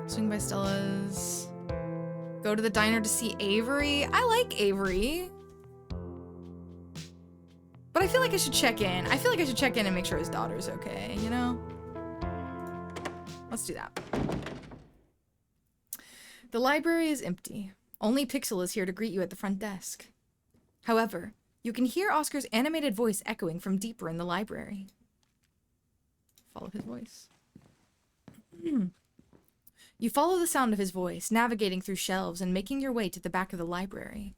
Swing by Stella's. Go to the diner to see Avery. I like Avery. But I feel like I should check in. I feel like I should check in and make sure his daughter's okay, you know? Let's do that. The library is empty. Only Pixel is here to greet you at the front desk. However, you can hear Oscar's animated voice echoing from deeper in the library. Follow his voice. You follow the sound of his voice, navigating through shelves and making your way to the back of the library.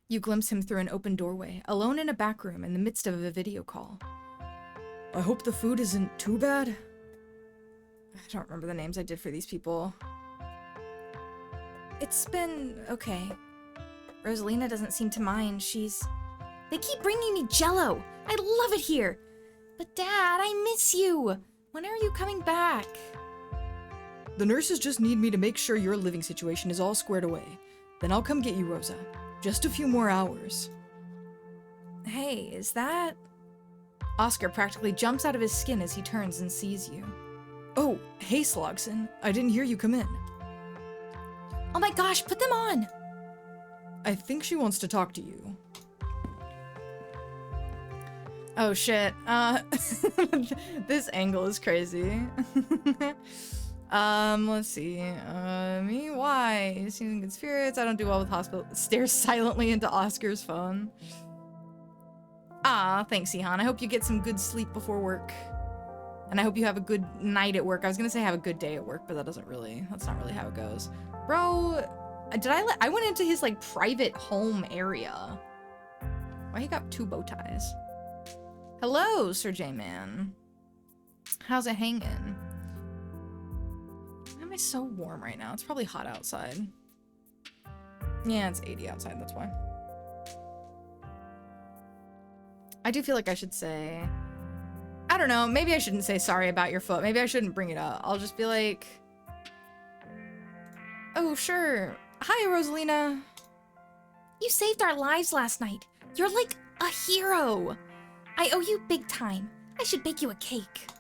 You glimpse him through an open doorway, alone in a back room in the midst of a video call. I hope the food isn't too bad. I don't remember the names I did for these people. It's been okay. Rosalina doesn't seem to mind. They keep bringing me Jell-O. I love it here. But Dad, I miss you. When are you coming back? The nurses just need me to make sure your living situation is all squared away. Then I'll come get you, Rosa. Just a few more hours. Hey, is that... Oscar practically jumps out of his skin as he turns and sees you. Oh, hey Slogson. I didn't hear you come in. Oh my gosh, put them on! I think she wants to talk to you. Oh shit. This angle is crazy. Let's see. Me? Why? You seem in good spirits. I don't do well with hospital. Stares silently into Oscar's phone. Ah, thanks, Ihan. I hope you get some good sleep before work. And I hope you have a good night at work. I was gonna say have a good day at work, but that's not really how it goes. Bro, I went into his, like, private home area. Why he got 2 bow ties? Hello, Sir J-Man. How's it hanging? Why am I so warm right now? It's probably hot outside. Yeah, it's 80 outside, that's why. I do feel like I should say... I don't know, maybe I shouldn't say sorry about your foot. Maybe I shouldn't bring it up. I'll just be like... Oh, sure. Hi, Rosalina. You saved our lives last night. You're like a hero. I owe you big time. I should bake you a cake.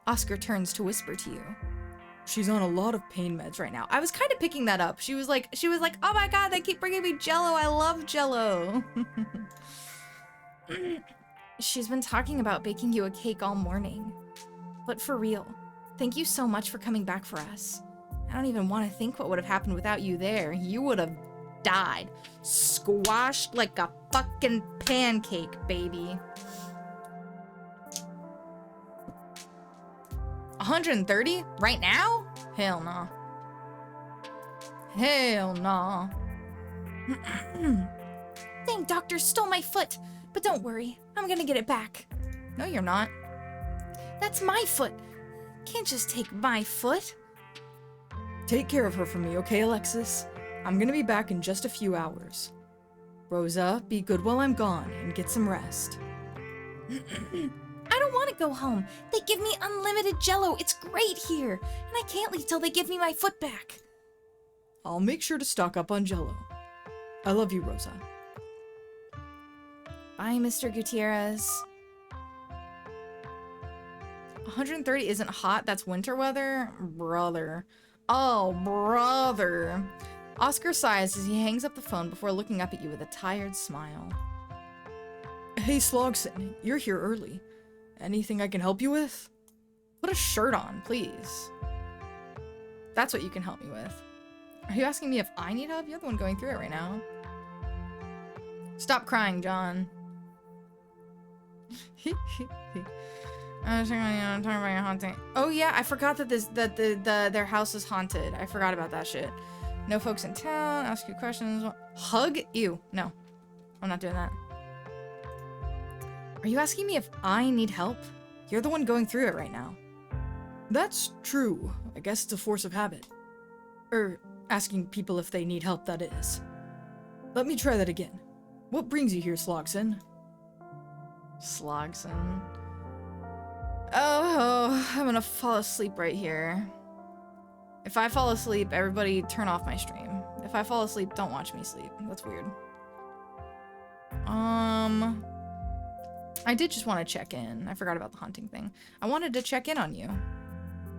Oscar turns to whisper to you. She's on a lot of pain meds right now. I was kind of picking that up. She was like, oh my god, they keep bringing me Jell-O. I love Jell-O. She's been talking about baking you a cake all morning. But for real, thank you so much for coming back for us. I don't even want to think what would have happened without you there. You would have died. Squashed like a fucking pancake, baby. 130? Right now? Hell no. Hell no. Dang, doctor stole my foot. But don't worry, I'm gonna get it back. No, you're not. That's my foot. Can't just take my foot. Take care of her for me, okay, Alexis? I'm gonna be back in just a few hours. Rosa, be good while I'm gone and get some rest. I don't want to go home. They give me unlimited Jell-O. It's great here. And I can't leave till they give me my foot back. I'll make sure to stock up on Jell-O. I love you, Rosa. Bye, Mr. Gutierrez. 130 isn't hot. That's winter weather? Brother. Oh, brother. Oscar sighs as he hangs up the phone before looking up at you with a tired smile. Hey, Slogson. You're here early. Anything I can help you with? Put a shirt on, please. That's what you can help me with. Are you asking me if I need help? You're the one going through it right now. Stop crying, John. I was talking about your haunting. Oh yeah, I forgot that their house is haunted. I forgot about that shit. No folks in town. Ask you questions. Hug? Ew. No, I'm not doing that. Are you asking me if I need help? You're the one going through it right now. That's true. I guess it's a force of habit. Asking people if they need help, that is. Let me try that again. What brings you here, Slogson? Slogson. Oh, I'm gonna fall asleep right here. If I fall asleep, everybody turn off my stream. If I fall asleep, don't watch me sleep. That's weird. I did just want to check in. I forgot about the hunting thing. I wanted to check in on you.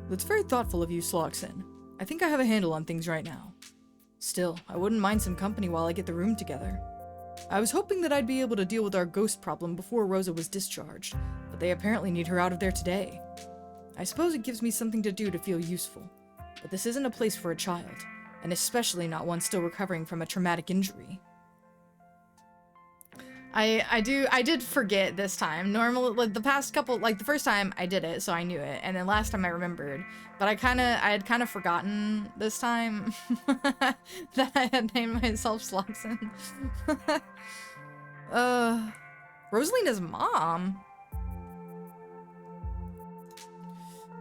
That's very thoughtful of you, Sloxin. I think I have a handle on things right now. Still, I wouldn't mind some company while I get the room together. I was hoping that I'd be able to deal with our ghost problem before Rosa was discharged, but they apparently need her out of there today. I suppose it gives me something to do to feel useful, but this isn't a place for a child, and especially not one still recovering from a traumatic injury. I did forget this time. Normally, like the past couple, like the first time I did it, so I knew it, and then last time I remembered. But I had kind of forgotten this time that I had named myself Sloxin. Rosalina's mom.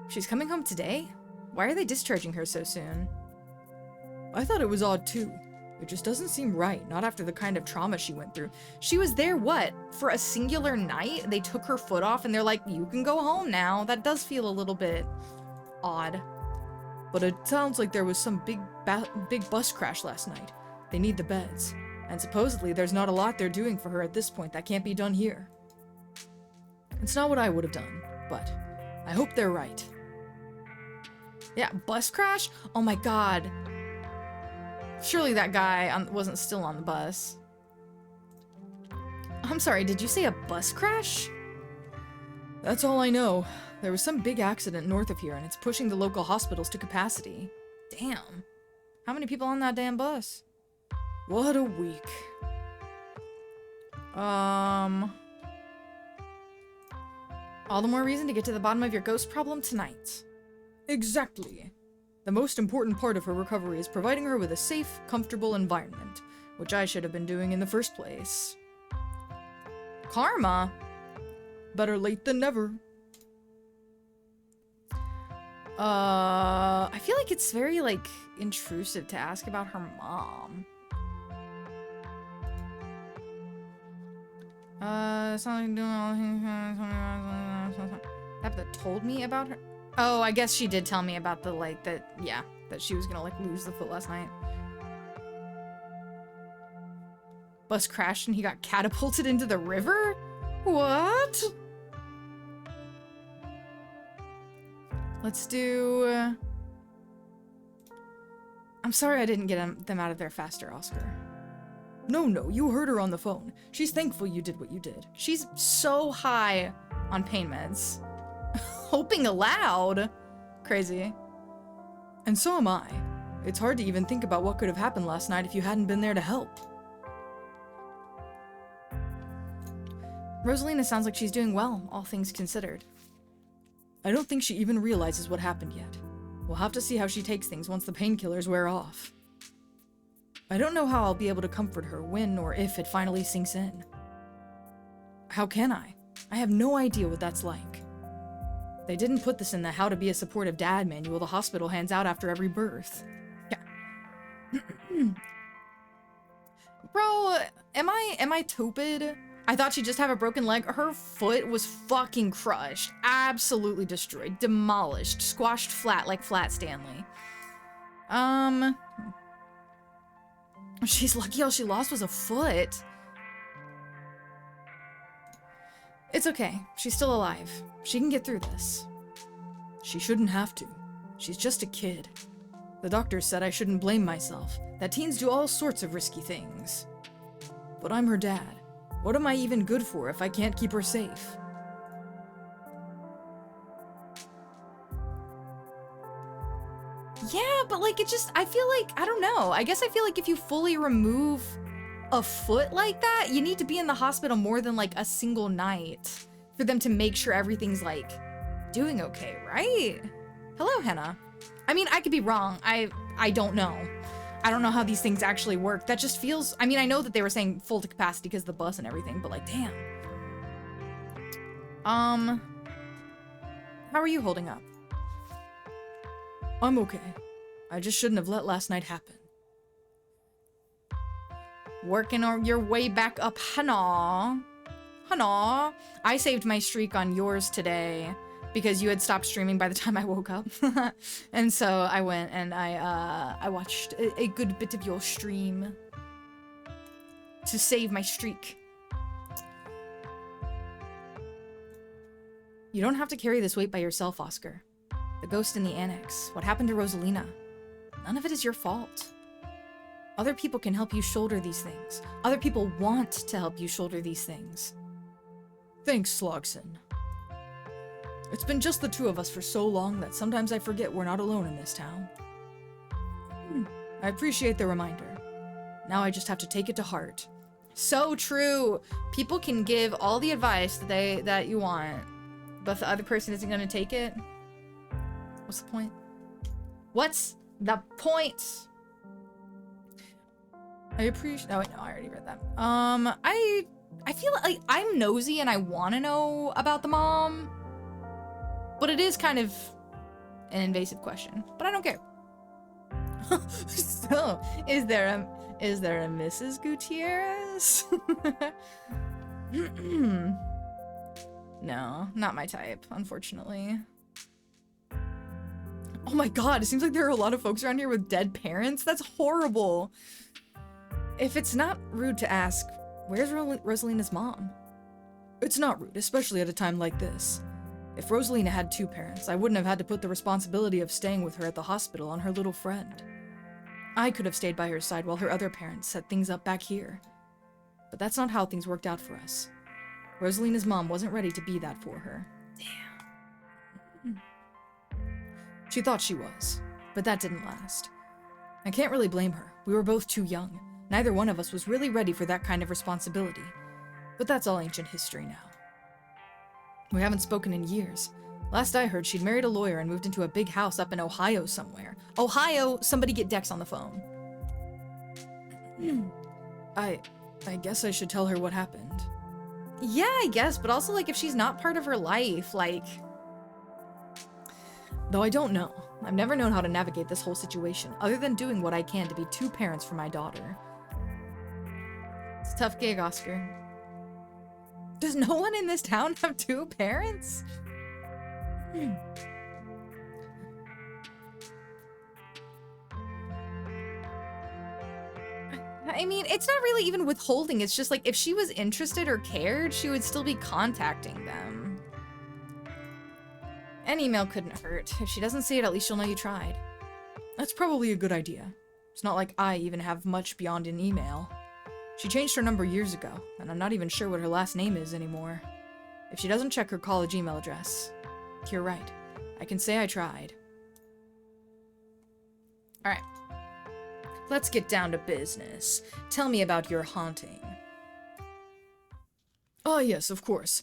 She's coming home today? Why are they discharging her so soon? I thought it was odd too. It just doesn't seem right, not after the kind of trauma she went through. She was there, what, for a singular night? They took her foot off and they're like, you can go home now. That does feel a little bit odd. But it sounds like there was some big bus crash last night. They need the beds. And supposedly there's not a lot they're doing for her at this point that can't be done here. It's not what I would have done, but I hope they're right. Yeah, bus crash? Oh my god. Surely that guy wasn't still on the bus. I'm sorry, did you say a bus crash? That's all I know. There was some big accident north of here, and it's pushing the local hospitals to capacity. Damn. How many people on that damn bus? What a week. All the more reason to get to the bottom of your ghost problem tonight. Exactly. The most important part of her recovery is providing her with a safe, comfortable environment, which I should have been doing in the first place. Karma? Better late than never. I feel like it's very, like, intrusive to ask about her mom. Something doing all that told me about her. Oh, I guess she did tell me about the, like, that she was gonna, like, lose the foot last night. Bus crashed and he got catapulted into the river? What? Let's do... I'm sorry I didn't get them out of there faster, Oscar. No, you heard her on the phone. She's thankful you did what you did. She's so high on pain meds. Hoping aloud. Crazy. And so am I. It's hard to even think about what could have happened last night if you hadn't been there to help. Rosalina sounds like she's doing well, all things considered. I don't think she even realizes what happened yet. We'll have to see how she takes things once the painkillers wear off. I don't know how I'll be able to comfort her when or if it finally sinks in. How can I? I have no idea what that's like. They didn't put this in the How to Be a Supportive Dad manual the hospital hands out after every birth. Yeah. Bro, am I stupid? I thought she'd just have a broken leg. Her foot was fucking crushed. Absolutely destroyed. Demolished. Squashed flat like Flat Stanley. She's lucky all she lost was a foot. It's okay. She's still alive. She can get through this. She shouldn't have to. She's just a kid. The doctor said I shouldn't blame myself, that teens do all sorts of risky things. But I'm her dad. What am I even good for if I can't keep her safe? Yeah, but like I feel like, I don't know. I guess I feel like if you fully remove a foot like that, you need to be in the hospital more than like a single night for them to make sure everything's like doing okay, right? Hello, Henna. I mean, I could be wrong. I don't know. I don't know how these things actually work. That just feels, I mean, I know that they were saying full to capacity because of the bus and everything, but like, damn. How are you holding up? I'm okay. I just shouldn't have let last night happen. Working your way back up, Hannah. Hannah. I saved my streak on yours today because you had stopped streaming by the time I woke up. And so I went and I watched a good bit of your stream to save my streak. You don't have to carry this weight by yourself, Oscar. The ghost in the annex, what happened to Rosalina? None of it is your fault. Other people can help you shoulder these things. Other people want to help you shoulder these things. Thanks, Slogson. It's been just the two of us for so long that sometimes I forget we're not alone in this town. I appreciate the reminder. Now I just have to take it to heart. So true. People can give all the advice that you want, but if the other person isn't going to take it, what's the point? What's the point? I appreciate. Oh, wait, no, I already read that. I feel like I'm nosy and I want to know about the mom, but it is kind of an invasive question. But I don't care. So, is there a Mrs. Gutierrez? No, not my type, unfortunately. Oh my god, it seems like there are a lot of folks around here with dead parents. That's horrible. If it's not rude to ask, where's Rosalina's mom? It's not rude, especially at a time like this. If Rosalina had two parents, I wouldn't have had to put the responsibility of staying with her at the hospital on her little friend. I could have stayed by her side while her other parents set things up back here. But that's not how things worked out for us. Rosalina's mom wasn't ready to be that for her. Damn. She thought she was, but that didn't last. I can't really blame her. We were both too young. Neither one of us was really ready for that kind of responsibility. But that's all ancient history now. We haven't spoken in years. Last I heard, she'd married a lawyer and moved into a big house up in Ohio somewhere. Ohio, somebody get Dex on the phone. I guess I should tell her what happened. Yeah, I guess, but also, like, if she's not part of her life, like... Though I don't know. I've never known how to navigate this whole situation, other than doing what I can to be two parents for my daughter. It's a tough gig, Oscar. Does no one in this town have two parents? I mean, it's not really even withholding. It's just like, if she was interested or cared, she would still be contacting them. An email couldn't hurt. If she doesn't see it, at least she'll know you tried. That's probably a good idea. It's not like I even have much beyond an email. She changed her number years ago, and I'm not even sure what her last name is anymore. If she doesn't check her college email address, you're right. I can say I tried. Alright. Let's get down to business. Tell me about your haunting. Ah, yes, of course.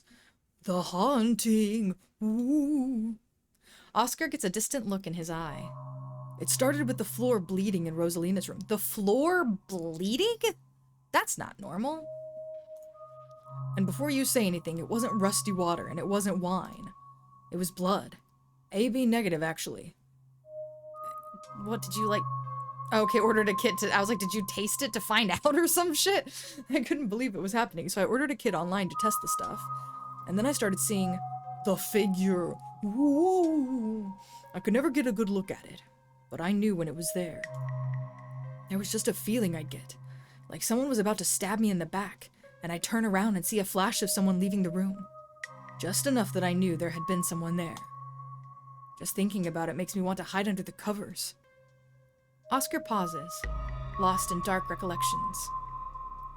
The haunting. Ooh. Oscar gets a distant look in his eye. It started with the floor bleeding in Rosalina's room. The floor bleeding? That's not normal. And before you say anything, it wasn't rusty water and it wasn't wine. It was blood. AB negative, actually. What did you, like... Okay, ordered a kit to... I was like, did you taste it to find out or some shit? I couldn't believe it was happening, so I ordered a kit online to test the stuff. And then I started seeing the figure. Whoa! I could never get a good look at it, but I knew when it was there. There was just a feeling I'd get, like someone was about to stab me in the back, and I'd turn around and see a flash of someone leaving the room. Just enough that I knew there had been someone there. Just thinking about it makes me want to hide under the covers. Oscar pauses, lost in dark recollections.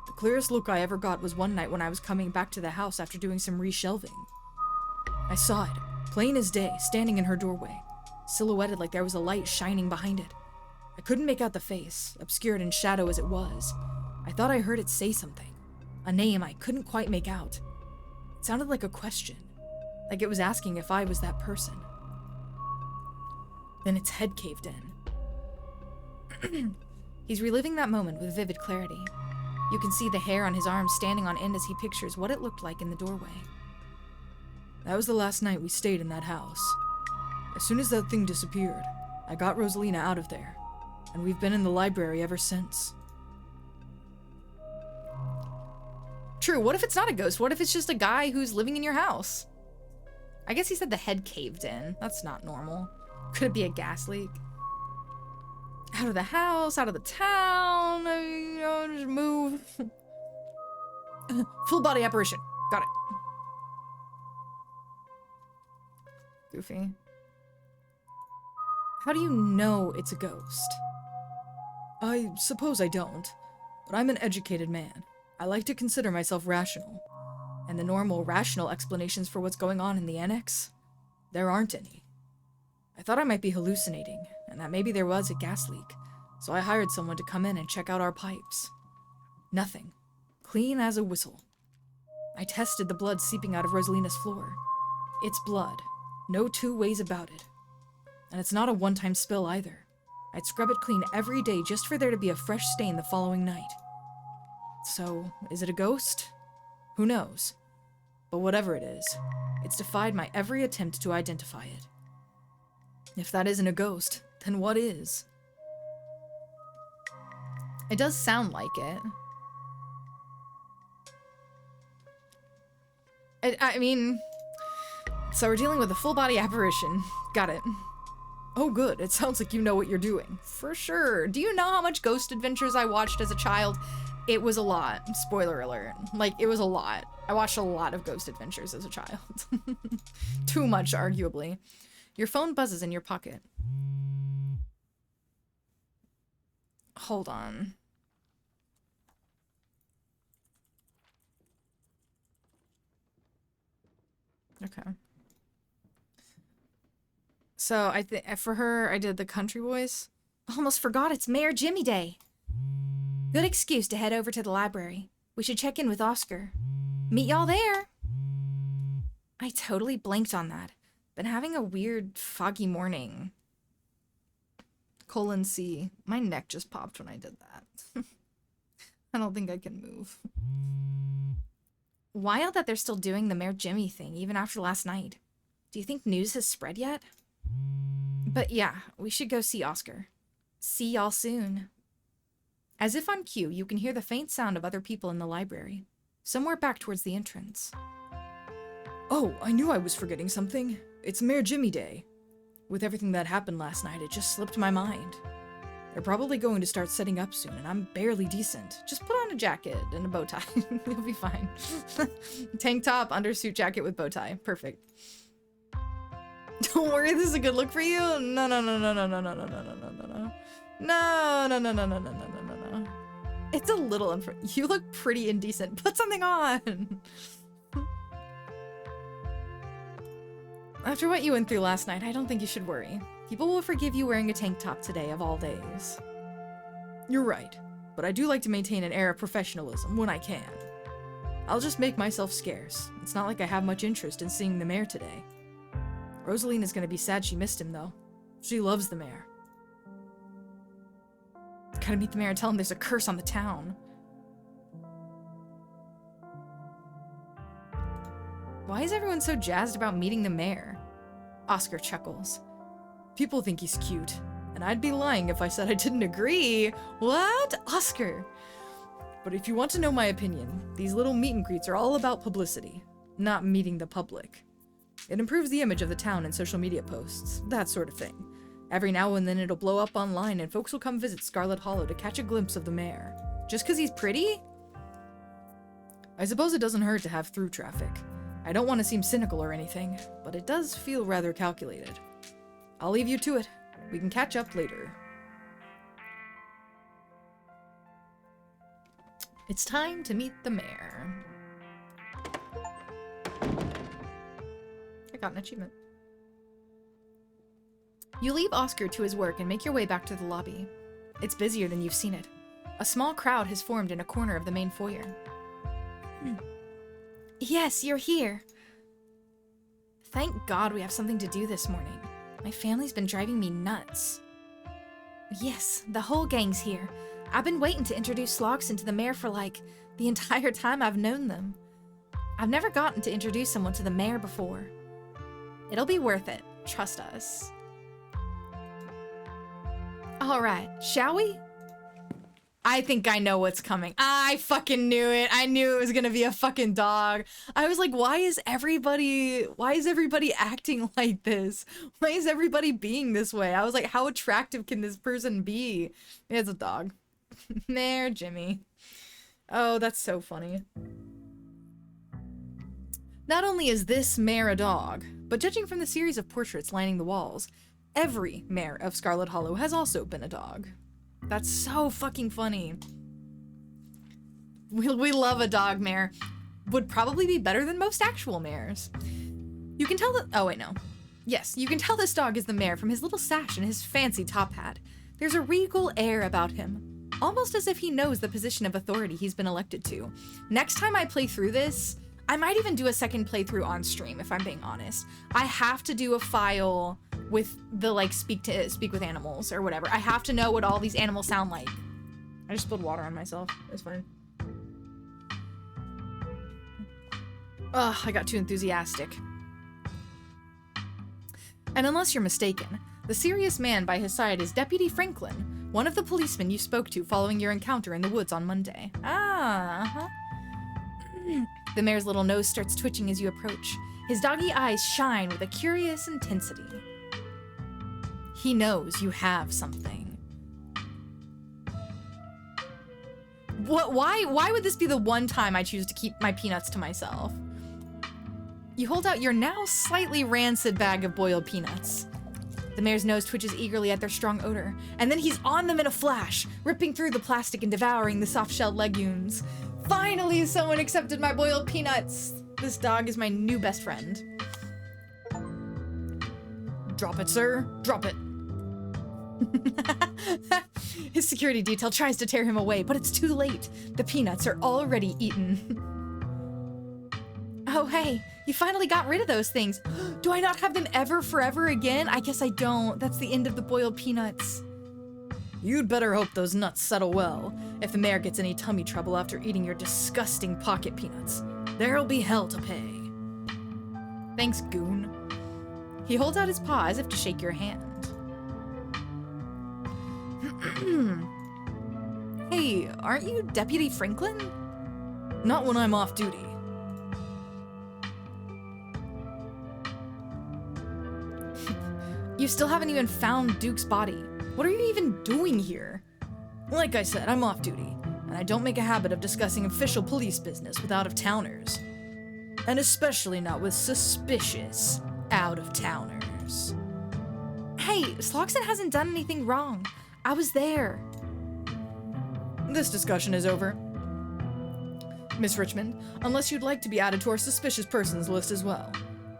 The clearest look I ever got was one night when I was coming back to the house after doing some reshelving. I saw it, plain as day, standing in her doorway, silhouetted like there was a light shining behind it. I couldn't make out the face, obscured in shadow as it was. I thought I heard it say something, a name I couldn't quite make out. It sounded like a question, like it was asking if I was that person. Then its head caved in. He's reliving that moment with vivid clarity. You can see the hair on his arm standing on end as he pictures what it looked like in the doorway. That was the last night we stayed in that house. As soon as that thing disappeared, I got Rosalina out of there, and we've been in the library ever since. True, what if it's not a ghost? What if it's just a guy who's living in your house? I guess he said the head caved in. That's not normal. Could it be a gas leak? Out of the house, out of the town, you know, just move. Full body apparition. Got it. Goofy. How do you know it's a ghost? I suppose I don't, but I'm an educated man. I like to consider myself rational. And the normal, rational explanations for what's going on in the annex? There aren't any. I thought I might be hallucinating, and that maybe there was a gas leak, so I hired someone to come in and check out our pipes. Nothing. Clean as a whistle. I tested the blood seeping out of Rosalina's floor. It's blood. No two ways about it. And it's not a one-time spill either. I'd scrub it clean every day just for there to be a fresh stain the following night. So, is it a ghost? Who knows? But whatever it is, it's defied my every attempt to identify it. If that isn't a ghost, then what is? It does sound like it. I mean, so we're dealing with a full-body apparition. Got it. Oh good, it sounds like you know what you're doing. For sure. Do you know how much Ghost Adventures I watched as a child? It was a lot. Spoiler alert. Like, it was a lot. I watched a lot of Ghost Adventures as a child. Too much, arguably. Your phone buzzes in your pocket. Hold on. Okay. So, I think for her, I did the country voice. Almost forgot it's Mayor Jimmy Day. Good excuse to head over to the library. We should check in with Oscar. Meet y'all there. I totally blanked on that. Been having a weird, foggy morning. C. My neck just popped when I did that. I don't think I can move. Wild that they're still doing the Mayor Jimmy thing, even after last night. Do you think news has spread yet? But yeah, we should go see Oscar. See y'all soon. As if on cue, you can hear the faint sound of other people in the library, somewhere back towards the entrance. Oh, I knew I was forgetting something. It's Mayor Jimmy Day. With everything that happened last night, it just slipped my mind. They're probably going to start setting up soon, and I'm barely decent. Just put on a jacket and a bow tie. You'll be fine. Tank top, undersuit jacket with bow tie. Perfect. Don't worry, this is a good look for you. No, no, no, no, no, no, no, no, no, no, no, no. No, no, no, no, no, no, no, no, no. It's a little you look pretty indecent. Put something on. After what you went through last night, I don't think you should worry. People will forgive you wearing a tank top today of all days. You're right, but I do like to maintain an air of professionalism when I can. I'll just make myself scarce. It's not like I have much interest in seeing the mayor today. Rosalina's gonna be sad she missed him, though. She loves the mayor. Gotta meet the mayor and tell him there's a curse on the town. Why is everyone so jazzed about meeting the mayor? Oscar chuckles. People think he's cute, and I'd be lying if I said I didn't agree. What? Oscar! But if you want to know my opinion, these little meet and greets are all about publicity, not meeting the public. It improves the image of the town in social media posts, that sort of thing. Every now and then it'll blow up online and folks will come visit Scarlet Hollow to catch a glimpse of the mayor. Just 'cause he's pretty? I suppose it doesn't hurt to have through traffic. I don't want to seem cynical or anything, but it does feel rather calculated. I'll leave you to it. We can catch up later. It's time to meet the mayor. I got an achievement. You leave Oscar to his work and make your way back to the lobby. It's busier than you've seen it. A small crowd has formed in a corner of the main foyer. Yes, you're here. Thank God we have something to do this morning. My family's been driving me nuts. Yes, the whole gang's here. I've been waiting to introduce Slogson to the mayor for like the entire time I've known them. I've never gotten to introduce someone to the mayor before. It'll be worth it, trust us. Alright, shall we? I think I know what's coming. I fucking knew it. I knew it was gonna be a fucking dog. I was like, why is everybody acting like this? Why is everybody being this way? I was like, how attractive can this person be? It's a dog. Mayor Jimmy. Oh, that's so funny. Not only is this mare a dog, but judging from the series of portraits lining the walls, every mare of Scarlet Hollow has also been a dog. That's so fucking funny. We love a dog mare. Would probably be better than most actual mares. You can tell that— oh wait, no. Yes, you can tell this dog is the mare from his little sash and his fancy top hat. There's a regal air about him, almost as if he knows the position of authority he's been elected to. Next time I play through this, I might even do a second playthrough on stream, if I'm being honest. I have to do a file with the, like, speak with animals or whatever. I have to know what all these animals sound like. I just spilled water on myself. It's fine. Ugh, I got too enthusiastic. And unless you're mistaken, the serious man by his side is Deputy Franklin, one of the policemen you spoke to following your encounter in the woods on Monday. The mare's little nose starts twitching as you approach. His doggy eyes shine with a curious intensity. He knows you have something. What? Why would this be the one time I choose to keep my peanuts to myself? You hold out your now slightly rancid bag of boiled peanuts. The mare's nose twitches eagerly at their strong odor, and then he's on them in a flash, ripping through the plastic and devouring the soft-shelled legumes. Finally, someone accepted my boiled peanuts! This dog is my new best friend. Drop it, sir. Drop it. His security detail tries to tear him away, but it's too late. The peanuts are already eaten. Oh, hey, you finally got rid of those things. Do I not have them ever, forever again? I guess I don't. That's the end of the boiled peanuts. You'd better hope those nuts settle well. If the mare gets any tummy trouble after eating your disgusting pocket peanuts, there'll be hell to pay. Thanks, goon. He holds out his paw as if to shake your hand. Hey, aren't you Deputy Franklin? Not when I'm off duty. You still haven't even found Duke's body. What are you even doing here? Like I said, I'm off duty, and I don't make a habit of discussing official police business with out-of-towners. And especially not with suspicious out-of-towners. Hey, Sloxon hasn't done anything wrong. I was there. This discussion is over. Miss Richmond, unless you'd like to be added to our suspicious persons list as well.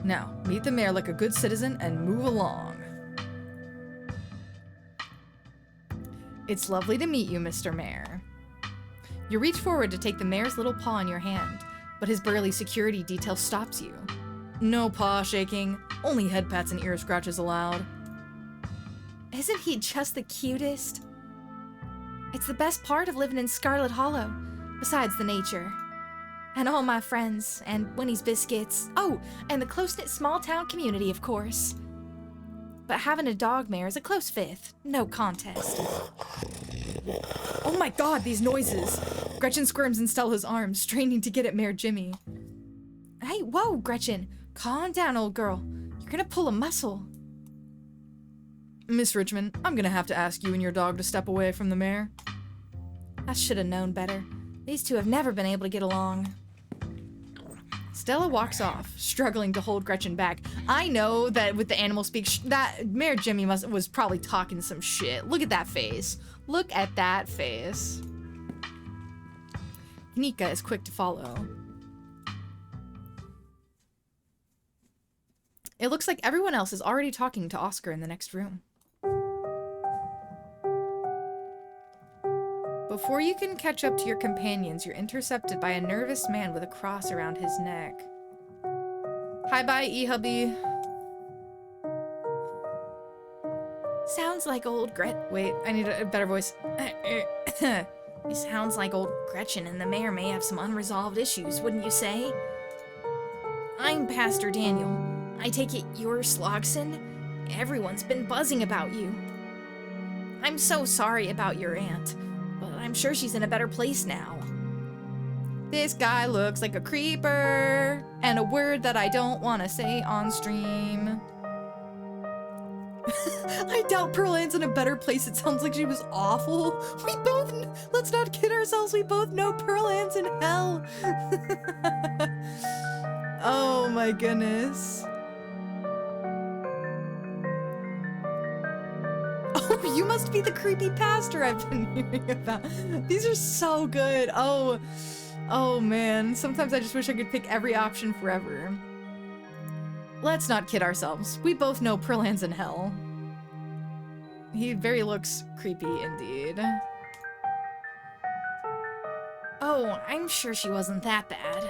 Now, meet the mayor like a good citizen and move along. It's lovely to meet you, Mr. Mayor. You reach forward to take the mayor's little paw in your hand, but his burly security detail stops you. No paw shaking, only head pats and ear scratches allowed. Isn't he just the cutest? It's the best part of living in Scarlet Hollow, besides the nature. And all my friends, and Winnie's biscuits. Oh, and the close-knit small-town community, of course. But having a dog mare is a close fifth. No contest. Oh my god, these noises! Gretchen squirms in Stella's arms, straining to get at Mayor Jimmy. Hey, whoa, Gretchen. Calm down, old girl. You're gonna pull a muscle. Miss Richmond, I'm gonna have to ask you and your dog to step away from the mayor. I should have known better. These two have never been able to get along. Stella walks off, struggling to hold Gretchen back. I know that with the animal speak, that Mayor Jimmy was probably talking some shit. Look at that face. Look at that face. Nika is quick to follow. It looks like everyone else is already talking to Oscar in the next room. Before you can catch up to your companions, you're intercepted by a nervous man with a cross around his neck. Hi, bye, E-hubby. Sounds like old Wait, I need a better voice. He sounds like old Gretchen, and the mayor may have some unresolved issues, wouldn't you say? I'm Pastor Daniel. I take it you're Sloxon? Everyone's been buzzing about you. I'm so sorry about your aunt, but I'm sure she's in a better place now. This guy looks like a creeper, and a word that I don't want to say on stream. I doubt Pearl Ann's in a better place. It sounds like she was awful. Let's not kid ourselves, we both know Pearl Ann's in hell. Oh my goodness. Oh, you must be the creepy pastor I've been hearing about. These are so good. Oh man. Sometimes I just wish I could pick every option forever. Let's not kid ourselves. We both know Perlan's in hell. He very looks creepy indeed. Oh, I'm sure she wasn't that bad.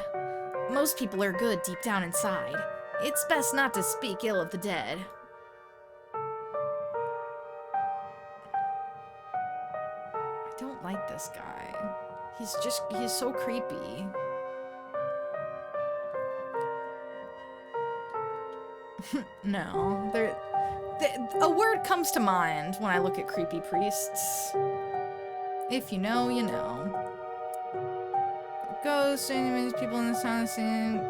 Most people are good deep down inside. It's best not to speak ill of the dead. I don't like this guy. He's so creepy. No, a word comes to mind when I look at creepy priests. If you know, you know. Ghosts, enemies, people in this town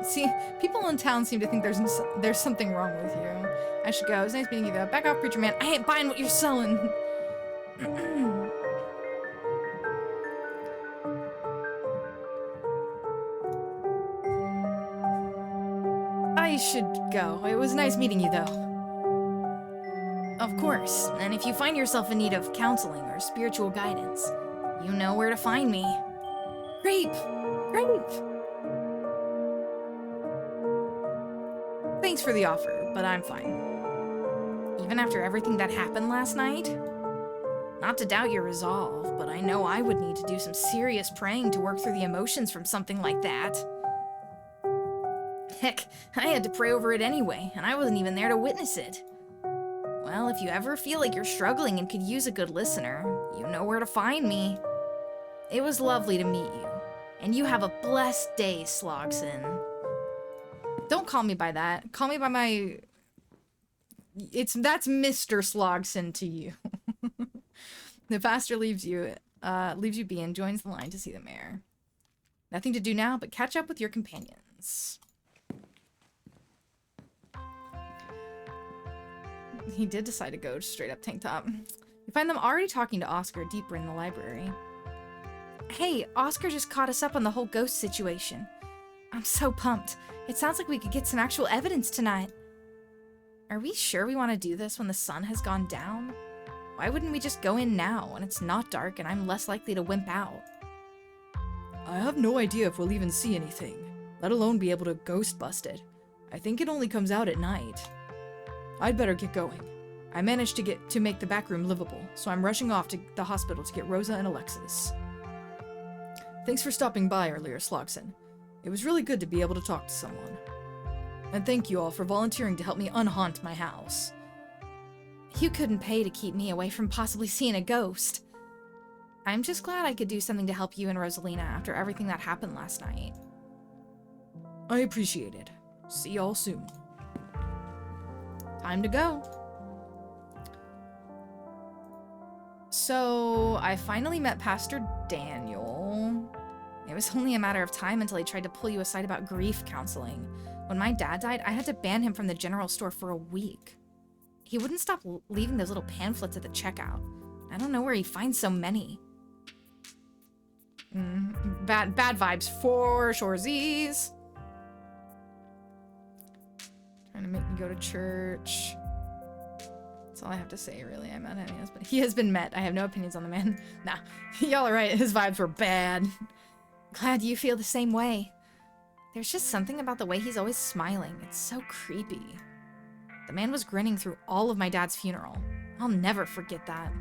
see, people in town seem to think there's something wrong with you. I should go. It's nice meeting you though. Back off, preacher man. I ain't buying what you're selling. I should go. It was nice meeting you though. Of course, and if you find yourself in need of counseling or spiritual guidance, you know where to find me. Grape! Grape! Thanks for the offer, but I'm fine. Even after everything that happened last night? Not to doubt your resolve, but I know I would need to do some serious praying to work through the emotions from something like that. Heck, I had to pray over it anyway, and I wasn't even there to witness it. Well, if you ever feel like you're struggling and could use a good listener, you know where to find me. It was lovely to meet you, and you have a blessed day, Slogson. Don't call me by that. Call me by my... That's Mr. Slogson to you. The pastor leaves you be and joins the line to see the mayor. Nothing to do now but catch up with your companions. He did decide to go straight up tank top. You find them already talking to Oscar deeper in the library. Hey, Oscar just caught us up on the whole ghost situation. I'm so pumped. It sounds like we could get some actual evidence tonight. Are we sure we want to do this when the sun has gone down? Why wouldn't we just go in now when it's not dark and I'm less likely to wimp out? I have no idea if we'll even see anything, let alone be able to ghost bust it. I think it only comes out at night. I'd better get going. I managed to make the back room livable, so I'm rushing off to the hospital to get Rosa and Alexis. Thanks for stopping by earlier, Slogson. It was really good to be able to talk to someone. And thank you all for volunteering to help me unhaunt my house. You couldn't pay to keep me away from possibly seeing a ghost. I'm just glad I could do something to help you and Rosalina after everything that happened last night. I appreciate it. See y'all soon. Time to go. So, I finally met Pastor Daniel. It was only a matter of time until he tried to pull you aside about grief counseling. When my dad died, I had to ban him from the general store for a week. He wouldn't stop leaving those little pamphlets at the checkout. I don't know where he finds so many. Bad vibes for shoresies. Trying to make me go to church. That's all I have to say, really. I'm not having but he has been met. I have no opinions on the man. Nah, y'all are right. His vibes were bad. Glad you feel the same way. There's just something about the way he's always smiling. It's so creepy. The man was grinning through all of my dad's funeral. I'll never forget that.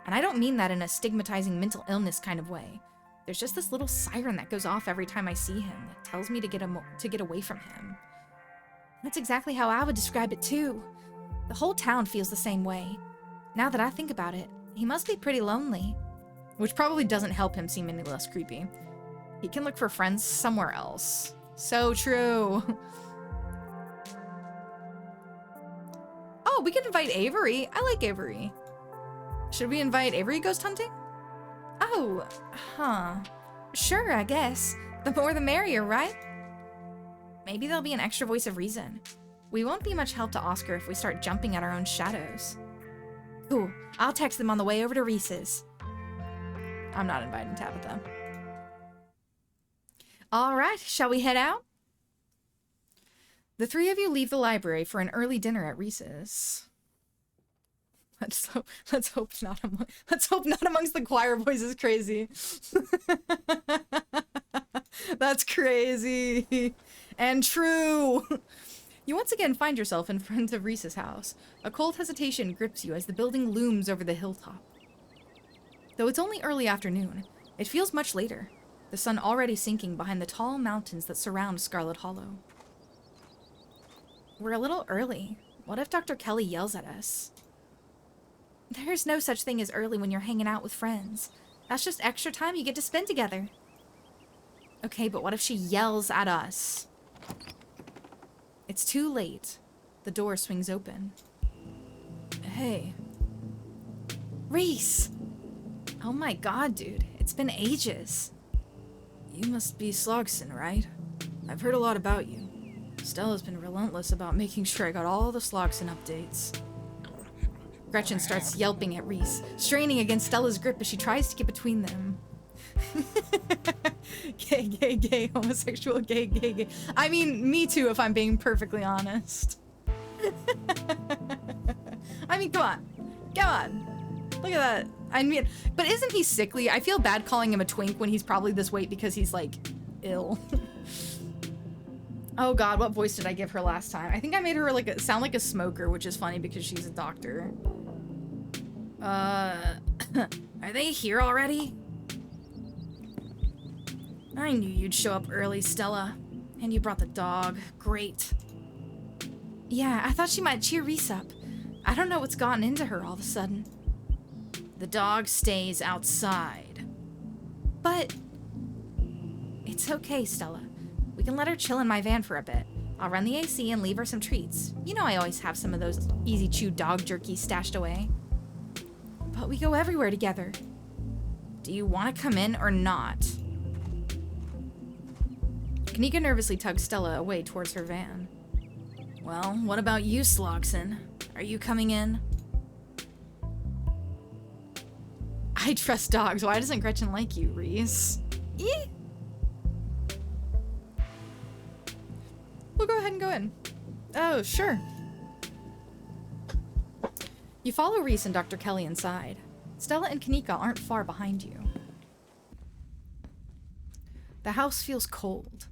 And I don't mean that in a stigmatizing mental illness kind of way. There's just this little siren that goes off every time I see him that tells me to get away from him. That's exactly how I would describe it too. The whole town feels the same way. Now that I think about it, he must be pretty lonely. Which probably doesn't help him seem any less creepy. He can look for friends somewhere else. So true. Oh, we can invite Avery. I like Avery. Should we invite Avery ghost hunting? Oh, huh. Sure, I guess. The more the merrier, right? Maybe there'll be an extra voice of reason. We won't be much help to Oscar if we start jumping at our own shadows. Cool. I'll text them on the way over to Reese's. I'm not inviting Tabitha. All right, shall we head out? The three of you leave the library for an early dinner at Reese's. Let's hope not amongst the choir boys is crazy. That's crazy. And true. You once again find yourself in front of Reese's house. A cold hesitation grips you as the building looms over the hilltop. Though it's only early afternoon, it feels much later, the sun already sinking behind the tall mountains that surround Scarlet Hollow. We're a little early. What if Dr. Kelly yells at us? There's no such thing as early when you're hanging out with friends. That's just extra time you get to spend together. Okay, but what if she yells at us? It's too late. The door swings open. Hey. Reese! Oh my god, dude. It's been ages. You must be Slogson, right? I've heard a lot about you. Stella's been relentless about making sure I got all the Slogson updates. Gretchen starts yelping at Reese, straining against Stella's grip as she tries to get between them. Gay, homosexual, gay. I mean, me too, if I'm being perfectly honest. I mean, come on. Look at that. I mean, but isn't he sickly? I feel bad calling him a twink when he's probably this weight because he's, like, ill. Oh god, what voice did I give her last time? I think I made her, like, sound like a smoker, which is funny because she's a doctor. Are they here already? I knew you'd show up early, Stella. And you brought the dog. Great. Yeah, I thought she might cheer Reese up. I don't know what's gotten into her all of a sudden. The dog stays outside. But... It's okay, Stella. We can let her chill in my van for a bit. I'll run the AC and leave her some treats. You know I always have some of those easy-chew dog jerky stashed away. But we go everywhere together. Do you want to come in or not? Kanika nervously tugs Stella away towards her van. Well, what about you, Slogson? Are you coming in? I trust dogs. Why doesn't Gretchen like you, Reese? Eeh. We'll go ahead and go in. Oh, sure. You follow Reese and Dr. Kelly inside. Stella and Kanika aren't far behind you. The house feels cold.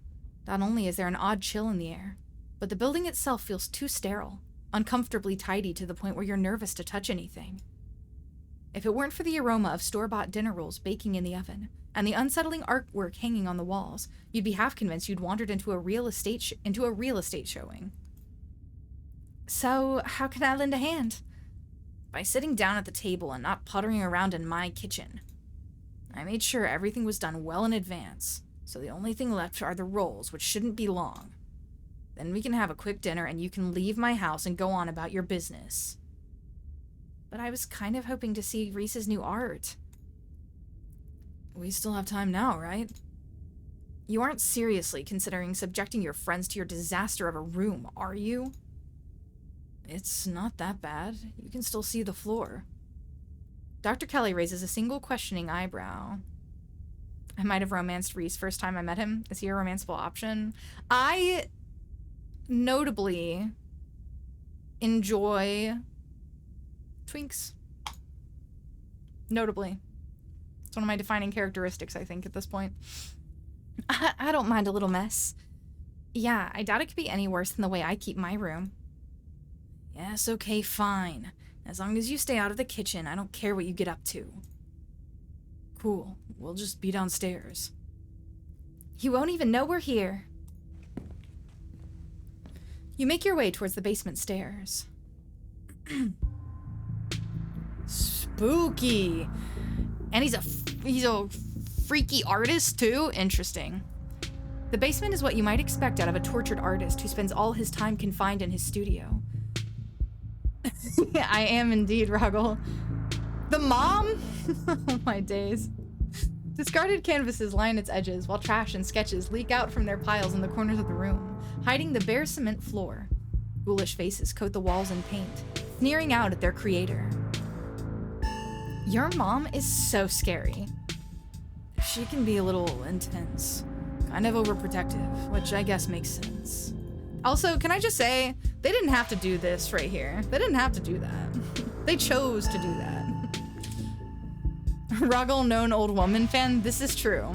Not only is there an odd chill in the air, but the building itself feels too sterile, uncomfortably tidy to the point where you're nervous to touch anything. If it weren't for the aroma of store-bought dinner rolls baking in the oven, and the unsettling artwork hanging on the walls, you'd be half convinced you'd wandered into a real estate showing. So, how can I lend a hand? By sitting down at the table and not puttering around in my kitchen. I made sure everything was done well in advance, so the only thing left are the rolls, which shouldn't be long. Then we can have a quick dinner and you can leave my house and go on about your business. But I was kind of hoping to see Reese's new art. We still have time now, right? You aren't seriously considering subjecting your friends to your disaster of a room, are you? It's not that bad. You can still see the floor. Dr. Kelly raises a single questioning eyebrow. I might have romanced Reese first time I met him. Is he a romanceable option? I notably enjoy twinks. Notably. It's one of my defining characteristics, I think, at this point. I don't mind a little mess. Yeah, I doubt it could be any worse than the way I keep my room. Yes, okay, fine. As long as you stay out of the kitchen, I don't care what you get up to. Cool. We'll just be downstairs. You won't even know we're here. You make your way towards the basement stairs. Spooky. And he's a freaky artist too? Interesting. The basement is what you might expect out of a tortured artist who spends all his time confined in his studio. I am indeed, Ruggle. The mom? Oh my days. Discarded canvases line its edges, while trash and sketches leak out from their piles in the corners of the room, hiding the bare cement floor. Ghoulish faces coat the walls in paint, sneering out at their creator. Your mom is so scary. She can be a little intense, kind of overprotective, which I guess makes sense. Also, can I just say, they didn't have to do this right here. They didn't have to do that. They chose to do that. Roggle, known old woman fan, this is true.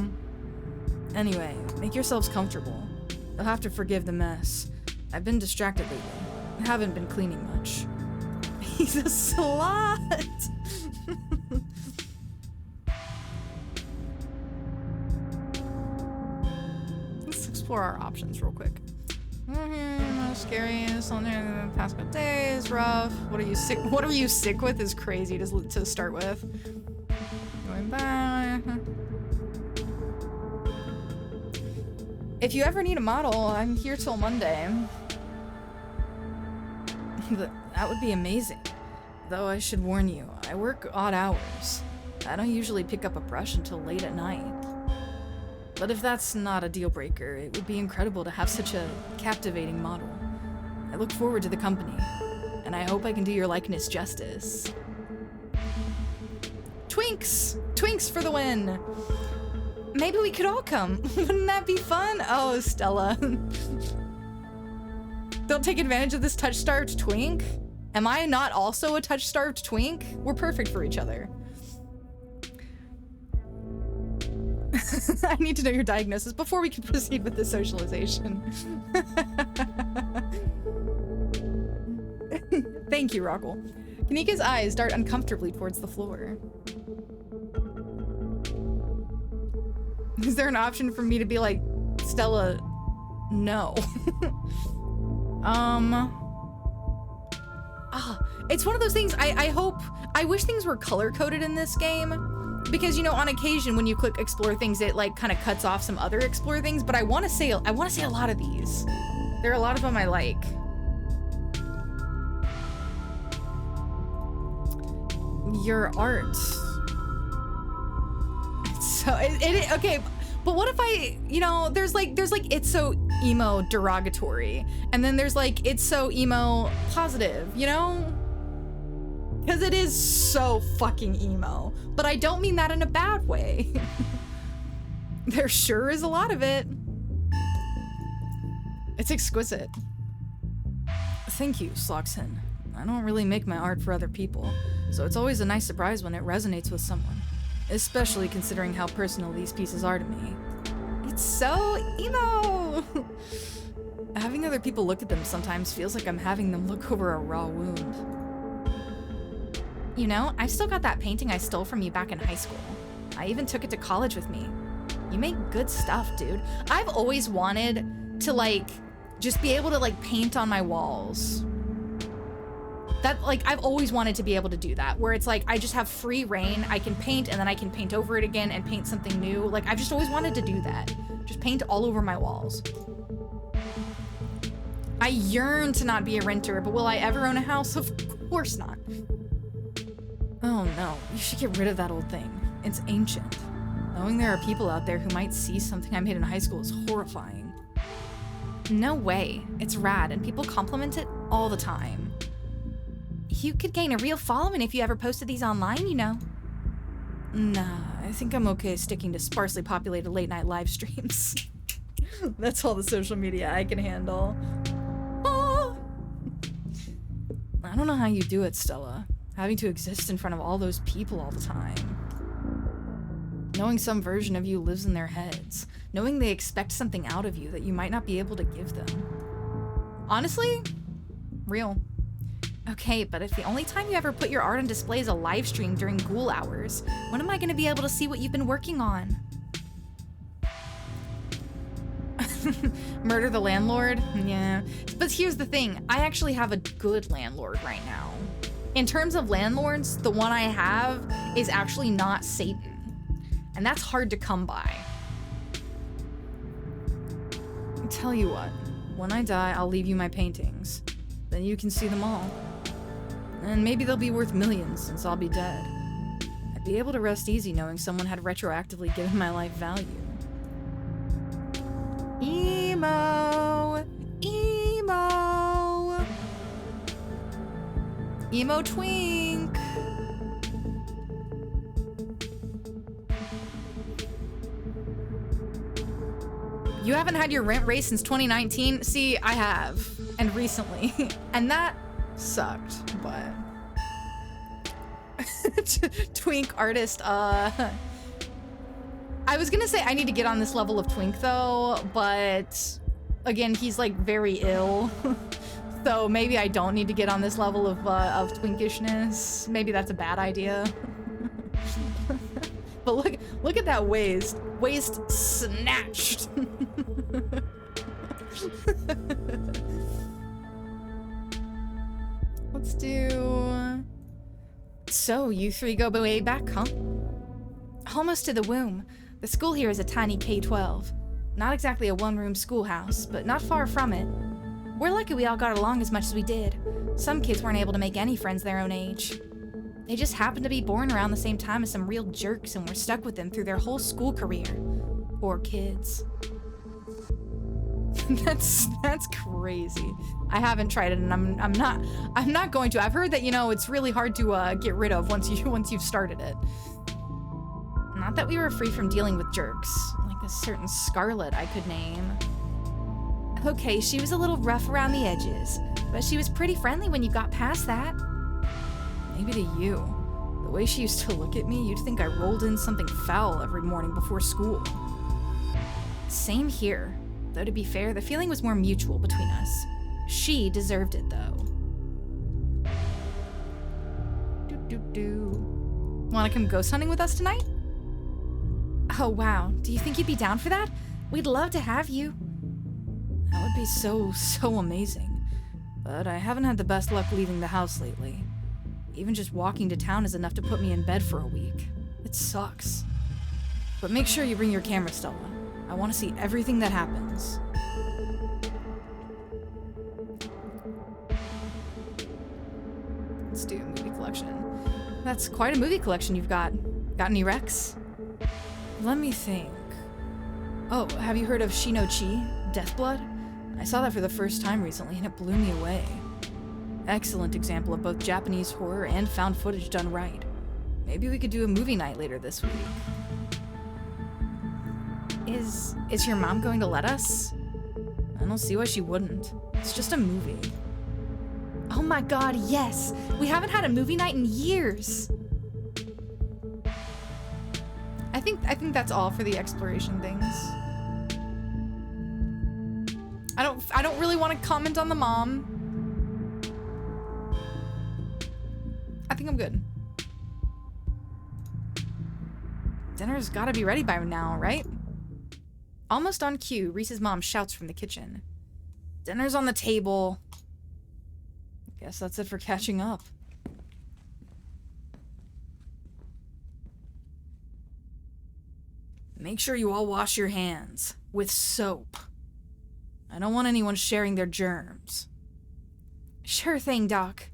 Anyway, make yourselves comfortable. You'll have to forgive the mess. I've been distracted lately. I haven't been cleaning much. He's a slut! Let's explore our options real quick. Scary, something in the past couple days, rough. What are you sick with is crazy to start with. Going back. If you ever need a model, I'm here till Monday. That would be amazing. Though I should warn you, I work odd hours. I don't usually pick up a brush until late at night. But if that's not a deal breaker, it would be incredible to have such a captivating model. I look forward to the company, and I hope I can do your likeness justice. Twinks! Twinks for the win! Maybe we could all come. Wouldn't that be fun? Oh, Stella. Don't take advantage of this touch-starved twink? Am I not also a touch-starved twink? We're perfect for each other. I need to know your diagnosis before we can proceed with the socialization. Thank you, Rockle. Kanika's eyes dart uncomfortably towards the floor. Is there an option for me to be like, Stella, no? It's one of those things, I wish things were color-coded in this game. Because, you know, on occasion when you click explore things, it like kind of cuts off some other explore things, but I want to say a lot of these. There are a lot of them I like. Your art. So okay, but what if I, you know, there's like it's so emo derogatory, and then there's like it's so emo positive, you know? Because it is so fucking emo. But I don't mean that in a bad way. There sure is a lot of it. It's exquisite. Thank you, Sloxen. I don't really make my art for other people, so it's always a nice surprise when it resonates with someone. Especially considering how personal these pieces are to me. It's so emo! Having other people look at them sometimes feels like I'm having them look over a raw wound. You know, I've still got that painting I stole from you back in high school. I even took it to college with me. You make good stuff, dude. I've always wanted to, like, just be able to, like, paint on my walls. That, like, I've always wanted to be able to do that, where it's like, I just have free reign, I can paint, and then I can paint over it again and paint something new. Like, I've just always wanted to do that. Just paint all over my walls. I yearn to not be a renter, but will I ever own a house? Of course not. Oh no, you should get rid of that old thing. It's ancient. Knowing there are people out there who might see something I made in high school is horrifying. No way. It's rad, and people compliment it all the time. You could gain a real following if you ever posted these online, you know. Nah, I think I'm okay sticking to sparsely populated late-night live streams. That's all the social media I can handle. Oh. I don't know how you do it, Stella. Having to exist in front of all those people all the time. Knowing some version of you lives in their heads. Knowing they expect something out of you that you might not be able to give them. Honestly, real. Okay, but if the only time you ever put your art on display is a live stream during ghoul hours, when am I going to be able to see what you've been working on? Murder the landlord? Yeah. But here's the thing, I actually have a good landlord right now. In terms of landlords, the one I have is actually not Satan. And that's hard to come by. I'll tell you what, when I die, I'll leave you my paintings. Then you can see them all. And maybe they'll be worth millions since I'll be dead. I'd be able to rest easy knowing someone had retroactively given my life value. Emo! Emo! Emo twink! You haven't had your rent raise since 2019? See, I have. And recently. And that sucked, but... Twink artist, I was gonna say I need to get on this level of Twink though, but again, he's like very ill. So maybe I don't need to get on this level of twinkishness. Maybe that's a bad idea. But look at that waist. Waist snatched. Let's do... So, you three go way back, huh? Almost to the womb. The school here is a tiny K-12. Not exactly a one-room schoolhouse, but not far from it. We're lucky we all got along as much as we did. Some kids weren't able to make any friends their own age. They just happened to be born around the same time as some real jerks and were stuck with them through their whole school career. Poor kids. That's crazy. I haven't tried it, and I'm not going to. I've heard that, you know, it's really hard to get rid of once you've started it. Not that we were free from dealing with jerks, like a certain Scarlet I could name. Okay, she was a little rough around the edges, but she was pretty friendly when you got past that. Maybe to you. The way she used to look at me, you'd think I rolled in something foul every morning before school. Same here. Though to be fair, the feeling was more mutual between us. She deserved it, though. Wanna come ghost hunting with us tonight? Oh, wow. Do you think you'd be down for that? We'd love to have you. That would be so amazing. But I haven't had the best luck leaving the house lately. Even just walking to town is enough to put me in bed for a week. It sucks. But make sure you bring your camera, Stella. I want to see everything that happens. Let's do a movie collection. That's quite a movie collection you've got. Got any recs? Let me think. Oh, have you heard of Shino-Chi, Deathblood? I saw that for the first time recently and it blew me away. Excellent example of both Japanese horror and found footage done right. Maybe we could do a movie night later this week. Is your mom going to let us? I don't see why she wouldn't. It's just a movie. Oh my god, yes! We haven't had a movie night in years! I think that's all for the exploration things. I don't really want to comment on the mom. I think I'm good. Dinner's gotta be ready by now, right? Almost on cue, Reese's mom shouts from the kitchen. Dinner's on the table. Guess that's it for catching up. Make sure you all wash your hands with soap. I don't want anyone sharing their germs. Sure thing, Doc.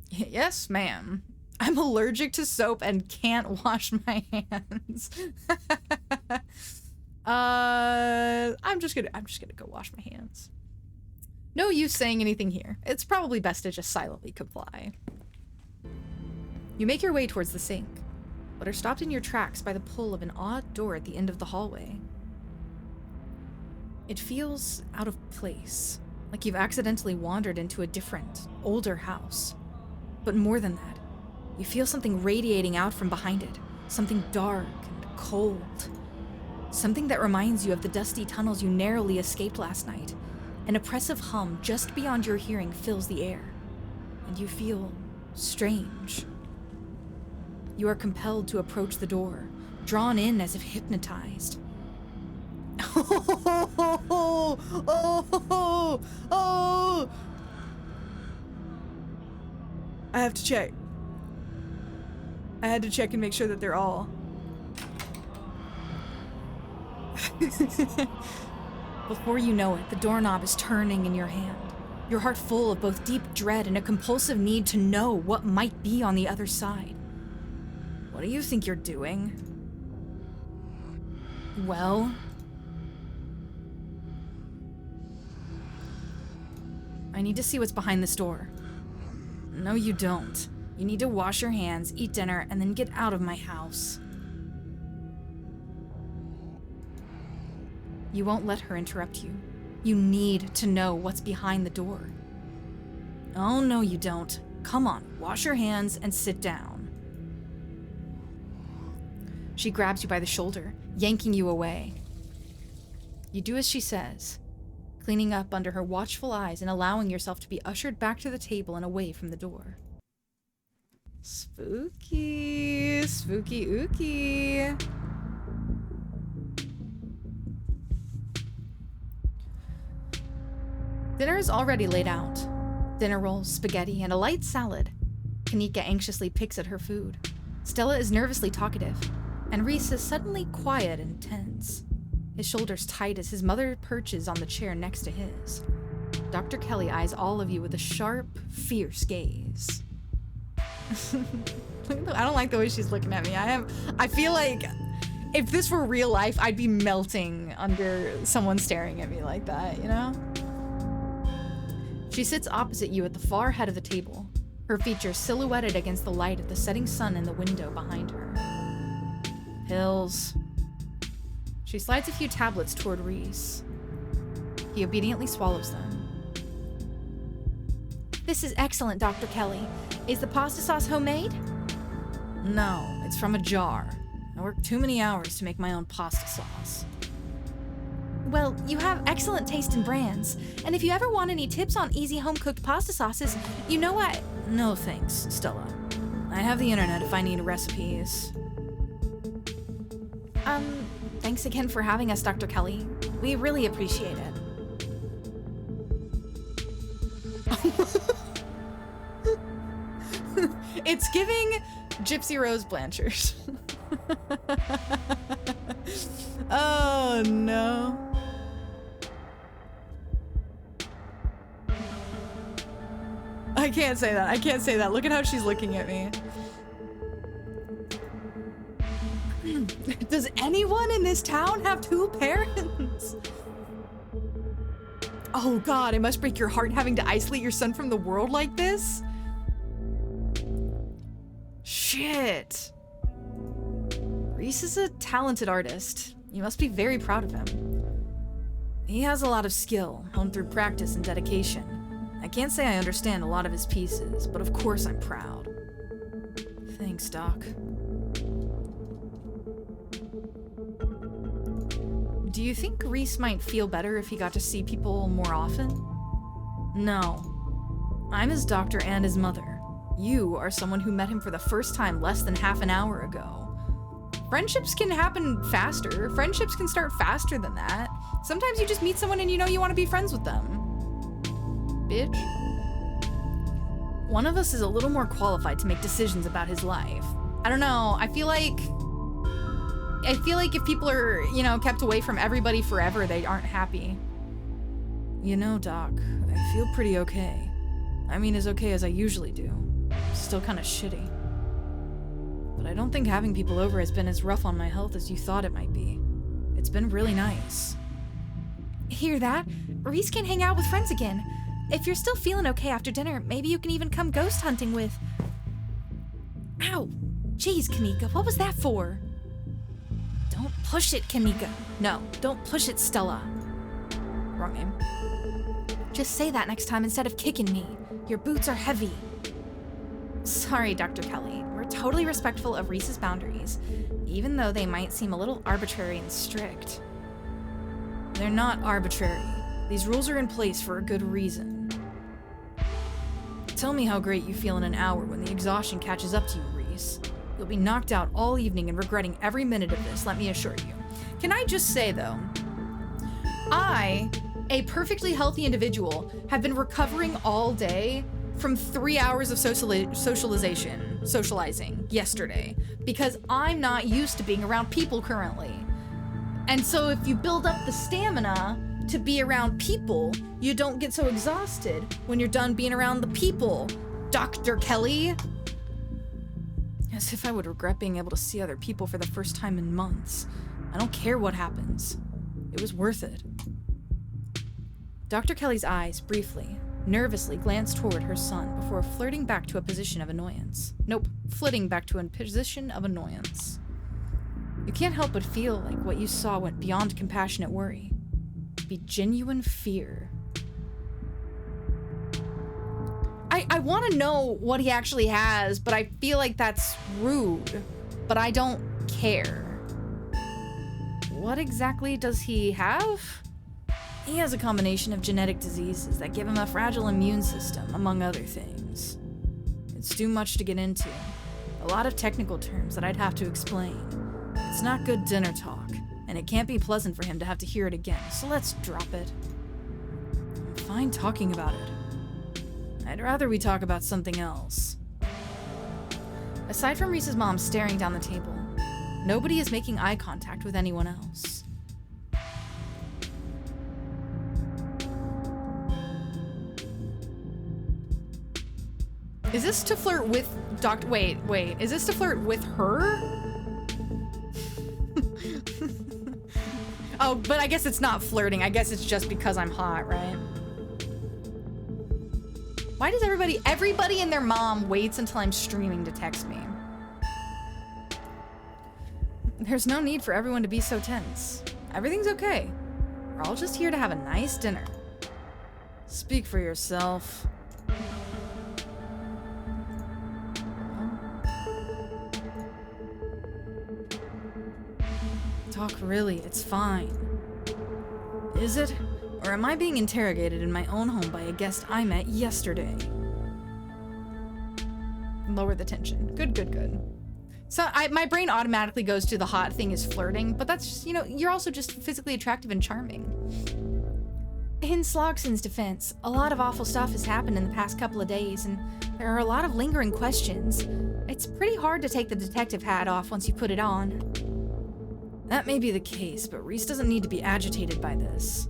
Yes, ma'am. I'm allergic to soap and can't wash my hands. I'm just gonna go wash my hands. No use saying anything here. It's probably best to just silently comply. You make your way towards the sink, but are stopped in your tracks by the pull of an odd door at the end of the hallway. It feels out of place, like you've accidentally wandered into a different, older house. But more than that, you feel something radiating out from behind it, something dark and cold. Something that reminds you of the dusty tunnels you narrowly escaped last night. An oppressive hum just beyond your hearing fills the air, and you feel strange. You are compelled to approach the door, drawn in as if hypnotized. Oh! I have to check. I had to check and make sure that they're all. Before you know it, the doorknob is turning in your hand, your heart full of both deep dread and a compulsive need to know what might be on the other side. What do you think you're doing? Well... I need to see what's behind this door. No, you don't. You need to wash your hands, eat dinner, and then get out of my house. You won't let her interrupt you. You need to know what's behind the door. Oh, no, you don't. Come on, wash your hands and sit down. She grabs you by the shoulder, yanking you away. You do as she says, cleaning up under her watchful eyes and allowing yourself to be ushered back to the table and away from the door. Spooky, spooky ooky. Dinner is already laid out. Dinner rolls, spaghetti, and a light salad. Kanika anxiously picks at her food. Stella is nervously talkative, and Reese is suddenly quiet and tense. His shoulders tight as his mother perches on the chair next to his. Dr. Kelly eyes all of you with a sharp, fierce gaze. I don't like the way she's looking at me. I feel like if this were real life, I'd be melting under someone staring at me like that, you know? She sits opposite you at the far head of the table, her features silhouetted against the light of the setting sun in the window behind her. Pills. She slides a few tablets toward Reese. He obediently swallows them. This is excellent, Dr. Kelly. Is the pasta sauce homemade? No, it's from a jar. I worked too many hours to make my own pasta sauce. Well, you have excellent taste in brands, and if you ever want any tips on easy home-cooked pasta sauces, you know what? No thanks, Stella. I have the internet if I need recipes. Thanks again for having us, Dr. Kelly. We really appreciate it. It's giving Gypsy Rose Blanchard. Oh, no. I can't say that. I can't say that. Look at how she's looking at me. Does anyone in this town have two parents? Oh God, it must break your heart having to isolate your son from the world like this. Shit. Reese is a talented artist. You must be very proud of him. He has a lot of skill, honed through practice and dedication. I can't say I understand a lot of his pieces, but of course I'm proud. Thanks, Doc. Do you think Reese might feel better if he got to see people more often? No. I'm his doctor and his mother. You are someone who met him for the first time less than half an hour ago. Friendships can happen faster. Friendships can start faster than that. Sometimes you just meet someone and you know you want to be friends with them. Bitch. One of us is a little more qualified to make decisions about his life. I don't know. I feel like if people are, you know, kept away from everybody forever, they aren't happy. You know, Doc, I feel pretty okay. I mean, as okay as I usually do. Still kind of shitty. But I don't think having people over has been as rough on my health as you thought it might be. It's been really nice. Hear that? Reese can hang out with friends again. If you're still feeling okay after dinner, maybe you can even come ghost hunting with... Ow! Jeez, Kanika, what was that for? Don't push it, Kanika. No, don't push it, Stella. Wrong name. Just say that next time instead of kicking me. Your boots are heavy. Sorry, Dr. Kelly. We're totally respectful of Reese's boundaries, even though they might seem a little arbitrary and strict. They're not arbitrary. These rules are in place for a good reason. Tell me how great you feel in an hour when the exhaustion catches up to you, Reese. You'll be knocked out all evening and regretting every minute of this, let me assure you. Can I just say, though, I, a perfectly healthy individual, have been recovering all day from 3 hours of socializing yesterday, because I'm not used to being around people currently. And so if you build up the stamina to be around people, you don't get so exhausted when you're done being around the people, Dr. Kelly. As if I would regret being able to see other people for the first time in months. I don't care what happens. It was worth it. Dr. Kelly's eyes, briefly, nervously glanced toward her son before flirting back to a position of annoyance. Nope, flitting back to a position of annoyance. You can't help but feel like what you saw went beyond compassionate worry. be genuine fear. I want to know what he actually has, but I feel like that's rude. But I don't care. What exactly does he have? He has a combination of genetic diseases that give him a fragile immune system, among other things. It's too much to get into. A lot of technical terms that I'd have to explain. It's not good dinner talk, and it can't be pleasant for him to have to hear it again, so let's drop it. I'm fine talking about it. I'd rather we talk about something else. Aside from Reese's mom staring down the table, nobody is making eye contact with anyone else. Is this to flirt with wait, is this to flirt with her? Oh, but I guess it's not flirting. I guess it's just because I'm hot, right? Why does everybody and their mom waits until I'm streaming to text me? There's no need for everyone to be so tense. Everything's okay. We're all just here to have a nice dinner. Speak for yourself. Talk really, it's fine. Is it? Or am I being interrogated in my own home by a guest I met yesterday? Lower the tension. Good. So my brain automatically goes to the hot thing is flirting, but that's just, you're also just physically attractive and charming. In Slogson's defense, a lot of awful stuff has happened in the past couple of days, and there are a lot of lingering questions. It's pretty hard to take the detective hat off once you put it on. That may be the case, but Reese doesn't need to be agitated by this.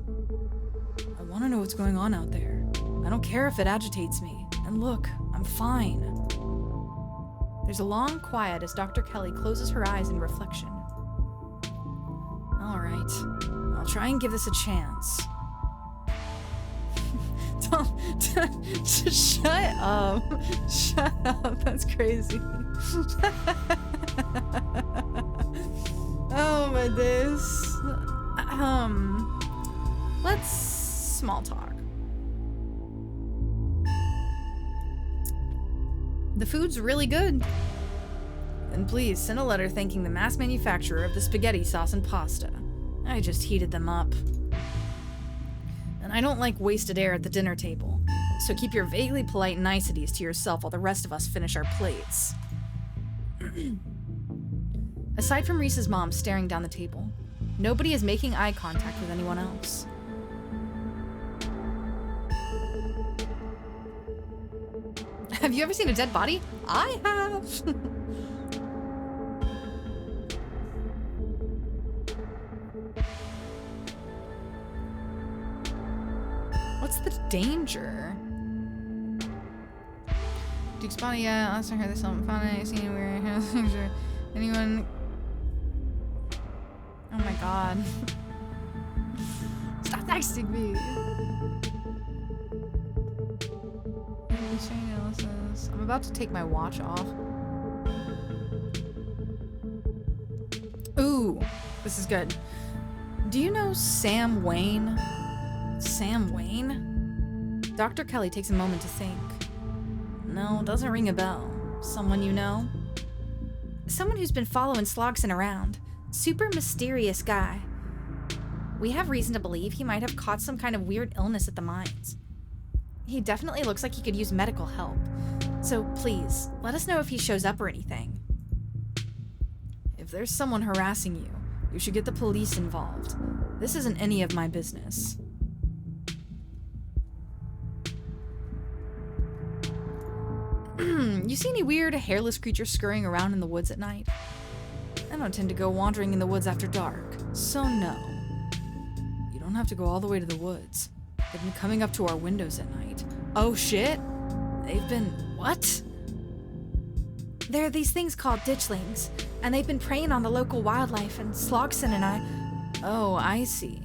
I want to know what's going on out there. I don't care if it agitates me. And look, I'm fine. There's a long quiet as Dr. Kelly closes her eyes in reflection. All right, I'll try and give this a chance. Just shut up. Shut up. That's crazy. Oh my days. Let's small talk. The food's really good. And please send a letter thanking the mass manufacturer of the spaghetti sauce and pasta. I just heated them up. And I don't like wasted air at the dinner table, so keep your vaguely polite niceties to yourself while the rest of us finish our plates. Aside from Reese's mom staring down the table, nobody is making eye contact with anyone else. Have you ever seen a dead body? I have! What's the danger? Duke Spotty, yeah, last I heard there's something funny. I seen where anyone. Oh my god. Stop texting me. I'm about to take my watch off. Ooh, this is good. Do you know Sam Wayne? Sam Wayne? Dr. Kelly takes a moment to think. No, doesn't ring a bell. Someone you know? Someone who's been following Slogson around. Super mysterious guy. We have reason to believe he might have caught some kind of weird illness at the mines. He definitely looks like he could use medical help. So please, let us know if he shows up or anything. If there's someone harassing you, you should get the police involved. This isn't any of my business. You see any weird, hairless creatures scurrying around in the woods at night? I don't tend to go wandering in the woods after dark, so no. You don't have to go all the way to the woods. They've been coming up to our windows at night. Oh shit! They've been... what? There are these things called ditchlings, and they've been preying on the local wildlife, and Slogson and I... Oh, I see.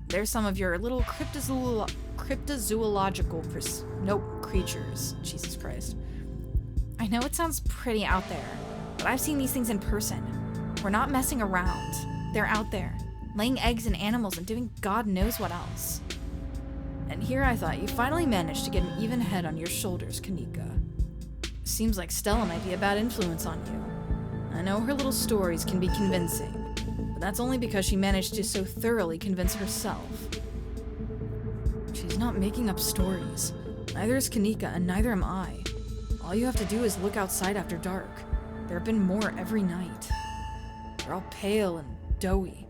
They're some of your little cryptozoological creatures. Jesus Christ. I know it sounds pretty out there, but I've seen these things in person. We're not messing around. They're out there. laying eggs in animals and doing God knows what else. And here I thought you finally managed to get an even head on your shoulders, Kanika. Seems like Stella might be a bad influence on you. I know her little stories can be convincing, but that's only because she managed to so thoroughly convince herself. She's not making up stories. Neither is Kanika, and neither am I. All you have to do is look outside after dark. There have been more every night. They're all pale and doughy,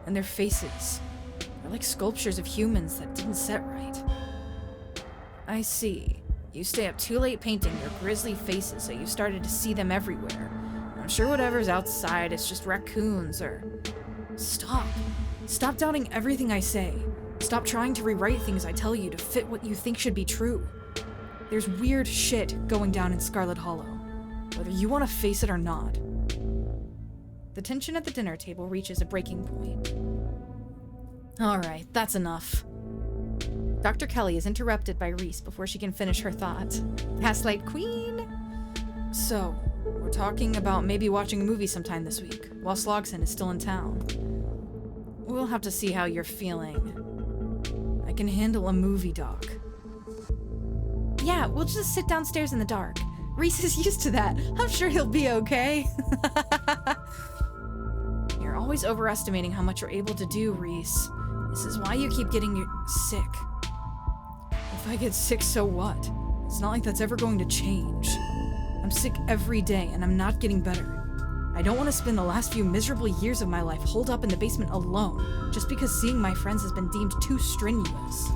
and their faces, they're like sculptures of humans that didn't set right. I see. You stay up too late painting your grisly faces, so you started to see them everywhere. I'm sure whatever's outside is just raccoons or... Stop. Stop doubting everything I say. Stop trying to rewrite things I tell you to fit what you think should be true. There's weird shit going down in Scarlet Hollow, whether you want to face it or not. The tension at the dinner table reaches a breaking point. Alright, that's enough. Dr. Kelly is interrupted by Reese before she can finish her thought. Gaslight Queen! So, we're talking about maybe watching a movie sometime this week, while Slogson is still in town. We'll have to see how you're feeling. I can handle a movie, Doc. Yeah, we'll just sit downstairs in the dark. Reese is used to that. I'm sure he'll be okay. You're always overestimating how much you're able to do, Reese. This is why you keep getting sick. If I get sick, so what? It's not like that's ever going to change. I'm sick every day, and I'm not getting better. I don't want to spend the last few miserable years of my life holed up in the basement alone, just because seeing my friends has been deemed too strenuous.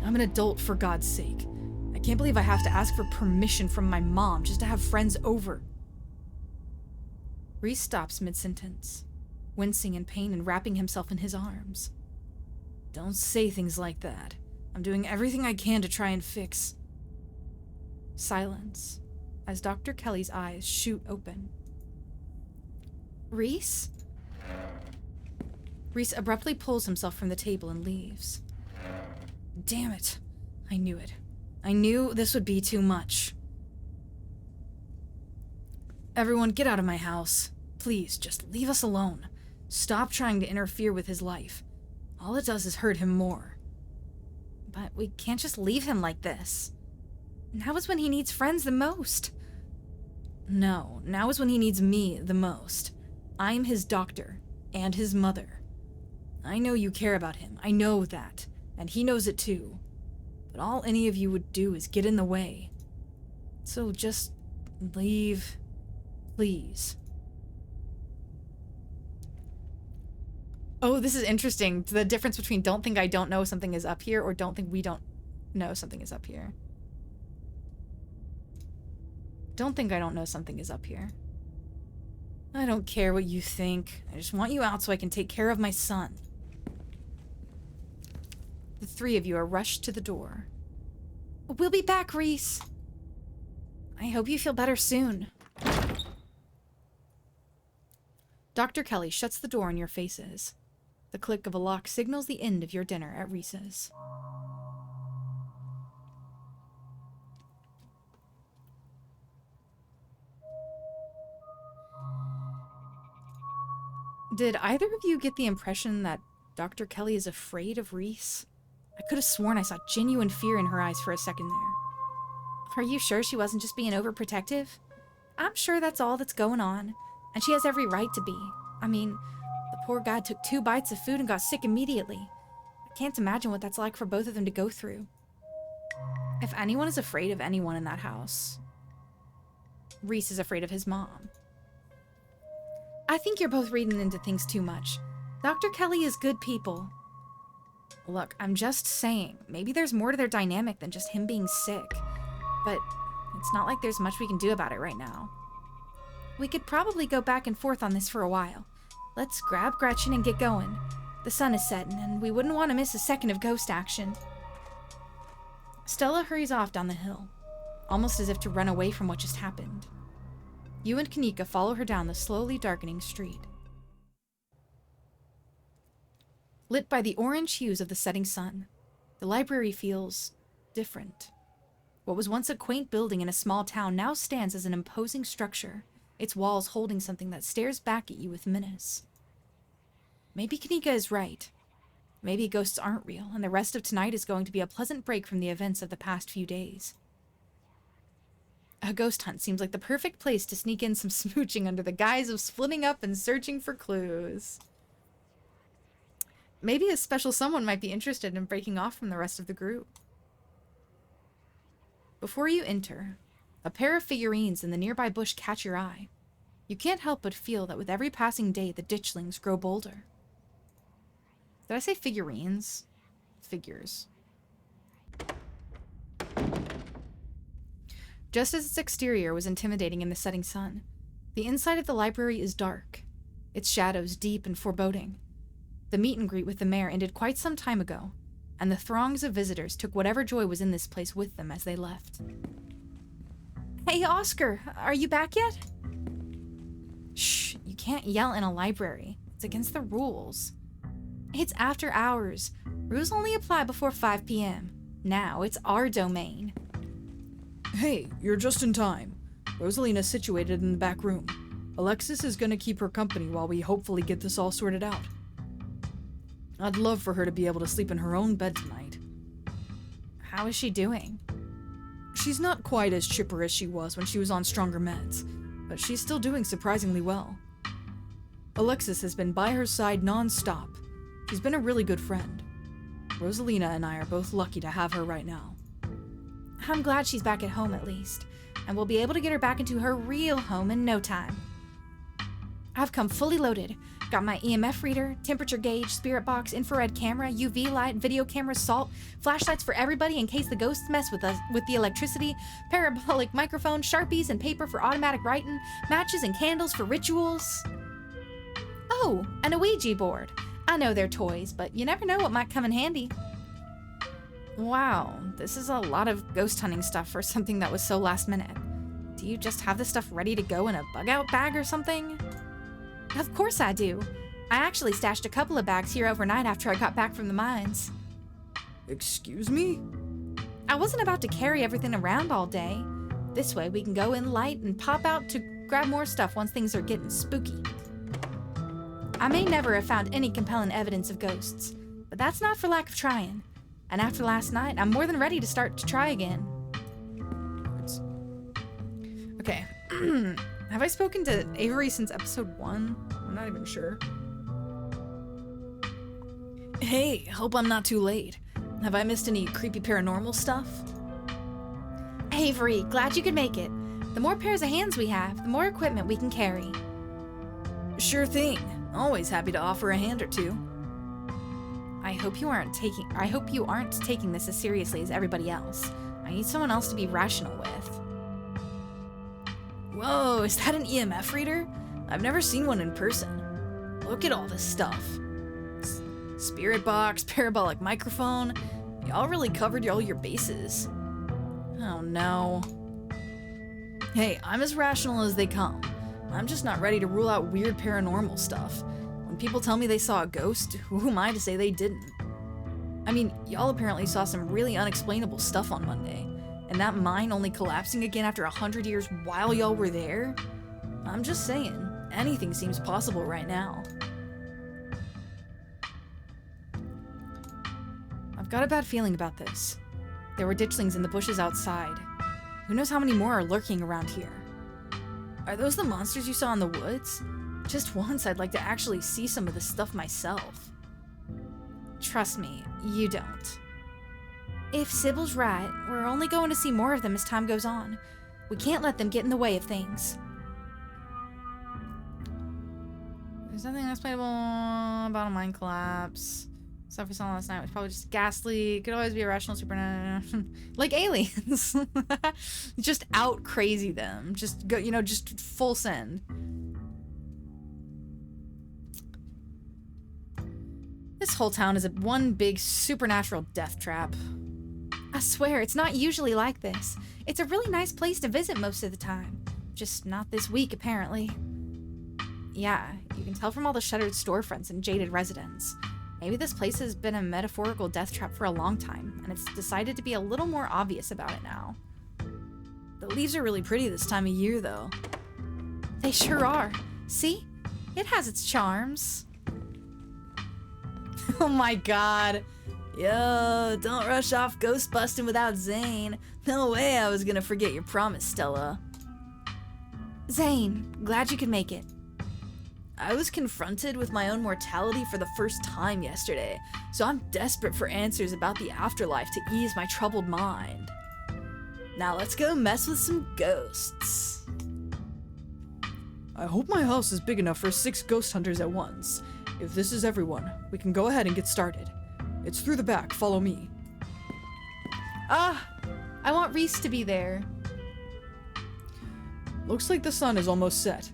I'm an adult, for God's sake. I can't believe I have to ask for permission from my mom just to have friends over. Reese stops mid-sentence, wincing in pain and wrapping himself in his arms. Don't say things like that. I'm doing everything I can to try and fix. Silence, as Dr. Kelly's eyes shoot open. Reese? Reese abruptly pulls himself from the table and leaves. Damn it. I knew it. I knew this would be too much. Everyone, get out of my house. Please, just leave us alone. Stop trying to interfere with his life. All it does is hurt him more. But we can't just leave him like this. Now is when he needs friends the most. No, now is when he needs me the most. I'm his doctor, and his mother. I know you care about him, I know that, and he knows it too. But all any of you would do is get in the way. So just leave, please. Oh, this is interesting. The difference between don't think I don't know something is up here or don't think we don't know something is up here. Don't think I don't know something is up here. I don't care what you think. I just want you out so I can take care of my son. The three of you are rushed to the door. We'll be back, Reese. I hope you feel better soon. Dr. Kelly shuts the door in your faces. The click of a lock signals the end of your dinner at Reese's. Did either of you get the impression that Dr. Kelly is afraid of Reese? I could have sworn I saw genuine fear in her eyes for a second there. Are you sure she wasn't just being overprotective? I'm sure that's all that's going on, and she has every right to be. I mean, the poor guy took 2 bites of food and got sick immediately. I can't imagine what that's like for both of them to go through. If anyone is afraid of anyone in that house, Reese is afraid of his mom. I think you're both reading into things too much. Dr. Kelly is good people. Look, I'm just saying, maybe there's more to their dynamic than just him being sick. But it's not like there's much we can do about it right now. We could probably go back and forth on this for a while. Let's grab Gretchen and get going. The sun is setting, and we wouldn't want to miss a second of ghost action. Stella hurries off down the hill, almost as if to run away from what just happened. You and Kanika follow her down the slowly darkening street. Lit by the orange hues of the setting sun, the library feels different. What was once a quaint building in a small town now stands as an imposing structure, its walls holding something that stares back at you with menace. Maybe Kanika is right. Maybe ghosts aren't real, and the rest of tonight is going to be a pleasant break from the events of the past few days. A ghost hunt seems like the perfect place to sneak in some smooching under the guise of splitting up and searching for clues. Maybe a special someone might be interested in breaking off from the rest of the group. Before you enter, a pair of figurines in the nearby bush catch your eye. You can't help but feel that with every passing day, the ditchlings grow bolder. Did I say figurines? Figures. Just as its exterior was intimidating in the setting sun, the inside of the library is dark, its shadows deep and foreboding. The meet and greet with the mayor ended quite some time ago, and the throngs of visitors took whatever joy was in this place with them as they left. Hey, Oscar, are you back yet? Shh, you can't yell in a library. It's against the rules. It's after hours. Rules only apply before 5 p.m. Now it's our domain. Hey, you're just in time. Rosalina's situated in the back room. Alexis is gonna keep her company while we hopefully get this all sorted out. I'd love for her to be able to sleep in her own bed tonight. How is she doing? She's not quite as chipper as she was when she was on stronger meds, but she's still doing surprisingly well. Alexis has been by her side non-stop. She's been a really good friend. Rosalina and I are both lucky to have her right now. I'm glad she's back at home at least, and we'll be able to get her back into her real home in no time. I've come fully loaded. Got my EMF reader, temperature gauge, spirit box, infrared camera, UV light, video camera, salt, flashlights for everybody in case the ghosts mess with us with the electricity, parabolic microphone, Sharpies and paper for automatic writing, matches and candles for rituals. Oh, and a Ouija board. I know they're toys, but you never know what might come in handy. Wow, this is a lot of ghost hunting stuff for something that was so last minute. Do you just have this stuff ready to go in a bug-out bag or something? Of course I do. I actually stashed a couple of bags here overnight after I got back from the mines. Excuse me? I wasn't about to carry everything around all day. This way we can go in light and pop out to grab more stuff once things are getting spooky. I may never have found any compelling evidence of ghosts, but that's not for lack of trying. And after last night, I'm more than ready to start to try again. Okay. Have I spoken to Avery since episode 1? I'm not even sure. Hey, hope I'm not too late. Have I missed any creepy paranormal stuff? Avery, glad you could make it. The more pairs of hands we have, the more equipment we can carry. Sure thing. Always happy to offer a hand or two. I hope you aren't taking this as seriously as everybody else. I need someone else to be rational with. Whoa, is that an EMF reader? I've never seen one in person. Look at all this stuff. Spirit box, parabolic microphone. Y'all really covered all your bases. Oh no. Hey, I'm as rational as they come. I'm just not ready to rule out weird paranormal stuff. When people tell me they saw a ghost, who am I to say they didn't? I mean, y'all apparently saw some really unexplainable stuff on Monday. And that mine only collapsing again after 100 years while y'all were there? I'm just saying, anything seems possible right now. I've got a bad feeling about this. There were ditchlings in the bushes outside. Who knows how many more are lurking around here? Are those the monsters you saw in the woods? Just once I'd like to actually see some of this stuff myself. Trust me, you don't. If Sybil's right, we're only going to see more of them as time goes on. We can't let them get in the way of things. There's nothing unexplainable about a mine collapse. Stuff we saw last night was probably just a gas leak. Could always be irrational supernatural. Like aliens. Just out crazy them. Just go, just full send. This whole town is one big supernatural death trap. I swear, it's not usually like this. It's a really nice place to visit most of the time. Just not this week, apparently. Yeah, you can tell from all the shuttered storefronts and jaded residents. Maybe this place has been a metaphorical death trap for a long time, and it's decided to be a little more obvious about it now. The leaves are really pretty this time of year, though. They sure are. See? It has its charms. Oh my god. Yo, don't rush off ghost busting without Zane. No way I was gonna forget your promise, Stella. Zane, glad you could make it. I was confronted with my own mortality for the first time yesterday, so I'm desperate for answers about the afterlife to ease my troubled mind. Now let's go mess with some ghosts. I hope my house is big enough for 6 ghost hunters at once. If this is everyone, we can go ahead and get started. It's through the back, follow me. I want Reese to be there. Looks like the sun is almost set.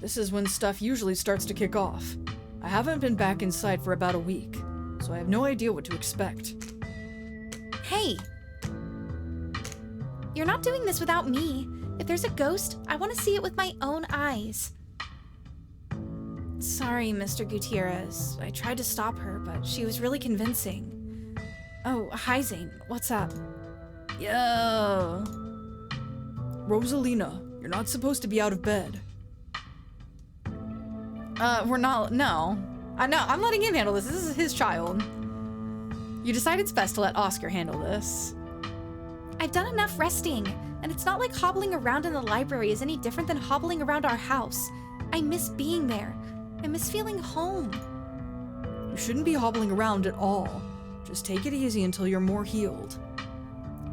This is when stuff usually starts to kick off. I haven't been back inside for about a week, so I have no idea what to expect. Hey! You're not doing this without me. If there's a ghost, I want to see it with my own eyes. Sorry, Mr. Gutierrez. I tried to stop her, but she was really convincing. Oh, hi Zane. What's up? Yo! Rosalina, you're not supposed to be out of bed. We're not, no. No, I'm letting him handle this. This is his child. You decided it's best to let Oscar handle this. I've done enough resting, and it's not like hobbling around in the library is any different than hobbling around our house. I miss being there. I miss feeling home. You shouldn't be hobbling around at all. Just take it easy until you're more healed.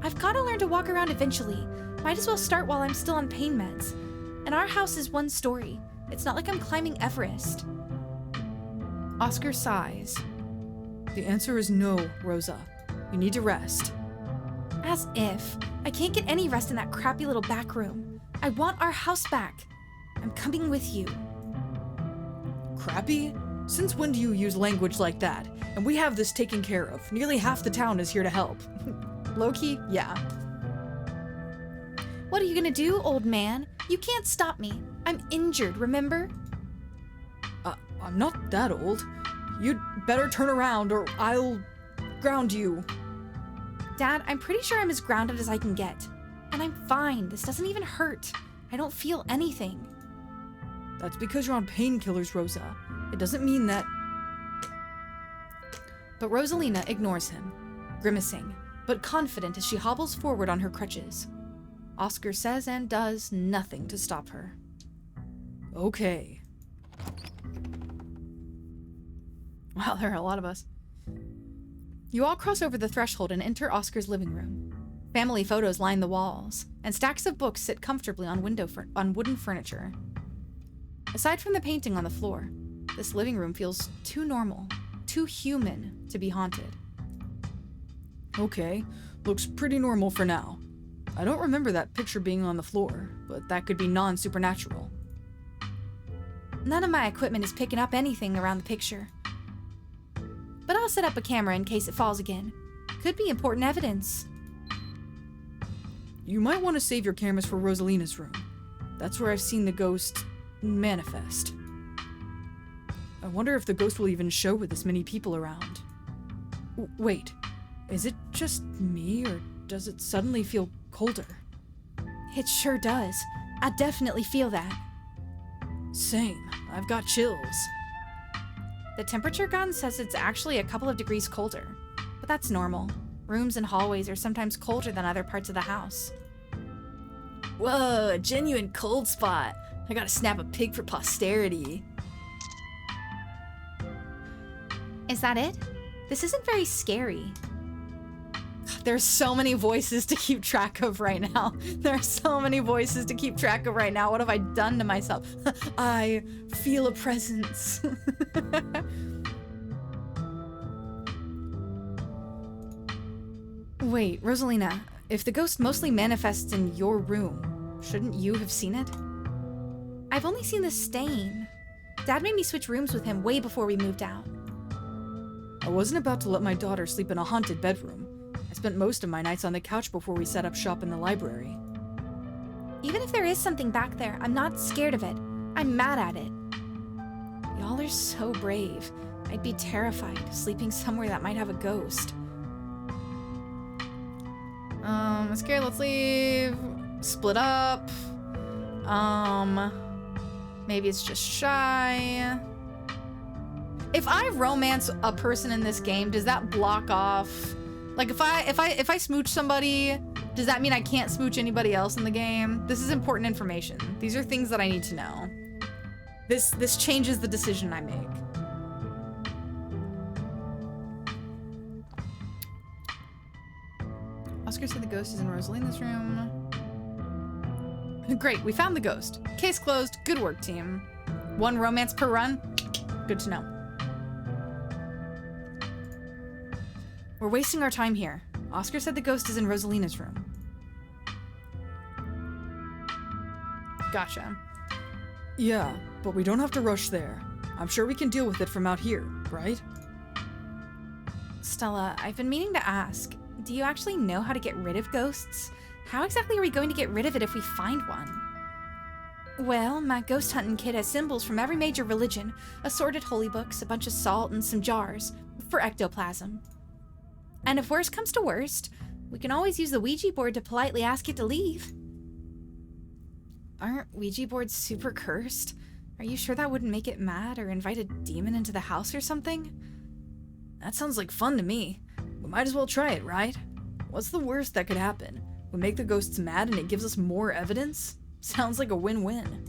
I've got to learn to walk around eventually. Might as well start while I'm still on pain meds. And our house is 1 story. It's not like I'm climbing Everest. Oscar sighs. The answer is no, Rosa. You need to rest. As if. I can't get any rest in that crappy little back room. I want our house back. I'm coming with you. Crappy? Since when do you use language like that? And we have this taken care of. Nearly half the town is here to help. Low-key, yeah. What are you gonna do, old man? You can't stop me. I'm injured, remember? I'm not that old. You'd better turn around or I'll ground you. Dad, I'm pretty sure I'm as grounded as I can get. And I'm fine. This doesn't even hurt. I don't feel anything. That's because you're on painkillers, Rosa. It doesn't mean that... But Rosalina ignores him, grimacing, but confident as she hobbles forward on her crutches. Oscar says and does nothing to stop her. Okay. Wow, there are a lot of us. You all cross over the threshold and enter Oscar's living room. Family photos line the walls, and stacks of books sit comfortably on wooden furniture. Aside from the painting on the floor, this living room feels too normal, too human to be haunted. Okay, looks pretty normal for now. I don't remember that picture being on the floor, but that could be non-supernatural. None of my equipment is picking up anything around the picture. But I'll set up a camera in case it falls again. Could be important evidence. You might want to save your cameras for Rosalina's room. That's where I've seen the ghost manifest. I wonder if the ghost will even show with this many people around. Wait, is it just me or does it suddenly feel colder? It sure does. I definitely feel that. Same, I've got chills. The temperature gun says it's actually a couple of degrees colder, but that's normal. Rooms and hallways are sometimes colder than other parts of the house. Whoa, a genuine cold spot. I gotta snap a pic for posterity. Is that it? This isn't very scary. There's so many voices to keep track of right now. There are so many voices to keep track of right now. What have I done to myself? I feel a presence. Wait, Rosalina, if the ghost mostly manifests in your room, shouldn't you have seen it? I've only seen the stain. Dad made me switch rooms with him way before we moved out. I wasn't about to let my daughter sleep in a haunted bedroom. I spent most of my nights on the couch before we set up shop in the library. Even if there is something back there, I'm not scared of it. I'm mad at it. Y'all are so brave. I'd be terrified, sleeping somewhere that might have a ghost. Scared, let's leave. Split up. Maybe it's just shy. If I romance a person in this game, does that block off? Like if I smooch somebody, does that mean I can't smooch anybody else in the game? This is important information. These are things that I need to know. This changes the decision I make. Oscar said the ghost is in Rosalina's room. Great, we found the ghost. Case closed. Good work, team. 1 romance per run. Good to know. We're wasting our time here. Oscar said the ghost is in Rosalina's room. Gotcha. Yeah, but we don't have to rush there. I'm sure we can deal with it from out here, right? Stella, I've been meaning to ask, do you actually know how to get rid of ghosts? How exactly are we going to get rid of it if we find one? Well, my ghost hunting kit has symbols from every major religion, assorted holy books, a bunch of salt, and some jars for ectoplasm. And if worst comes to worst, we can always use the Ouija board to politely ask it to leave. Aren't Ouija boards super cursed? Are you sure that wouldn't make it mad or invite a demon into the house or something? That sounds like fun to me. We might as well try it, right? What's the worst that could happen? We make the ghosts mad and it gives us more evidence? Sounds like a win-win.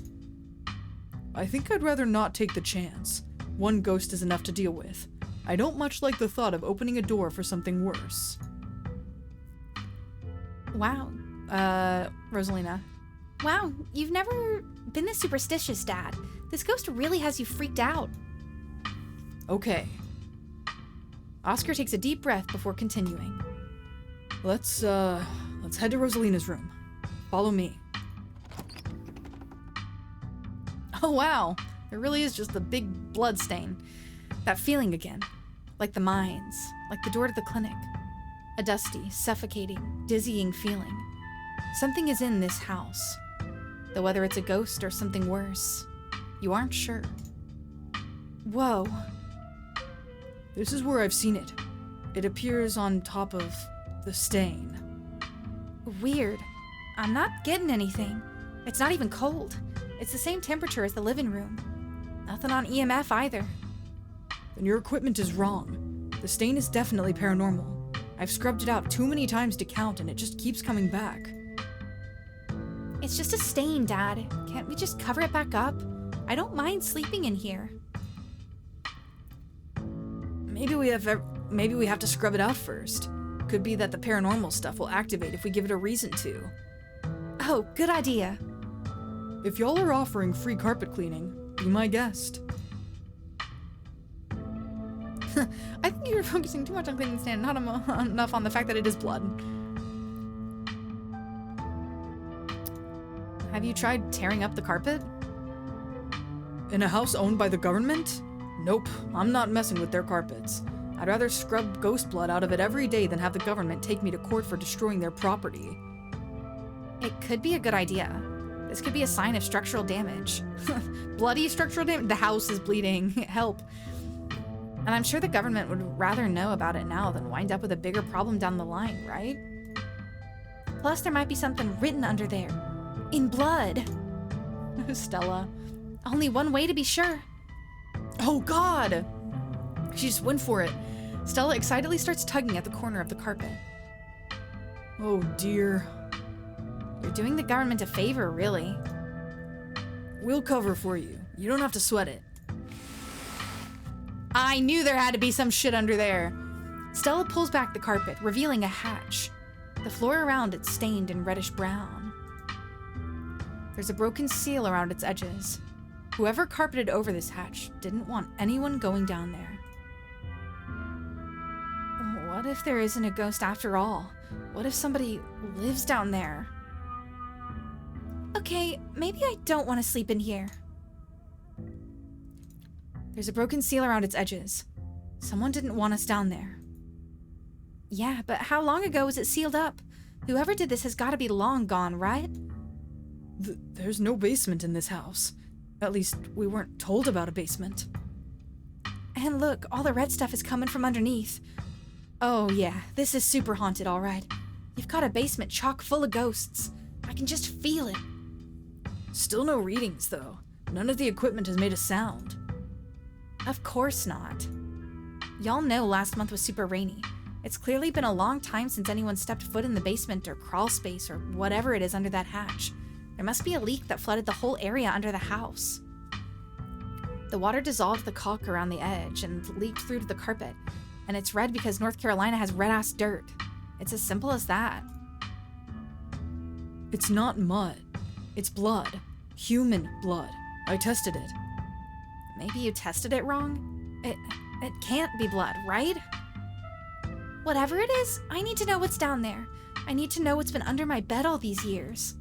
I think I'd rather not take the chance. 1 ghost is enough to deal with. I don't much like the thought of opening a door for something worse. Wow. Rosalina. Wow, you've never been this superstitious, Dad. This ghost really has you freaked out. Okay. Oscar takes a deep breath before continuing. Let's head to Rosalina's room. Follow me. Oh wow, there really is just a big blood stain. That feeling again. Like the mines, like the door to the clinic. A dusty, suffocating, dizzying feeling. Something is in this house. Though whether it's a ghost or something worse, you aren't sure. Whoa. This is where I've seen it. It appears on top of the stain. Weird. I'm not getting anything. It's not even cold. It's the same temperature as the living room. Nothing on EMF either. Then your equipment is wrong. The stain is definitely paranormal. I've scrubbed it out too many times to count and it just keeps coming back. It's just a stain, Dad. Can't we just cover it back up? I don't mind sleeping in here. Maybe we have to scrub it out first. Could be that the paranormal stuff will activate if we give it a reason to. Oh, good idea. If y'all are offering free carpet cleaning, be my guest. I think you're focusing too much on cleaning the stand, not enough on the fact that it is blood. Have you tried tearing up the carpet? In a house owned by the government? Nope, I'm not messing with their carpets. I'd rather scrub ghost blood out of it every day than have the government take me to court for destroying their property. It could be a good idea. This could be a sign of structural damage. Bloody structural damage? The house is bleeding. Help. And I'm sure the government would rather know about it now than wind up with a bigger problem down the line, right? Plus, there might be something written under there. In blood. Stella. Only one way to be sure. Oh God! She just went for it. Stella excitedly starts tugging at the corner of the carpet. Oh dear. You're doing the government a favor, really. We'll cover for you. You don't have to sweat it. I knew there had to be some shit under there. Stella pulls back the carpet, revealing a hatch. The floor around it stained in reddish brown. There's a broken seal around its edges. Whoever carpeted over this hatch didn't want anyone going down there. What if there isn't a ghost after all? What if somebody lives down there? Okay, maybe I don't want to sleep in here. There's a broken seal around its edges. Someone didn't want us down there. Yeah, but how long ago was it sealed up? Whoever did this has got to be long gone, right? There's no basement in this house. At least, we weren't told about a basement. And look, all the red stuff is coming from underneath. Oh yeah, this is super haunted, all right. You've got a basement chock full of ghosts. I can just feel it. Still no readings, though. None of the equipment has made a sound. Of course not. Y'all know last month was super rainy. It's clearly been a long time since anyone stepped foot in the basement or crawl space or whatever it is under that hatch. There must be a leak that flooded the whole area under the house. The water dissolved the caulk around the edge and leaked through to the carpet, and it's red because North Carolina has red-ass dirt. It's as simple as that. It's not mud. It's blood. Human blood. I tested it. Maybe you tested it wrong? It can't be blood, right? Whatever it is, I need to know what's down there. I need to know what's been under my bed all these years.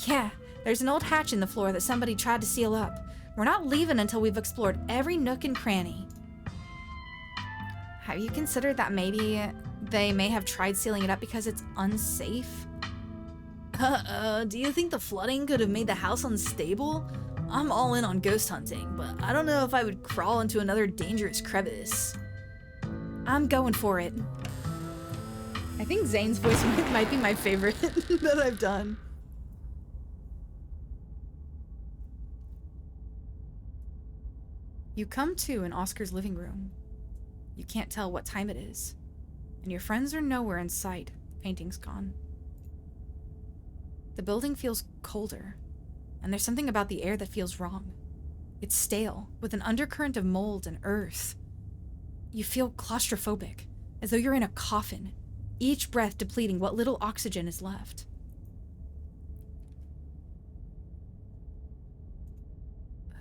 Yeah, there's an old hatch in the floor that somebody tried to seal up. We're not leaving until we've explored every nook and cranny. Have you considered that maybe they may have tried sealing it up because it's unsafe? Do you think the flooding could have made the house unstable? I'm all in on ghost hunting, but I don't know if I would crawl into another dangerous crevice. I'm going for it. I think Zane's voice might be my favorite that I've done. You come to in Oscar's living room. You can't tell what time it is, and your friends are nowhere in sight. The painting's gone. The building feels colder, and there's something about the air that feels wrong. It's stale, with an undercurrent of mold and earth. You feel claustrophobic, as though you're in a coffin, each breath depleting what little oxygen is left.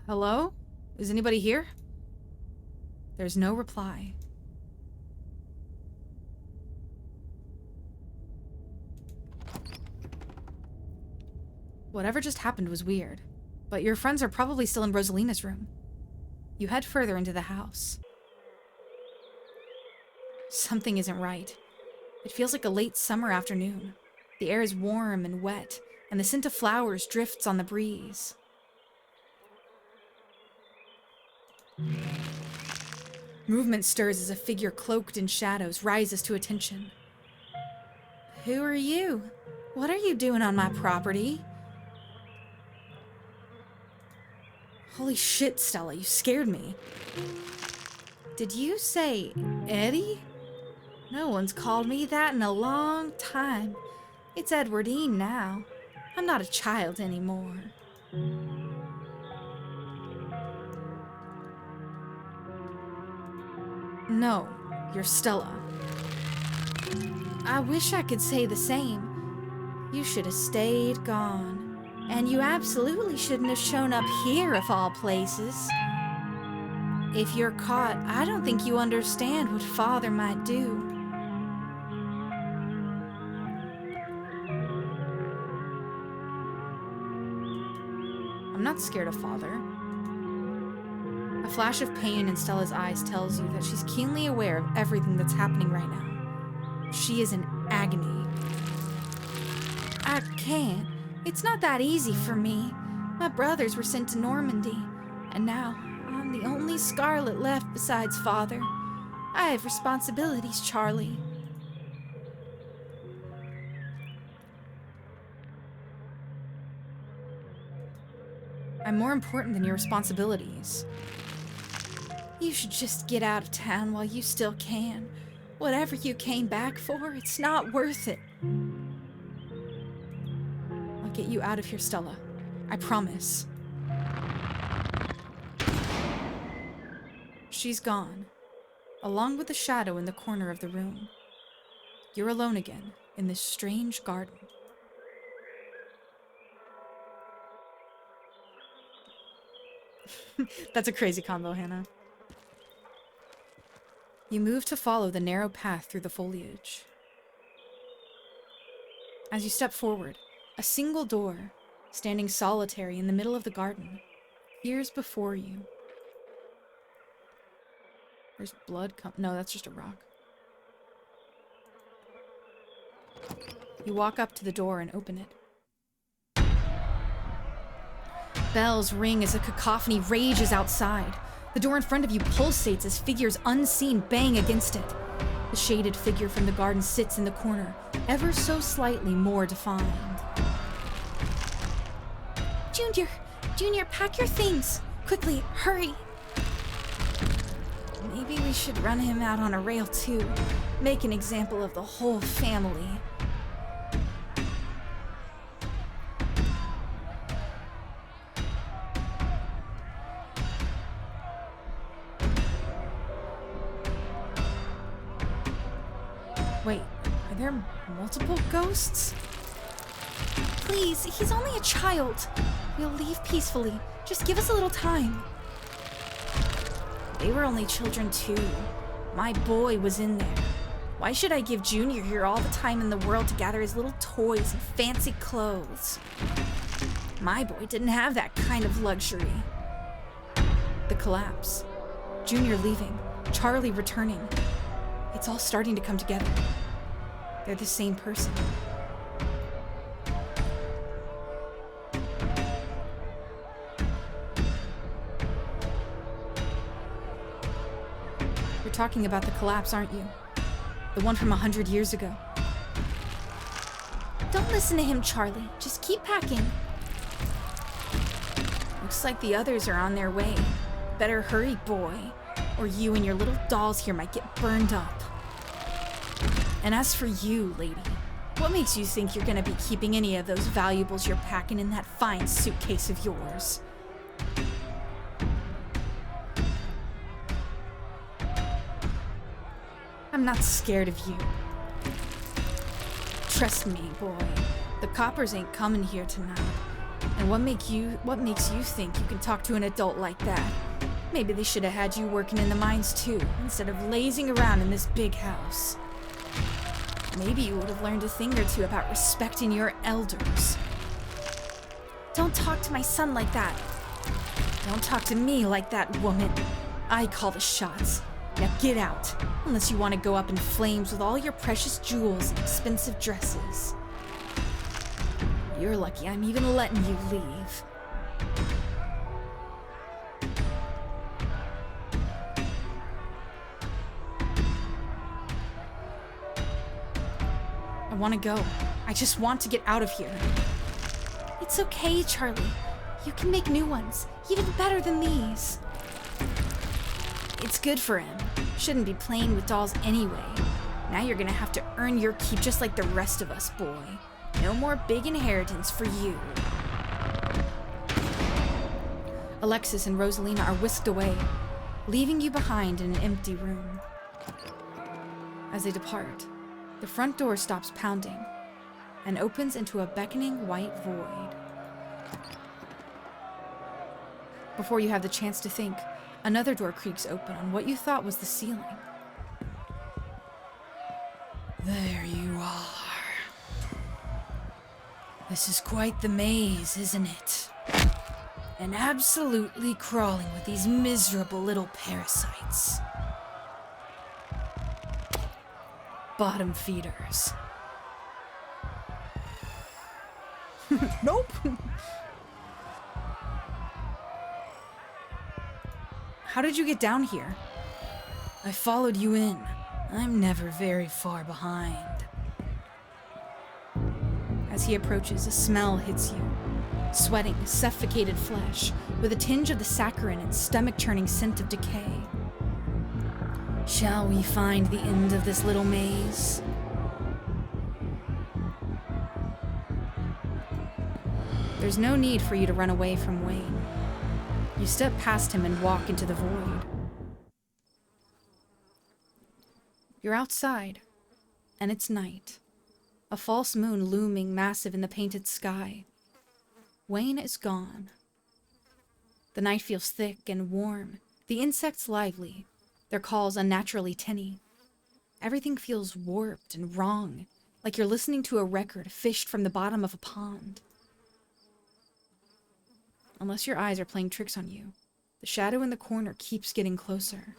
Hello? Is anybody here? There's no reply. Whatever just happened was weird, but your friends are probably still in Rosalina's room. You head further into the house. Something isn't right. It feels like a late summer afternoon. The air is warm and wet, and the scent of flowers drifts on the breeze. Movement stirs as a figure cloaked in shadows rises to attention. Who are you? What are you doing on my property? Holy shit, Stella, you scared me. Did you say Eddie? No one's called me that in a long time. It's Edwardine now. I'm not a child anymore. No, you're Stella. I wish I could say the same. You should have stayed gone. And you absolutely shouldn't have shown up here of all places. If you're caught, I don't think you understand what Father might do. I'm not scared of Father. A flash of pain in Stella's eyes tells you that she's keenly aware of everything that's happening right now. She is in agony. I can't. It's not that easy for me. My brothers were sent to Normandy, and now I'm the only Scarlet left besides Father. I have responsibilities, Charlie. I'm more important than your responsibilities. You should just get out of town while you still can. Whatever you came back for, it's not worth it. I'll get you out of here, Stella. I promise. She's gone, along with the shadow in the corner of the room. You're alone again in this strange garden. That's a crazy combo, Hannah. You move to follow the narrow path through the foliage. As you step forward, a single door, standing solitary in the middle of the garden, appears before you. There's blood no, that's just a rock. You walk up to the door and open it. Bells ring as a cacophony rages outside. The door in front of you pulsates as figures unseen bang against it. The shaded figure from the garden sits in the corner, ever so slightly more defined. Junior, pack your things. Quickly, hurry. Maybe we should run him out on a rail too. Make an example of the whole family. Wait, are there multiple ghosts? Please, he's only a child. We'll leave peacefully. Just give us a little time. They were only children too. My boy was in there. Why should I give Junior here all the time in the world to gather his little toys and fancy clothes? My boy didn't have that kind of luxury. The collapse. Junior leaving. Charlie returning. It's all starting to come together. They're the same person. You're talking about the collapse, aren't you? The one from 100 years ago. Don't listen to him, Charlie. Just keep packing. Looks like the others are on their way. Better hurry, boy, or you and your little dolls here might get burned up. And as for you, lady, what makes you think you're gonna be keeping any of those valuables you're packing in that fine suitcase of yours? I'm not scared of you. Trust me, boy. The coppers ain't coming here tonight. And what makes you think you can talk to an adult like that? Maybe they should have had you working in the mines too, instead of lazing around in this big house. Maybe you would have learned a thing or two about respecting your elders. Don't talk to my son like that. Don't talk to me like that, woman. I call the shots. Now get out, unless you want to go up in flames with all your precious jewels and expensive dresses. You're lucky I'm even letting you leave. I want to go. I just want to get out of here. It's okay, Charlie. You can make new ones, even better than these. It's good for him. Shouldn't be playing with dolls anyway. Now you're gonna have to earn your keep just like the rest of us, boy. No more big inheritance for you. Alexis and Rosalina are whisked away, leaving you behind in an empty room. As they depart, the front door stops pounding and opens into a beckoning white void. Before you have the chance to think, another door creaks open on what you thought was the ceiling. There you are. This is quite the maze, isn't it? And absolutely crawling with these miserable little parasites. Bottom feeders. Nope. How did you get down here? I followed you in. I'm never very far behind. As he approaches, a smell hits you. Sweating, suffocated flesh, with a tinge of the saccharin and stomach-churning scent of decay. Shall we find the end of this little maze? There's no need for you to run away from Wayne. You step past him and walk into the void. You're outside, and it's night. A false moon looming massive in the painted sky. Wayne is gone. The night feels thick and warm, the insects lively, their calls unnaturally tinny. Everything feels warped and wrong, like you're listening to a record fished from the bottom of a pond. Unless your eyes are playing tricks on you, the shadow in the corner keeps getting closer.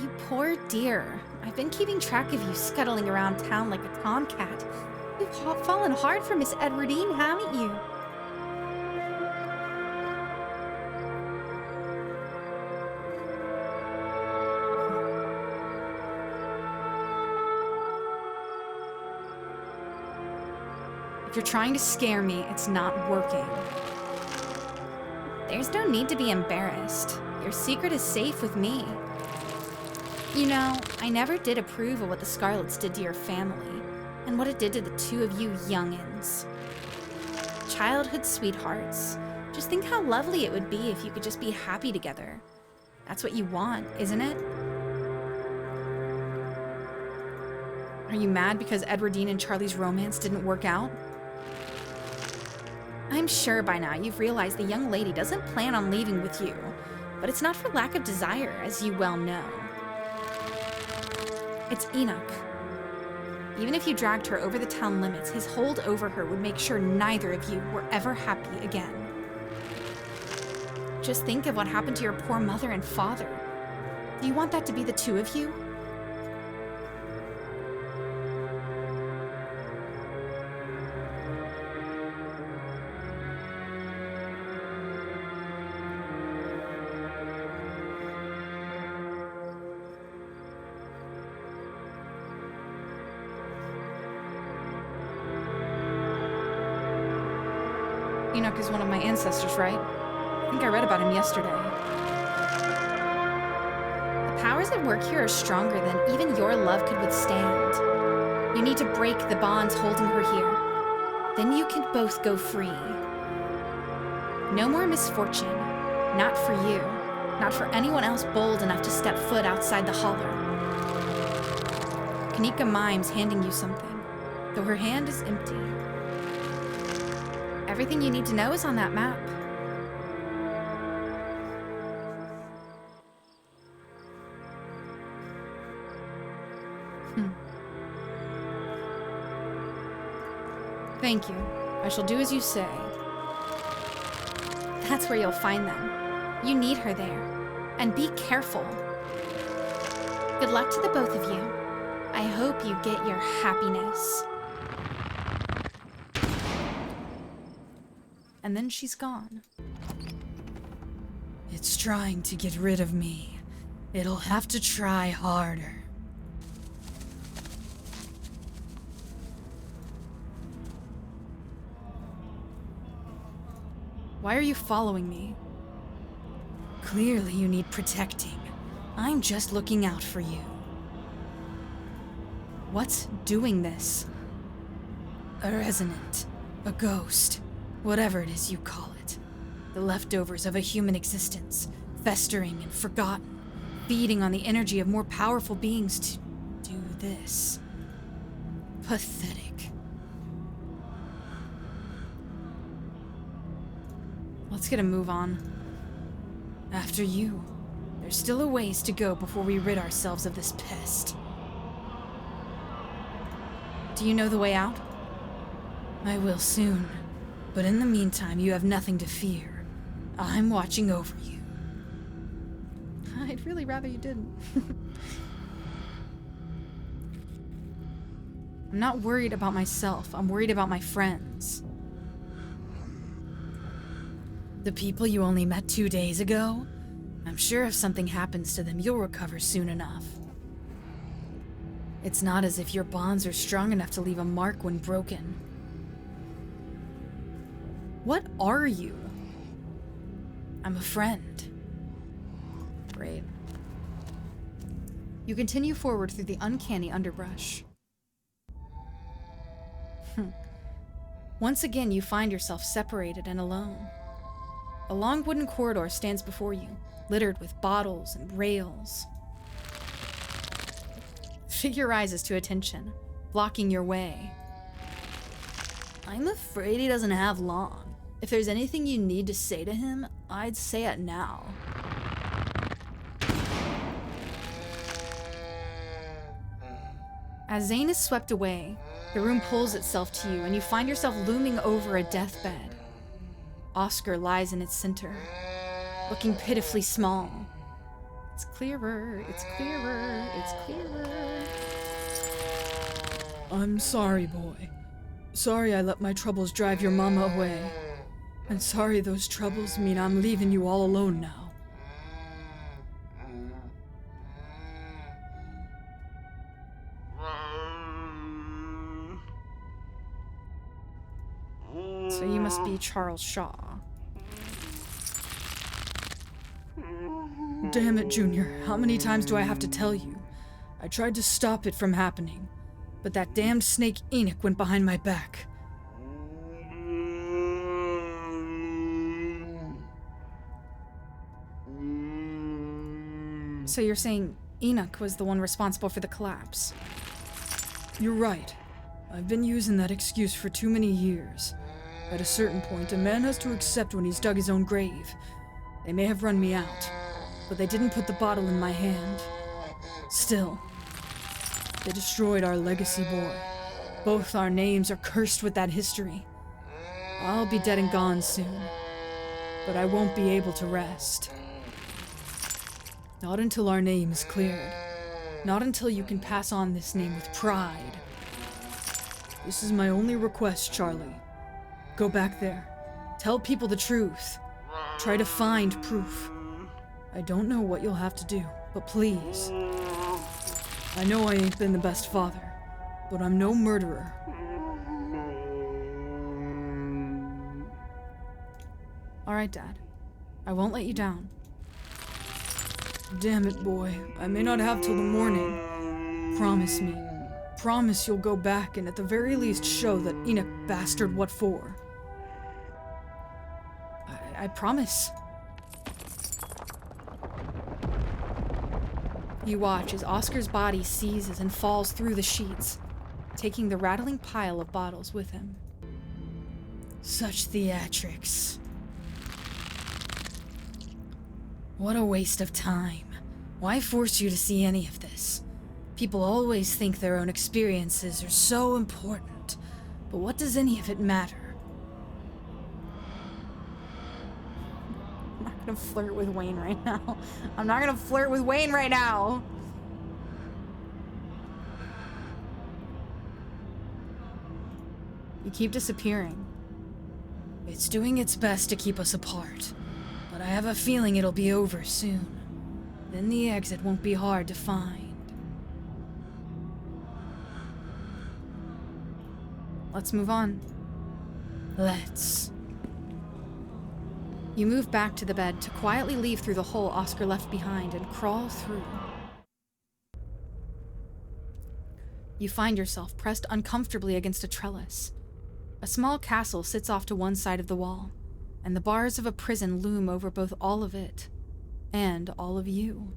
You poor dear. I've been keeping track of you scuttling around town like a tomcat. You've fallen hard for Miss Edwardine, haven't you? If you're trying to scare me, it's not working. There's no need to be embarrassed. Your secret is safe with me. You know, I never did approve of what the Scarlets did to your family, and what it did to the two of you youngins. Childhood sweethearts. Just think how lovely it would be if you could just be happy together. That's what you want, isn't it? Are you mad because Edwardine and Charlie's romance didn't work out? I'm sure by now you've realized the young lady doesn't plan on leaving with you, but it's not for lack of desire, as you well know. It's Enoch. Even if you dragged her over the town limits, his hold over her would make sure neither of you were ever happy again. Just think of what happened to your poor mother and father. Do you want that to be the two of you? Enoch is one of my ancestors, right? I think I read about him yesterday. The powers at work here are stronger than even your love could withstand. You need to break the bonds holding her here. Then you can both go free. No more misfortune. Not for you. Not for anyone else bold enough to step foot outside the holler. Kanika mimes handing you something, though her hand is empty. Everything you need to know is on that map. Thank you. I shall do as you say. That's where you'll find them. You need her there. And be careful. Good luck to the both of you. I hope you get your happiness. And then she's gone. It's trying to get rid of me. It'll have to try harder. Why are you following me? Clearly you need protecting. I'm just looking out for you. What's doing this? A resonant. A ghost. Whatever it is you call it. The leftovers of a human existence, festering and forgotten, feeding on the energy of more powerful beings to do this. Pathetic. Let's get a move on. After you. There's still a ways to go before we rid ourselves of this pest. Do you know the way out? I will soon. But in the meantime, you have nothing to fear. I'm watching over you. I'd really rather you didn't. I'm not worried about myself. I'm worried about my friends. The people you only met 2 days ago? I'm sure if something happens to them, you'll recover soon enough. It's not as if your bonds are strong enough to leave a mark when broken. What are you? I'm a friend. Great. You continue forward through the uncanny underbrush. Once again, you find yourself separated and alone. A long wooden corridor stands before you, littered with bottles and rails. Figure rises to attention, blocking your way. I'm afraid he doesn't have long. If there's anything you need to say to him, I'd say it now. As Zane is swept away, the room pulls itself to you and you find yourself looming over a deathbed. Oscar lies in its center, looking pitifully small. It's clearer, it's clearer, it's clearer. I'm sorry, boy. Sorry I let my troubles drive your mama away. And sorry those troubles mean I'm leaving you all alone now. So you must be Charles Shaw. Damn it, Junior. How many times do I have to tell you? I tried to stop it from happening, but that damned snake Enoch went behind my back. So you're saying Enoch was the one responsible for the collapse? You're right. I've been using that excuse for too many years. At a certain point, a man has to accept when he's dug his own grave. They may have run me out, but they didn't put the bottle in my hand. Still, they destroyed our legacy boy. Both our names are cursed with that history. I'll be dead and gone soon, but I won't be able to rest. Not until our name is cleared. Not until you can pass on this name with pride. This is my only request, Charlie. Go back there. Tell people the truth. Try to find proof. I don't know what you'll have to do, but please. I know I ain't been the best father, but I'm no murderer. Alright, Dad. I won't let you down. Damn it, boy. I may not have till the morning. Promise me. Promise you'll go back and at the very least show that Enoch bastard what for. I promise. You watch as Oscar's body seizes and falls through the sheets, taking the rattling pile of bottles with him. Such theatrics. What a waste of time. Why force you to see any of this? People always think their own experiences are so important, but what does any of it matter? I'm not gonna flirt with Wayne right now. I'm not gonna flirt with Wayne right now. You keep disappearing. It's doing its best to keep us apart, but I have a feeling it'll be over soon. Then the exit won't be hard to find. Let's move on. Let's. You move back to the bed to quietly leave through the hole Oscar left behind and crawl through. You find yourself pressed uncomfortably against a trellis. A small castle sits off to one side of the wall, and the bars of a prison loom over both all of it and all of you.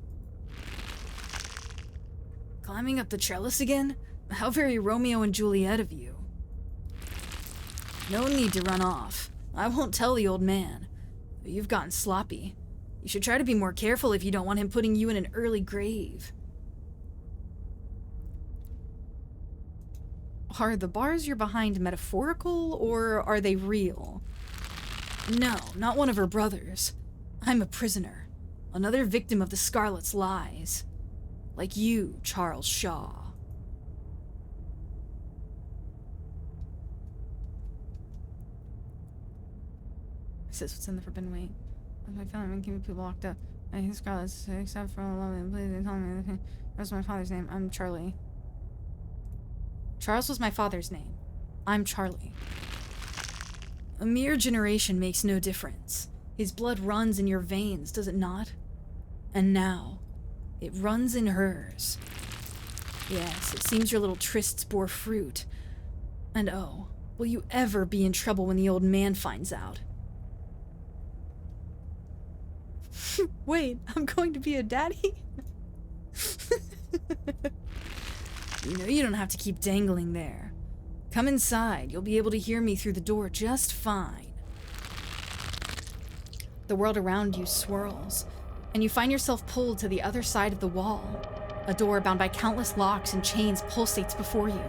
Climbing up the trellis again? How very Romeo and Juliet of you. No need to run off. I won't tell the old man. You've gotten sloppy. You should try to be more careful if you don't want him putting you in an early grave. Are the bars you're behind metaphorical, or are they real? No, not one of her brothers. I'm a prisoner. Another victim of the Scarlets' lies. Like you, Charles Shaw. This is what's in the Forbidden Way. My family and keeping people locked up. I hate Scarlets, except for love and please tell me that's my father's name. I'm Charlie. Charles was my father's name. I'm Charlie. A mere generation makes no difference. His blood runs in your veins, does it not? And now, it runs in hers. Yes, it seems your little trysts bore fruit. And oh, will you ever be in trouble when the old man finds out? Wait, I'm going to be a daddy? You know you don't have to keep dangling there. Come inside, you'll be able to hear me through the door just fine. The world around you swirls, and you find yourself pulled to the other side of the wall. A door bound by countless locks and chains pulsates before you.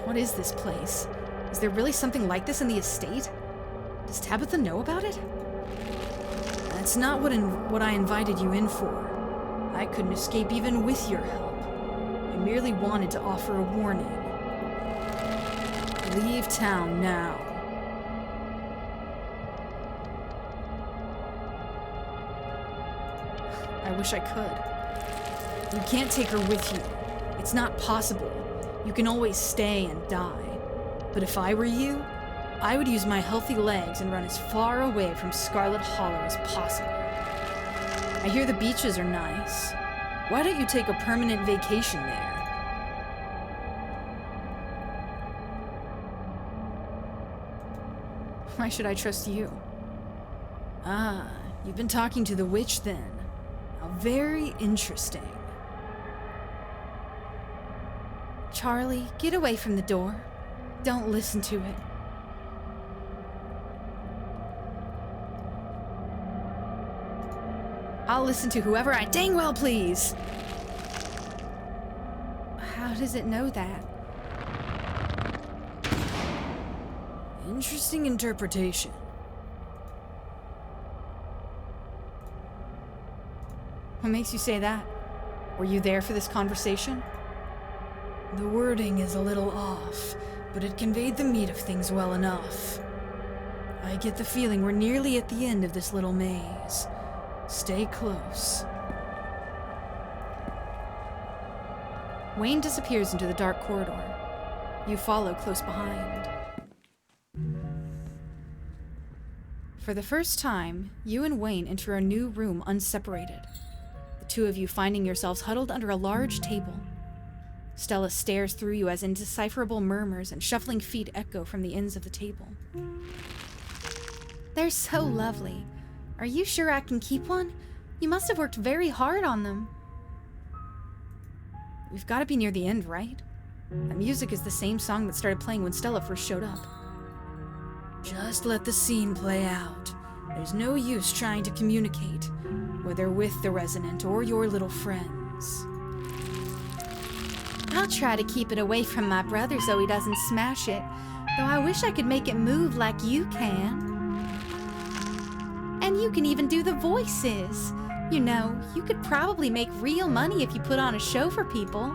What is this place? Is there really something like this in the estate? Does Tabitha know about it? That's not what I invited you in for. I couldn't escape even with your help. I merely wanted to offer a warning. Leave town now. I wish I could. You can't take her with you. It's not possible. You can always stay and die. But if I were you, I would use my healthy legs and run as far away from Scarlet Hollow as possible. I hear the beaches are nice. Why don't you take a permanent vacation there? Why should I trust you? Ah, you've been talking to the witch then. How very interesting. Charlie, get away from the door. Don't listen to it. I'll listen to whoever I dang well please. How does it know that? Interesting interpretation. What makes you say that? Were you there for this conversation? The wording is a little off, but it conveyed the meat of things well enough. I get the feeling we're nearly at the end of this little maze. Stay close. Wayne disappears into the dark corridor. You follow close behind. For the first time, you and Wayne enter a new room unseparated. The two of you finding yourselves huddled under a large table. Stella stares through you as indecipherable murmurs and shuffling feet echo from the ends of the table. They're so lovely. Are you sure I can keep one? You must have worked very hard on them. We've got to be near the end, right? That music is the same song that started playing when Stella first showed up. Just let the scene play out. There's no use trying to communicate, whether with the Resonant or your little friends. I'll try to keep it away from my brother so he doesn't smash it, though I wish I could make it move like you can. And you can even do the voices. You know, you could probably make real money if you put on a show for people.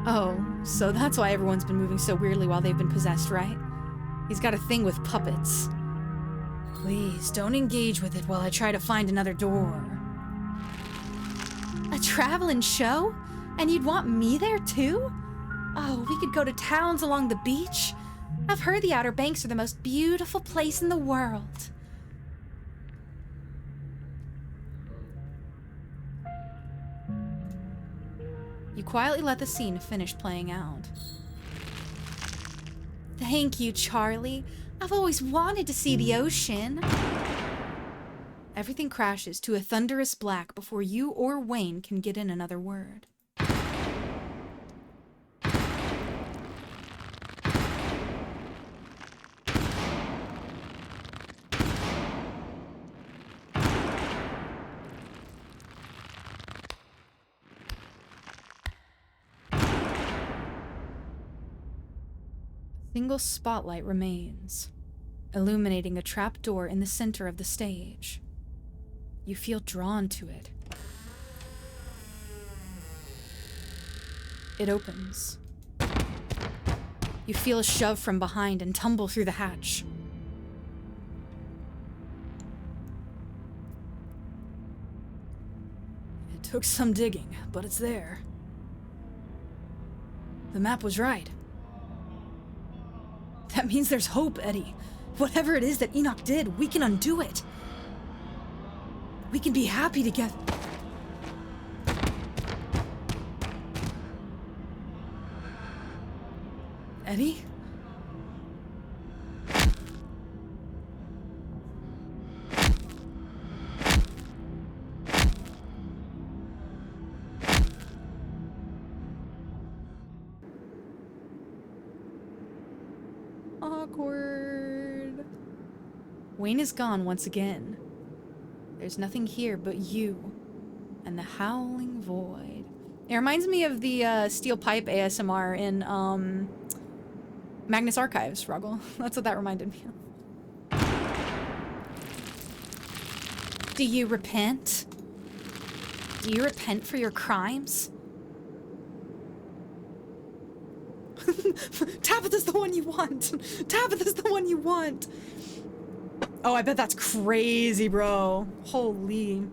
Oh, so that's why everyone's been moving so weirdly while they've been possessed, right? He's got a thing with puppets. Please, don't engage with it while I try to find another door. A traveling show? And you'd want me there too? Oh, we could go to towns along the beach. I've heard the Outer Banks are the most beautiful place in the world. You quietly let the scene finish playing out. Thank you, Charlie. I've always wanted to see the ocean. Everything crashes to a thunderous black before you or Wayne can get in another word. A single spotlight remains, illuminating a trapdoor in the center of the stage. You feel drawn to it. It opens. You feel a shove from behind and tumble through the hatch. It took some digging, but it's there. The map was right. That means there's hope, Eddie. Whatever it is that Enoch did, we can undo it. We can be happy together. Eddie? Awkward. Wayne is gone once again. There's nothing here but you and the howling void. It reminds me of the steel pipe ASMR in Magnus Archives, Ruggle. That's what that reminded me of. Do you repent? Do you repent for your crimes? Tabitha's the one you want! Tabitha's the one you want! Oh, I bet that's crazy, bro. Holy.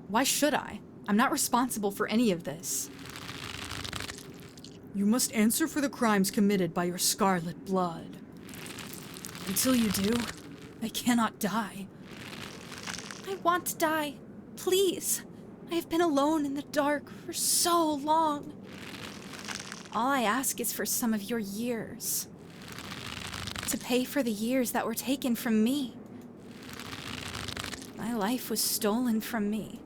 Why should I? I'm not responsible for any of this. You must answer for the crimes committed by your Scarlet blood. Until you do, I cannot die. I want to die. Please. I have been alone in the dark for so long. All I ask is for some of your years. To pay for the years that were taken from me. My life was stolen from me.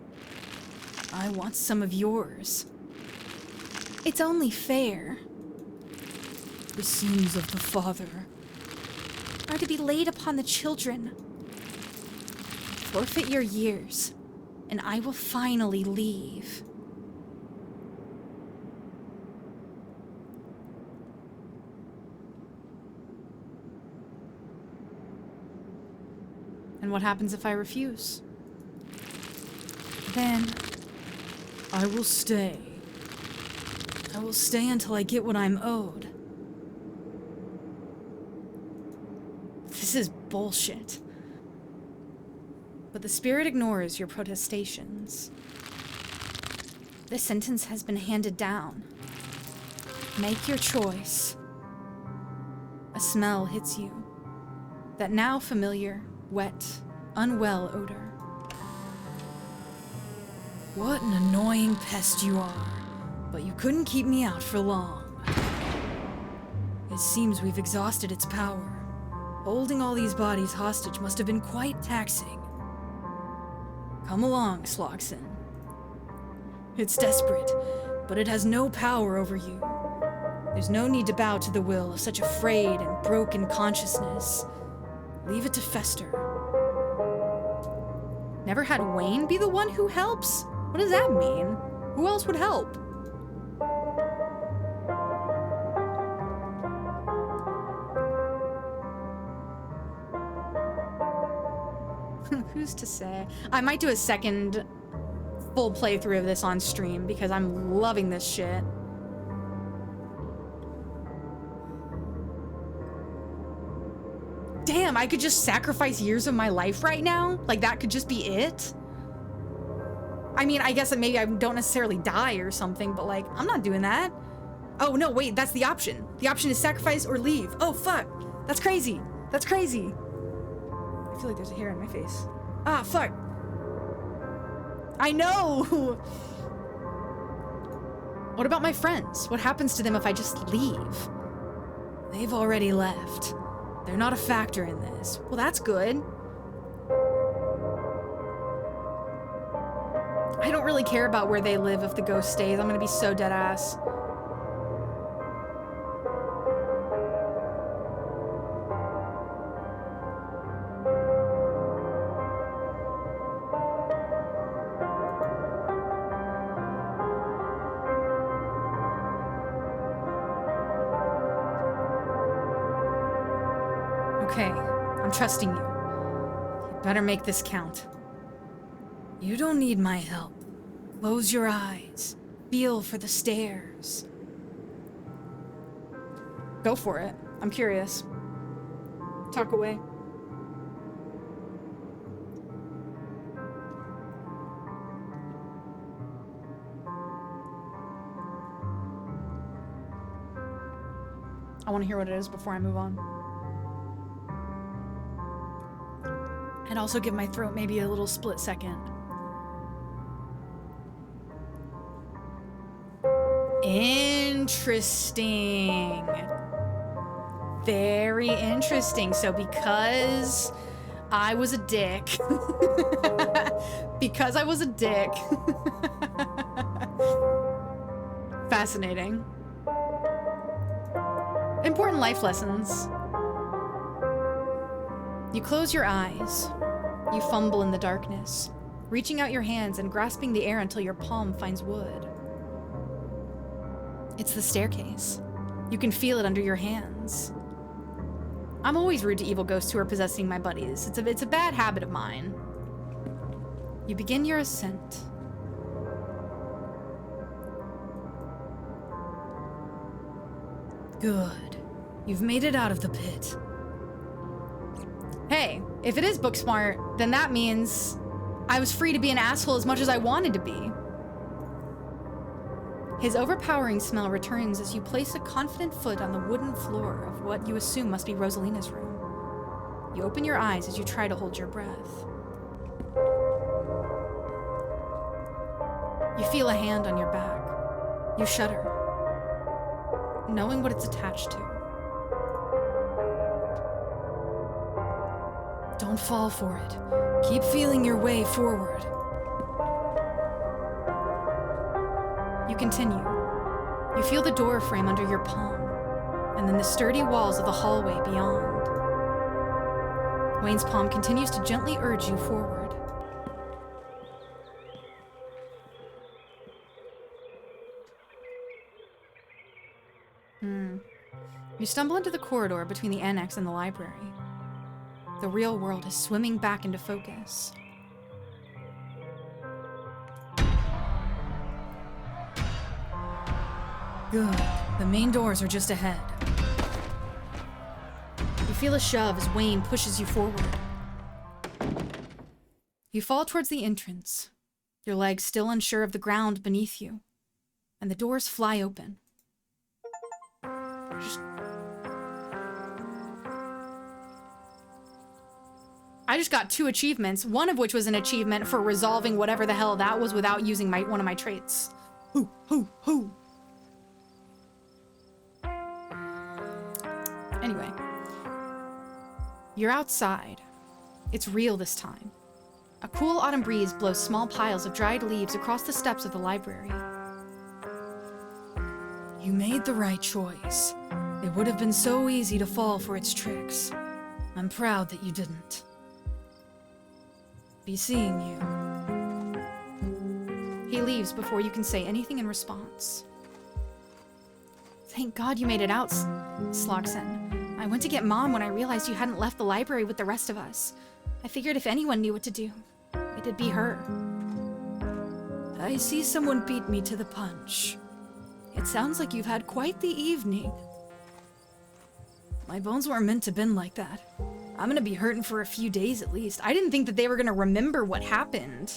I want some of yours. It's only fair. The sins of the father are to be laid upon the children. Forfeit your years, and I will finally leave. And what happens if I refuse? Then I will stay. I will stay until I get what I'm owed. This is bullshit. But the spirit ignores your protestations. the sentence has been handed down. Make your choice. A smell hits you. That now familiar, wet, unwell odor. What an annoying pest you are. But you couldn't keep me out for long. It seems we've exhausted its power. Holding all these bodies hostage must have been quite taxing. Come along, Sloxon. It's desperate, but it has no power over you. There's no need to bow to the will of such a frayed and broken consciousness. Leave it to fester. Never had Wayne be the one who helps? What does that mean? Who else would help? Who's to say? I might do a second full playthrough of this on stream because I'm loving this shit. Damn, I could just sacrifice years of my life right now? Like, that could just be it? I mean, I guess that maybe I don't necessarily die or something, but like, I'm not doing that. Oh, no, wait, that's the option. The option is sacrifice or leave. Oh, fuck. That's crazy. That's crazy. I feel like there's a hair on my face. Ah, fuck. I know. What about my friends? What happens to them if I just leave? They've already left. They're not a factor in this. Well, that's good. I don't really care about where they live if the ghost stays. I'm gonna be so dead ass. Okay, I'm trusting you. You better make this count. You don't need my help. Close your eyes. Feel for the stairs. Go for it. I'm curious. Talk away. I want to hear what it is before I move on. And also give my throat maybe a little split second. Interesting. Very interesting. So because I was a dick, because I was a dick, fascinating. Important life lessons. You close your eyes. You fumble in the darkness, reaching out your hands and grasping the air until your palm finds wood. It's the staircase. You can feel it under your hands. I'm always rude to evil ghosts who are possessing my buddies. It's a bad habit of mine. You begin your ascent. Good. You've made it out of the pit. Hey, if it is book smart, then that means I was free to be an asshole as much as I wanted to be. His overpowering smell returns as you place a confident foot on the wooden floor of what you assume must be Rosalina's room. You open your eyes as you try to hold your breath. You feel a hand on your back. You shudder, knowing what it's attached to. Don't fall for it. Keep feeling your way forward. You continue. You feel the door frame under your palm, and then the sturdy walls of the hallway beyond. Wayne's palm continues to gently urge you forward. You stumble into the corridor between the annex and the library. The real world is swimming back into focus. Good. The main doors are just ahead. You feel a shove as Wayne pushes you forward. You fall towards the entrance, your legs still unsure of the ground beneath you, and the doors fly open. I just got 2 achievements, one of which was an achievement for resolving whatever the hell that was without using one of my traits. Hoo. Anyway, you're outside. It's real this time. A cool autumn breeze blows small piles of dried leaves across the steps of the library. You made the right choice. It would have been so easy to fall for its tricks. I'm proud that you didn't. Be seeing you. He leaves before you can say anything in response. Thank God you made it out, Slogson. I went to get Mom when I realized you hadn't left the library with the rest of us. I figured if anyone knew what to do, it'd be her. I see someone beat me to the punch. It sounds like you've had quite the evening. My bones weren't meant to bend like that. I'm gonna be hurting for a few days at least. I didn't think that they were gonna remember what happened.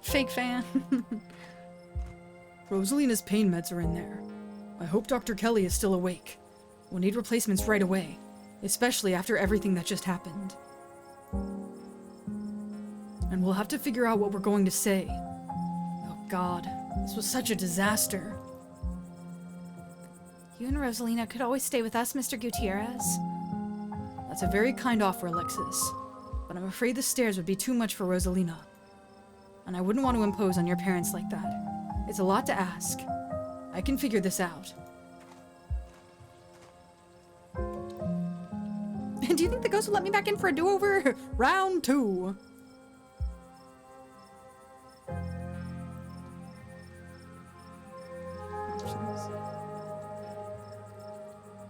Fake fan. Rosalina's pain meds are in there. I hope Dr. Kelly is still awake. We'll need replacements right away, especially after everything that just happened. And we'll have to figure out what we're going to say. Oh God, this was such a disaster. You and Rosalina could always stay with us, Mr. Gutierrez. That's a very kind offer, Alexis. But I'm afraid the stairs would be too much for Rosalina. And I wouldn't want to impose on your parents like that. It's a lot to ask. I can figure this out. Do you think the ghost will let me back in for a do-over? Round 2.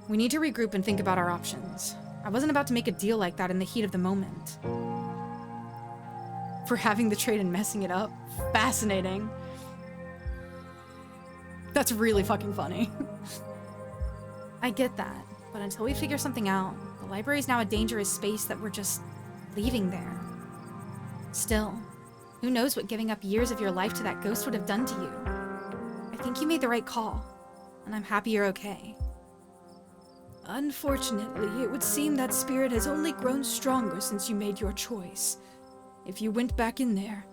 We need to regroup and think about our options. I wasn't about to make a deal like that in the heat of the moment. For having the trait and messing it up. Fascinating. That's really fucking funny. I get that, but until we figure something out, the library is now a dangerous space that we're just leaving there. Still, who knows what giving up years of your life to that ghost would have done to you? I think you made the right call, and I'm happy you're okay. Unfortunately, it would seem that spirit has only grown stronger since you made your choice. If you went back in there,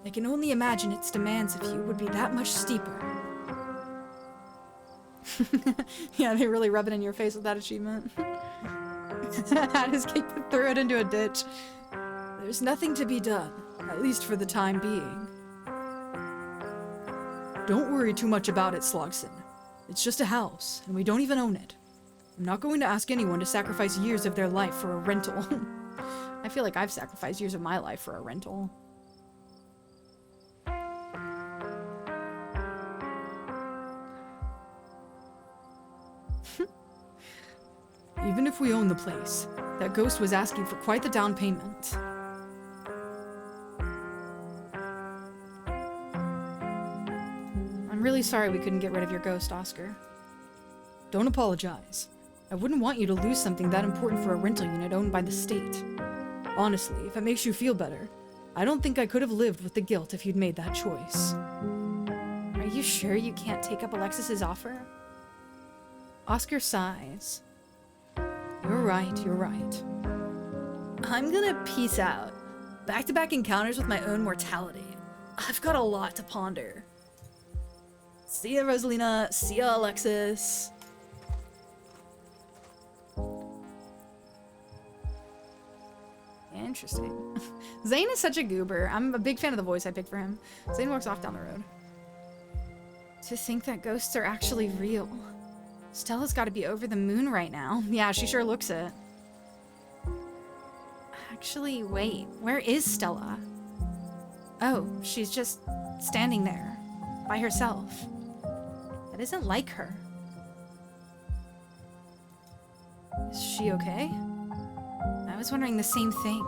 I can only imagine its demands of you would be that much steeper. Yeah, they really rub it in your face with that achievement. I just threw it into a ditch. There's nothing to be done, at least for the time being. Don't worry too much about it, Slogson. It's just a house, and we don't even own it. I'm not going to ask anyone to sacrifice years of their life for a rental. I feel like I've sacrificed years of my life for a rental. Even if we own the place, that ghost was asking for quite the down payment. I'm really sorry we couldn't get rid of your ghost, Oscar. Don't apologize. I wouldn't want you to lose something that important for a rental unit owned by the state. Honestly, if it makes you feel better, I don't think I could have lived with the guilt if you'd made that choice. Are you sure you can't take up Alexis's offer? Oscar sighs. You're right, you're right. I'm gonna peace out. Back-to-back encounters with my own mortality. I've got a lot to ponder. See ya, Rosalina. See ya, Alexis. Interesting. Zane is such a goober. I'm a big fan of the voice I picked for him. Zane walks off down the road. To think that ghosts are actually real. Stella's got to be over the moon right now. Yeah, she sure looks it. Actually, wait. Where is Stella? Oh, she's just standing there. By herself. That isn't like her. Is she okay? I was wondering the same thing.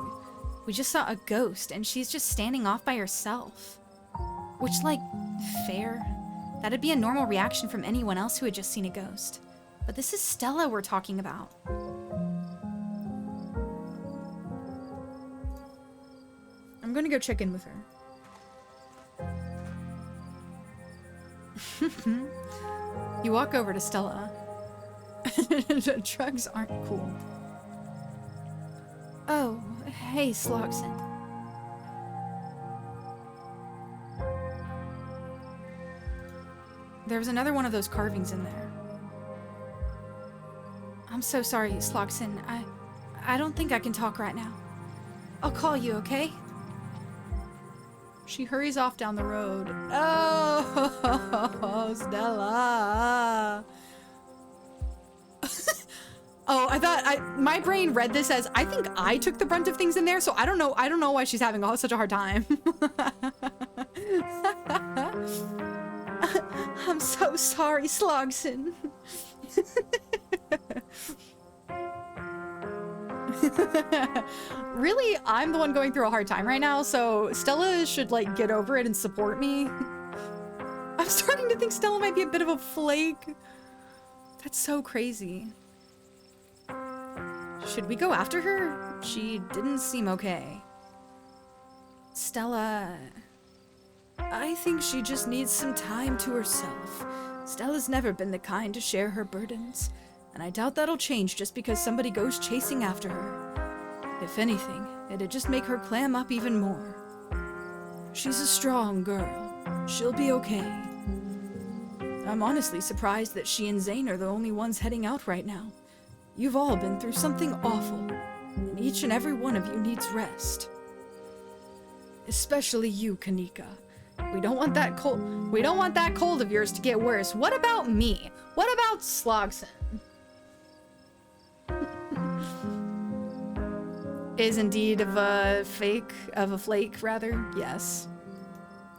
We just saw a ghost, and she's just standing off by herself. Which, like, fair? That'd be a normal reaction from anyone else who had just seen a ghost. But this is Stella we're talking about. I'm gonna go check in with her. You walk over to Stella. Drugs aren't cool. Oh, hey, Sloxen. There was another one of those carvings in there. I'm so sorry, Sloxen. I don't think I can talk right now. I'll call you, okay? She hurries off down the road. Oh, Stella. Oh, I thought my brain read this as I think I took the brunt of things in there, so I don't know why she's having such a hard time. I'm so sorry, Slogson. Really, I'm the one going through a hard time right now, so Stella should like get over it and support me. I'm starting to think Stella might be a bit of a flake. That's so crazy. Should we go after her? She didn't seem okay. Stella... I think she just needs some time to herself. Stella's never been the kind to share her burdens, and I doubt that'll change just because somebody goes chasing after her. If anything, it'd just make her clam up even more. She's a strong girl. She'll be okay. I'm honestly surprised that she and Zane are the only ones heading out right now. You've all been through something awful, and each and every one of you needs rest. Especially you, Kanika. We don't want that cold of yours to get worse. What about me? What about Slogson? Is indeed of a flake, rather. Yes.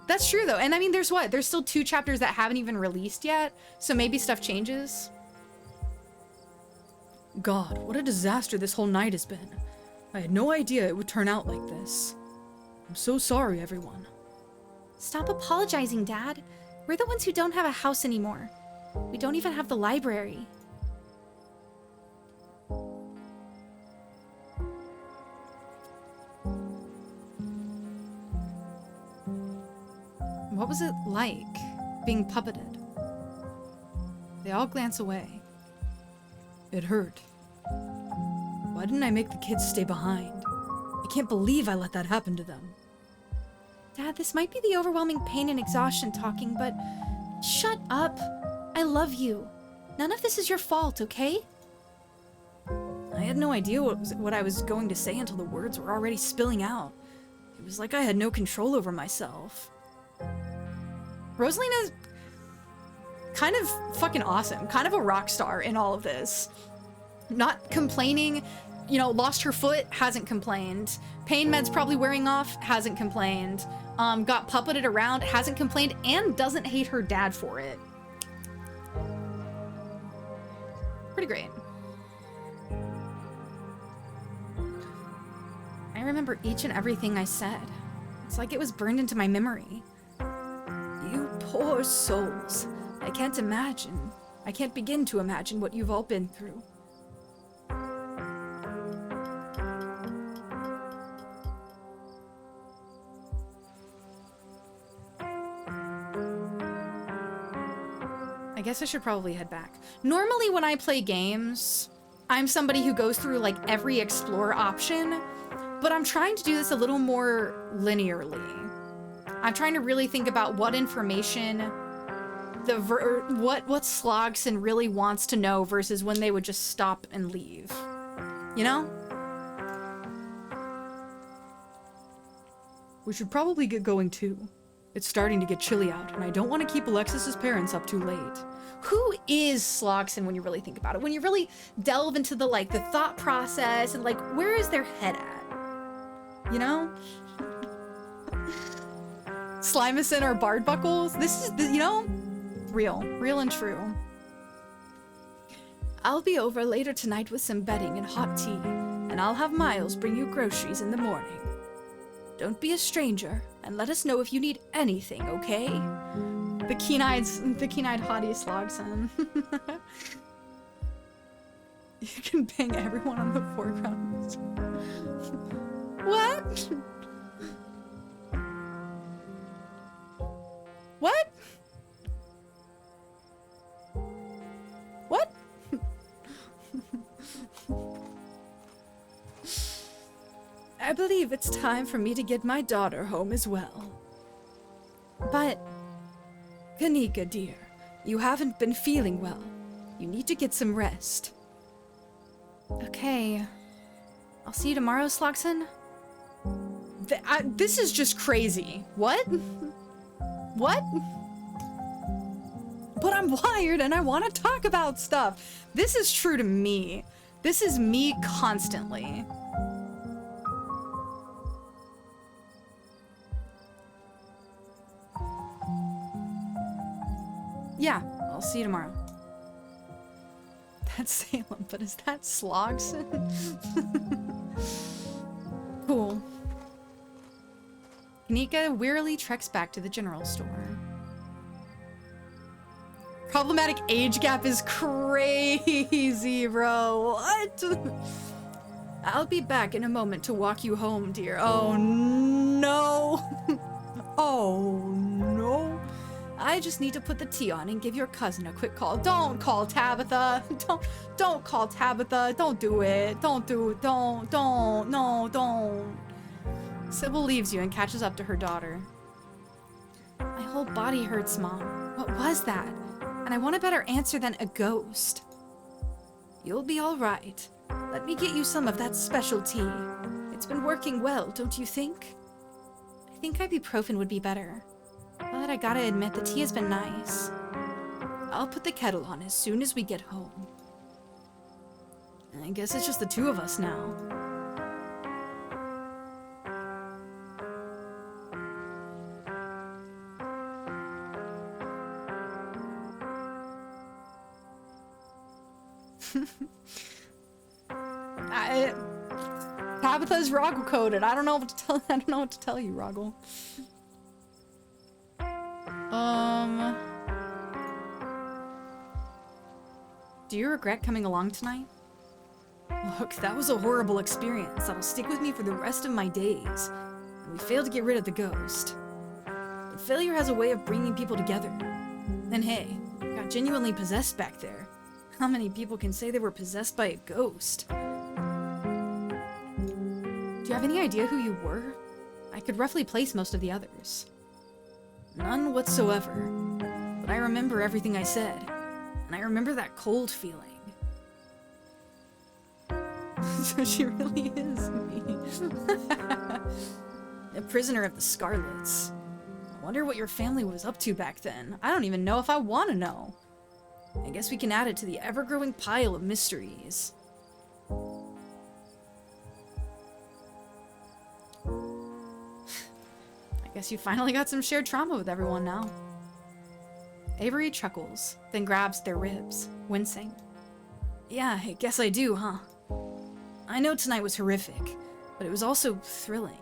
That's true, though. And I mean, there's still 2 chapters that haven't even released yet, so maybe stuff changes. God, what a disaster this whole night has been. I had no idea it would turn out like this. I'm so sorry, everyone. Stop apologizing, Dad. We're the ones who don't have a house anymore. We don't even have the library. What was it like, being puppeted? They all glance away. It hurt. Why didn't I make the kids stay behind? I can't believe I let that happen to them. Dad, this might be the overwhelming pain and exhaustion talking, but shut up. I love you. None of this is your fault, okay? I had no idea what I was going to say until the words were already spilling out. It was like I had no control over myself. Rosalina's kind of fucking awesome. Kind of a rock star in all of this. Not complaining. You know, lost her foot, hasn't complained. Pain meds probably wearing off, hasn't complained. Got puppeted around, hasn't complained, and doesn't hate her dad for it. Pretty great. I remember each and everything I said. It's like it was burned into my memory. You poor souls. I can't begin to imagine what you've all been through. guess I should probably head back. Normally when I play games, I'm somebody who goes through like every explore option, but I'm trying to do this a little more linearly. I'm trying to really think about what information what Slogson really wants to know versus when they would just stop and leave. You know? We should probably get going too. It's starting to get chilly out, and I don't want to keep Alexis's parents up too late. Who is Slogson when you really think about it? When you really delve into the like the thought process and like where is their head at? You know? Slimacin or Bard Buckles? This is the, you know? Real and true. I'll be over later tonight with some bedding and hot tea, and I'll have Miles bring you groceries in the morning. Don't be a stranger, and let us know if you need anything, okay? The keen-eyed hottie Slogson. You can bang everyone on the foreground. What? What? What? I believe it's time for me to get my daughter home as well. But... Kanika, dear, you haven't been feeling well. You need to get some rest. Okay. I'll see you tomorrow, Slogson. This is just crazy. What? What? But I'm wired and I want to talk about stuff. This is true to me. This is me constantly. Yeah, I'll see you tomorrow. That's Salem, but is that Slogson? Cool. Kanika wearily treks back to the general store. Problematic age gap is crazy, bro. What? I'll be back in a moment to walk you home, dear. Oh no. Oh no. I just need to put the tea on and give your cousin a quick call. Don't call Tabitha. Don't call Tabitha. Don't do it. Don't. No, don't. Sybil leaves you and catches up to her daughter. My whole body hurts, Mom. What was that? And I want a better answer than a ghost. You'll be all right. Let me get you some of that special tea. It's been working well, don't you think? I think ibuprofen would be better. But I gotta admit, the tea has been nice. I'll put the kettle on as soon as we get home. I guess it's just the two of us now. Tabitha's Roggle coded. I don't know what to tell. I don't know what to tell you, Roggle. Do you regret coming along tonight? Look, that was a horrible experience that'll stick with me for the rest of my days. And we failed to get rid of the ghost. But failure has a way of bringing people together. And hey, I got genuinely possessed back there. How many people can say they were possessed by a ghost? Do you have any idea who you were? I could roughly place most of the others. None whatsoever. But I remember everything I said. And I remember that cold feeling. So she really is me. A prisoner of the Scarlets. I wonder what your family was up to back then. I don't even know if I want to know. I guess we can add it to the ever-growing pile of mysteries. I guess you finally got some shared trauma with everyone now. Avery chuckles, then grabs their ribs, wincing. Yeah, I guess I do, huh? I know tonight was horrific, but it was also thrilling.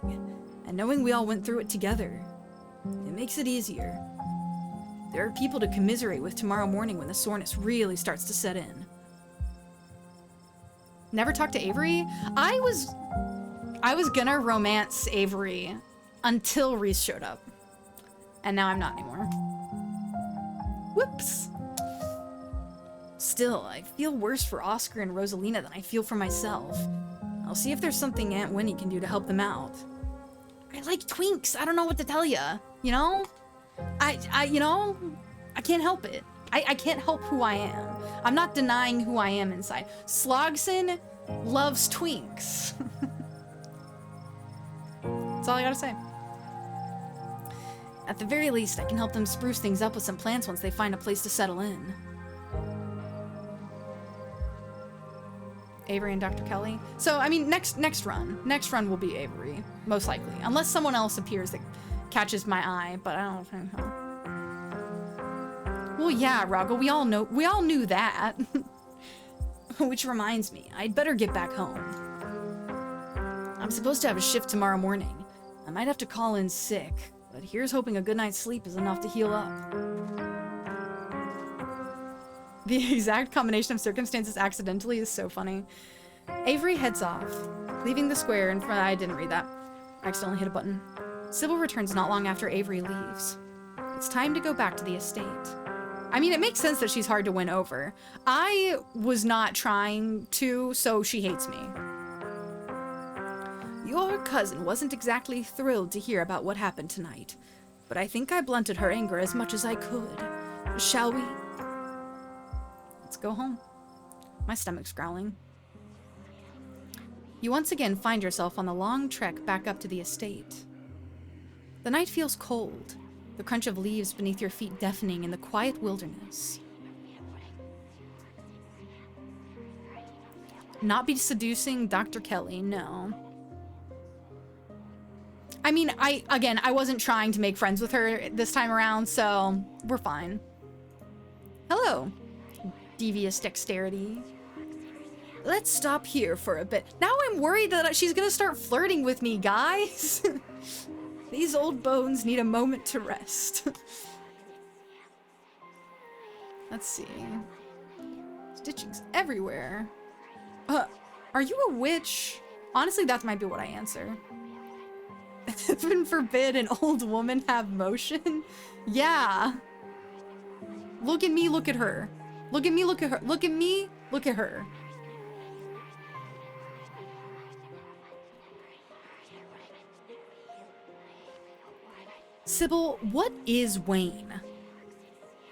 And knowing we all went through it together, it makes it easier. There are people to commiserate with tomorrow morning when the soreness really starts to set in. Never talked to Avery? I was gonna romance Avery until Reese showed up. And now I'm not anymore. Whoops. Still, I feel worse for Oscar and Rosalina than I feel for myself. I'll see if there's something Aunt Winnie can do to help them out. I like twinks. I don't know what to tell ya. You know? You know? I can't help it. I can't help who I am. I'm not denying who I am inside. Slogson loves twinks. That's all I gotta say. At the very least, I can help them spruce things up with some plants once they find a place to settle in. Avery and Dr. Kelly. So, I mean, next run will be Avery, most likely. Unless someone else appears that catches my eye, but I don't think so. Well, yeah, Raga, we all knew that. Which reminds me, I'd better get back home. I'm supposed to have a shift tomorrow morning. I might have to call in sick, but here's hoping a good night's sleep is enough to heal up. The exact combination of circumstances accidentally is so funny. Avery heads off, leaving the square in front. I didn't read that. I accidentally hit a button. Sybil returns not long after Avery leaves. It's time to go back to the estate. I mean, it makes sense that she's hard to win over. I was not trying to, so she hates me. Your cousin wasn't exactly thrilled to hear about what happened tonight, but I think I blunted her anger as much as I could. Shall we? Let's go home. My stomach's growling. You once again find yourself on the long trek back up to the estate. The night feels cold, the crunch of leaves beneath your feet deafening in the quiet wilderness. Not be seducing Dr. Kelly, no. I mean, I wasn't trying to make friends with her this time around, so we're fine. Hello, devious dexterity. Let's stop here for a bit. Now I'm worried that she's gonna start flirting with me, guys. These old bones need a moment to rest. Let's see. Stitchings everywhere. Are you a witch? Honestly, that might be what I answer. Heaven forbid an old woman have motion. Yeah. Look at me, look at her. Look at me, look at her. Look at me, look at her. Sybil, what is Wayne?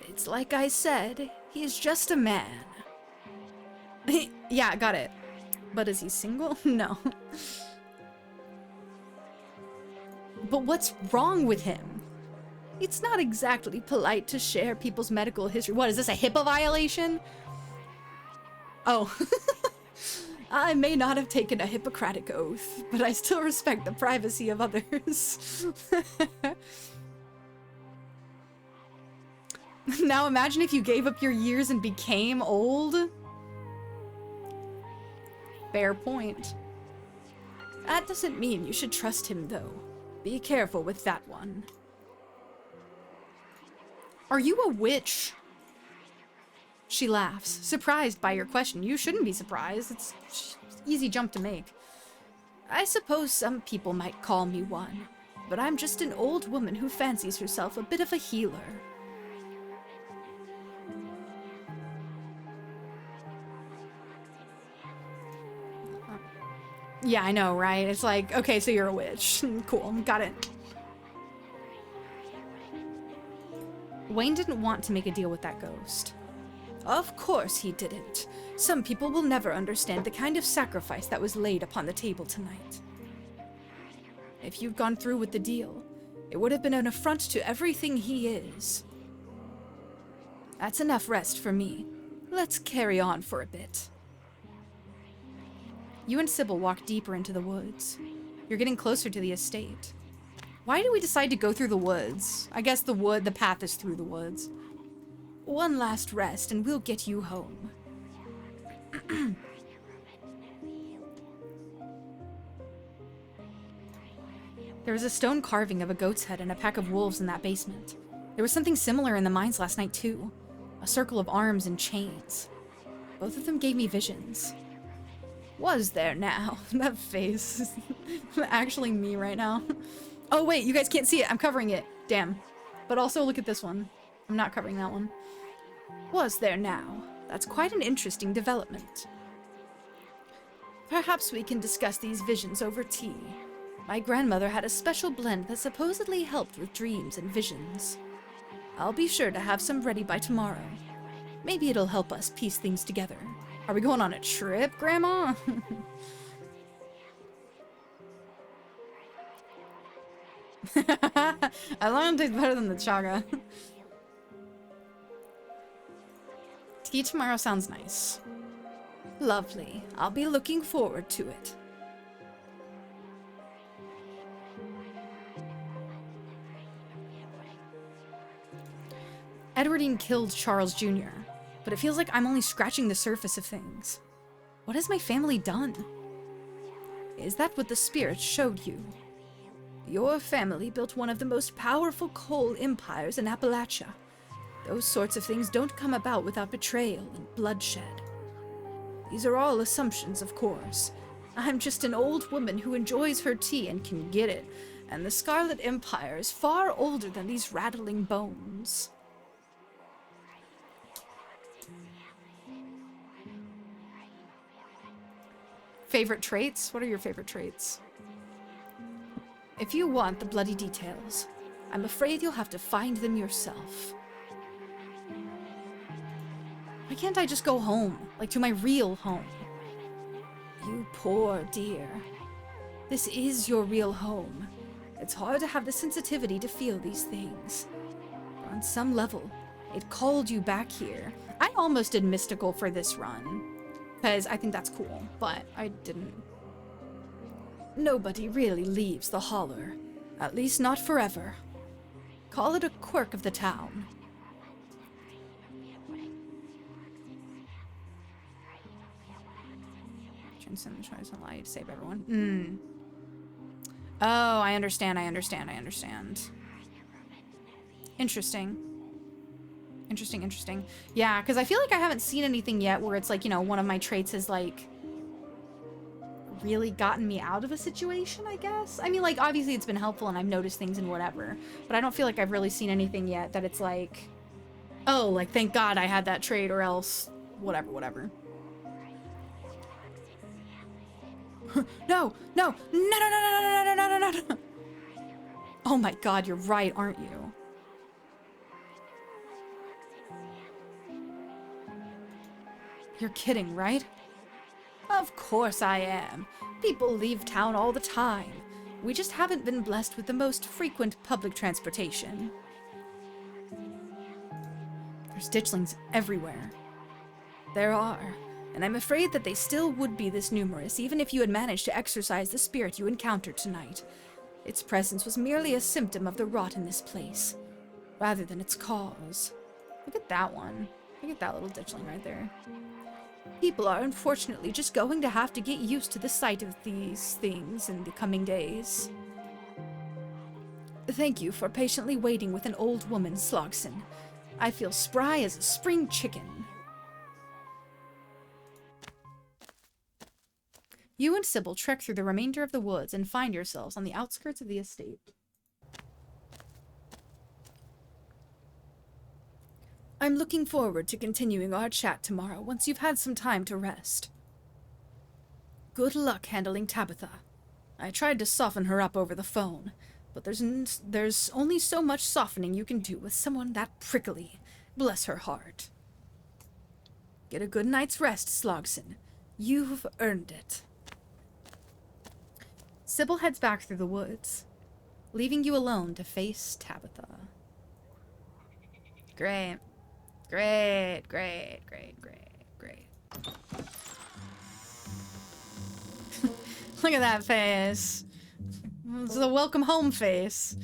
It's like I said, he's just a man. Yeah, got it. But is he single? No. But what's wrong with him? It's not exactly polite to share people's medical history. What, is this a HIPAA violation? Oh. I may not have taken a Hippocratic oath, but I still respect the privacy of others. Now imagine if you gave up your years and became old. Fair point. That doesn't mean you should trust him, though. Be careful with that one. Are you a witch? She laughs, surprised by your question. You shouldn't be surprised. It's an easy jump to make. I suppose some people might call me one, but I'm just an old woman who fancies herself a bit of a healer. Yeah, I know, right? It's like, okay, so you're a witch. Cool, got it. Wayne didn't want to make a deal with that ghost. Of course he didn't. Some people will never understand the kind of sacrifice that was laid upon the table tonight. If you'd gone through with the deal, it would have been an affront to everything he is. That's enough rest for me. Let's carry on for a bit. You and Sybil walk deeper into the woods. You're getting closer to the estate. Why did we decide to go through the woods? I guess the path is through the woods. One last rest and we'll get you home. There was a stone carving of a goat's head and a pack of wolves in that basement. There was something similar in the mines last night too. A circle of arms and chains. Both of them gave me visions. Was there now? That face is actually me right now. Oh wait, you guys can't see it. I'm covering it. Damn. But also look at this one. I'm not covering that one. Was there now? That's quite an interesting development. Perhaps we can discuss these visions over tea. My grandmother had a special blend that supposedly helped with dreams and visions. I'll be sure to have some ready by tomorrow. Maybe it'll help us piece things together. Are we going on a trip, Grandma? As long as it tastes better than the chaga. Tea tomorrow sounds nice. Lovely. I'll be looking forward to it. Edwardine killed Charles Jr., but it feels like I'm only scratching the surface of things. What has my family done? Is that what the spirits showed you? Your family built one of the most powerful coal empires in Appalachia. Those sorts of things don't come about without betrayal and bloodshed. These are all assumptions, of course. I'm just an old woman who enjoys her tea and can get it, and the Scarlet Empire is far older than these rattling bones. Favorite traits? What are your favorite traits? If you want the bloody details, I'm afraid you'll have to find them yourself. Why can't I just go home? Like, to my real home? You poor dear. This is your real home. It's hard to have the sensitivity to feel these things. But on some level, it called you back here. I almost did mystical for this run, because I think that's cool, but I didn't. Nobody really leaves the holler. At least not forever. Call it a quirk of the town. Transcend tries to allow you to save everyone. Oh, I understand. Interesting. Interesting. Yeah, because I feel like I haven't seen anything yet where it's like, you know, one of my traits has, like, really gotten me out of a situation, I guess. I mean, like, obviously it's been helpful and I've noticed things and whatever, but I don't feel like I've really seen anything yet that it's like, oh, like, thank God I had that trait or else whatever. No. Oh my God, you're right, aren't you? You're kidding, right? Of course I am. People leave town all the time. We just haven't been blessed with the most frequent public transportation. There's ditchlings everywhere. There are, and I'm afraid that they still would be this numerous even if you had managed to exorcise the spirit you encountered tonight. Its presence was merely a symptom of the rot in this place, rather than its cause. Look at that one. Look at that little ditchling right there. People are unfortunately just going to have to get used to the sight of these things in the coming days. Thank you for patiently waiting with an old woman, Slogson. I feel spry as a spring chicken. You and Sybil trek through the remainder of the woods and find yourselves on the outskirts of the estate. I'm looking forward to continuing our chat tomorrow once you've had some time to rest. Good luck handling Tabitha. I tried to soften her up over the phone, but there's only so much softening you can do with someone that prickly. Bless her heart. Get a good night's rest, Slogson. You've earned it. Sybil heads back through the woods, leaving you alone to face Tabitha. Great. Look at that face. It's a welcome home face.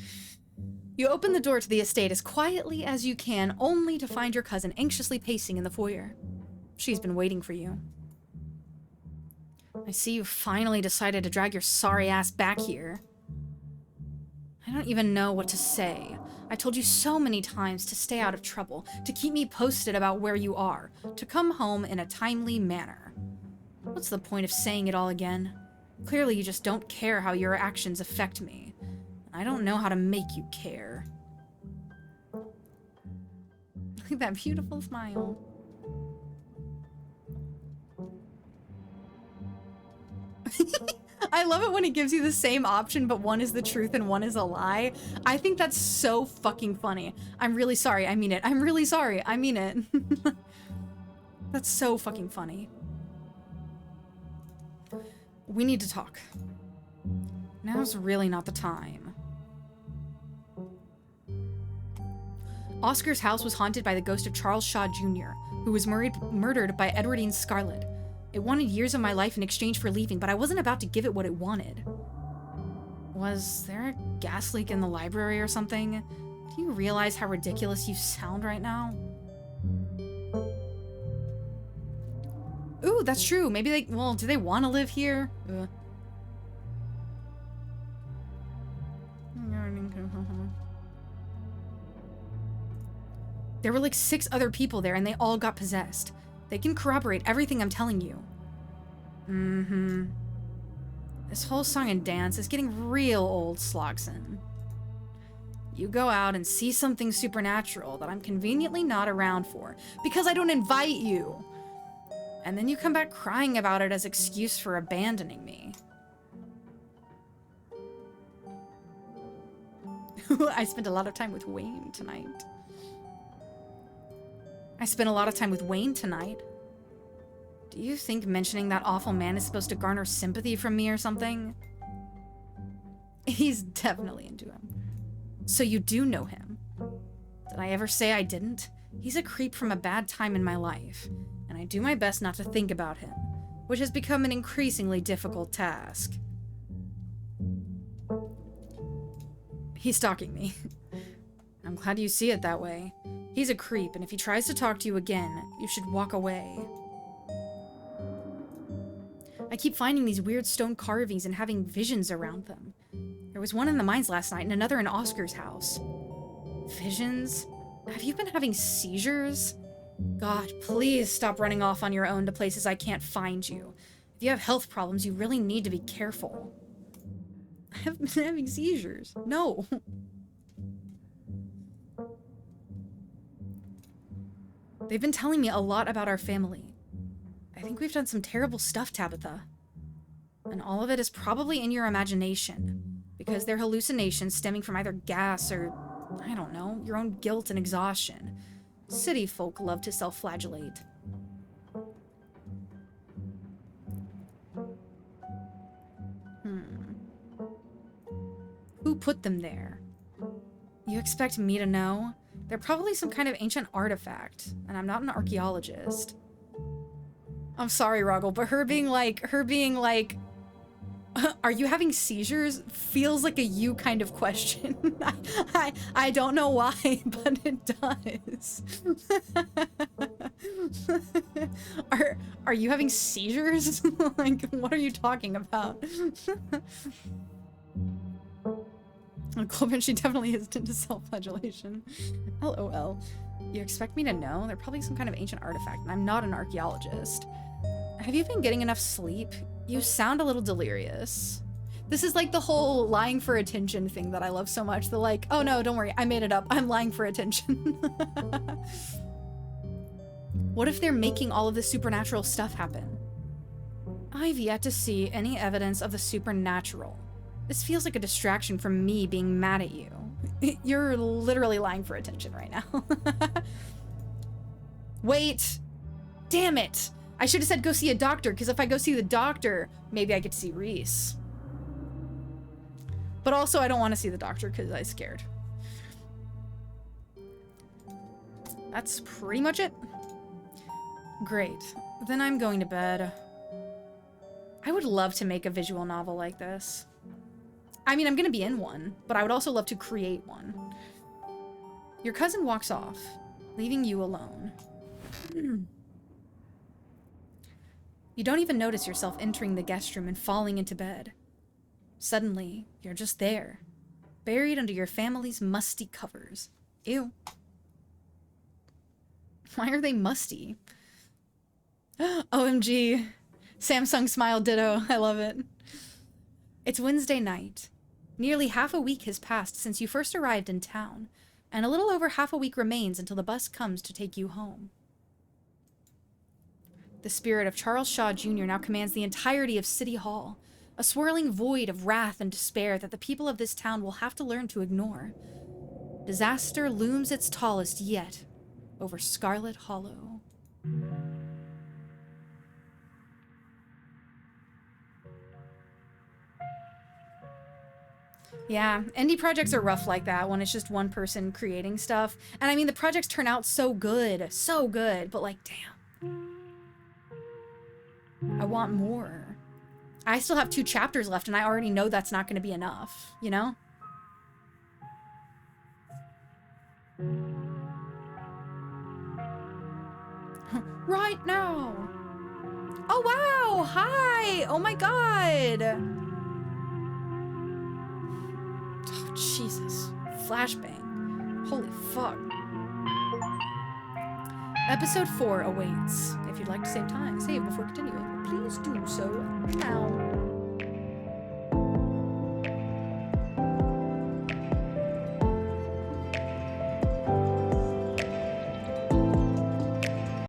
You open the door to the estate as quietly as you can, only to find your cousin anxiously pacing in the foyer. She's been waiting for you. I see you finally decided to drag your sorry ass back here. I don't even know what to say. I told you so many times to stay out of trouble, to keep me posted about where you are, to come home in a timely manner. What's the point of saying it all again? Clearly you just don't care how your actions affect me. I don't know how to make you care. Look at that beautiful smile. I love it when it gives you the same option, but one is the truth and one is a lie. I think that's so fucking funny. I'm really sorry, I mean it. I'm really sorry, I mean it. That's so fucking funny. We need to talk. Now's really not the time. Oscar's house was haunted by the ghost of Charles Shaw Jr., who was murdered by Edwardine Scarlet. It wanted years of my life in exchange for leaving, but I wasn't about to give it what it wanted. Was there a gas leak in the library or something? Do you realize how ridiculous you sound right now? Ooh, that's true. Maybe they, well, do they want to live here? There were like 6 other people there and they all got possessed. They can corroborate everything I'm telling you. This whole song and dance is getting real old, Sloxen. You go out and see something supernatural that I'm conveniently not around for because I don't invite you. And then you come back crying about it as excuse for abandoning me. I spent a lot of time with Wayne tonight. Do you think mentioning that awful man is supposed to garner sympathy from me or something? He's definitely into him. So you do know him. Did I ever say I didn't? He's a creep from a bad time in my life, and I do my best not to think about him, which has become an increasingly difficult task. He's stalking me. I'm glad you see it that way. He's a creep, and if he tries to talk to you again, you should walk away. I keep finding these weird stone carvings and having visions around them. There was one in the mines last night and another in Oscar's house. Visions? Have you been having seizures? God, please stop running off on your own to places I can't find you. If you have health problems, you really need to be careful. I haven't been having seizures. No. They've been telling me a lot about our family. I think we've done some terrible stuff, Tabitha. And all of it is probably in your imagination, because they're hallucinations stemming from either gas or, I don't know, your own guilt and exhaustion. City folk love to self-flagellate. Who put them there? You expect me to know? They're probably some kind of ancient artifact, and I'm not an archaeologist. I'm sorry, Roggle, but her being like, are you having seizures? Feels like a you kind of question. I don't know why, but it does. Are you having seizures? Like, what are you talking about? Colvin, she definitely is into self-flagellation. LOL. You expect me to know? They're probably some kind of ancient artifact, and I'm not an archaeologist. Have you been getting enough sleep? You sound a little delirious. This is like the whole lying for attention thing that I love so much. The like, oh no, don't worry, I made it up. I'm lying for attention. What if they're making all of this supernatural stuff happen? I've yet to see any evidence of the supernatural. This feels like a distraction from me being mad at you. You're literally lying for attention right now. Wait! Damn it! I should have said go see a doctor, because if I go see the doctor, maybe I get to see Reese. But also I don't want to see the doctor because I'm scared. That's pretty much it. Great. Then I'm going to bed. I would love to make a visual novel like this. I mean, I'm gonna be in one, but I would also love to create one. Your cousin walks off, leaving you alone. You don't even notice yourself entering the guest room and falling into bed. Suddenly, you're just there, buried under your family's musty covers. Ew. Why are they musty? OMG. Samsung smile ditto. I love it. It's Wednesday night. Nearly half a week has passed since you first arrived in town, and a little over half a week remains until the bus comes to take you home. The spirit of Charles Shaw Jr. now commands the entirety of City Hall, a swirling void of wrath and despair that the people of this town will have to learn to ignore. Disaster looms its tallest yet over Scarlet Hollow. Yeah, indie projects are rough like that when it's just one person creating stuff. And I mean, the projects turn out so good, but like, damn. I want more. I still have 2 chapters left and I already know that's not going to be enough, you know? Right now. Oh, wow. Hi. Oh my God. Oh, Jesus. Flashbang. Holy fuck. Episode 4 awaits. If you'd like to save time, save before continuing, please do so now.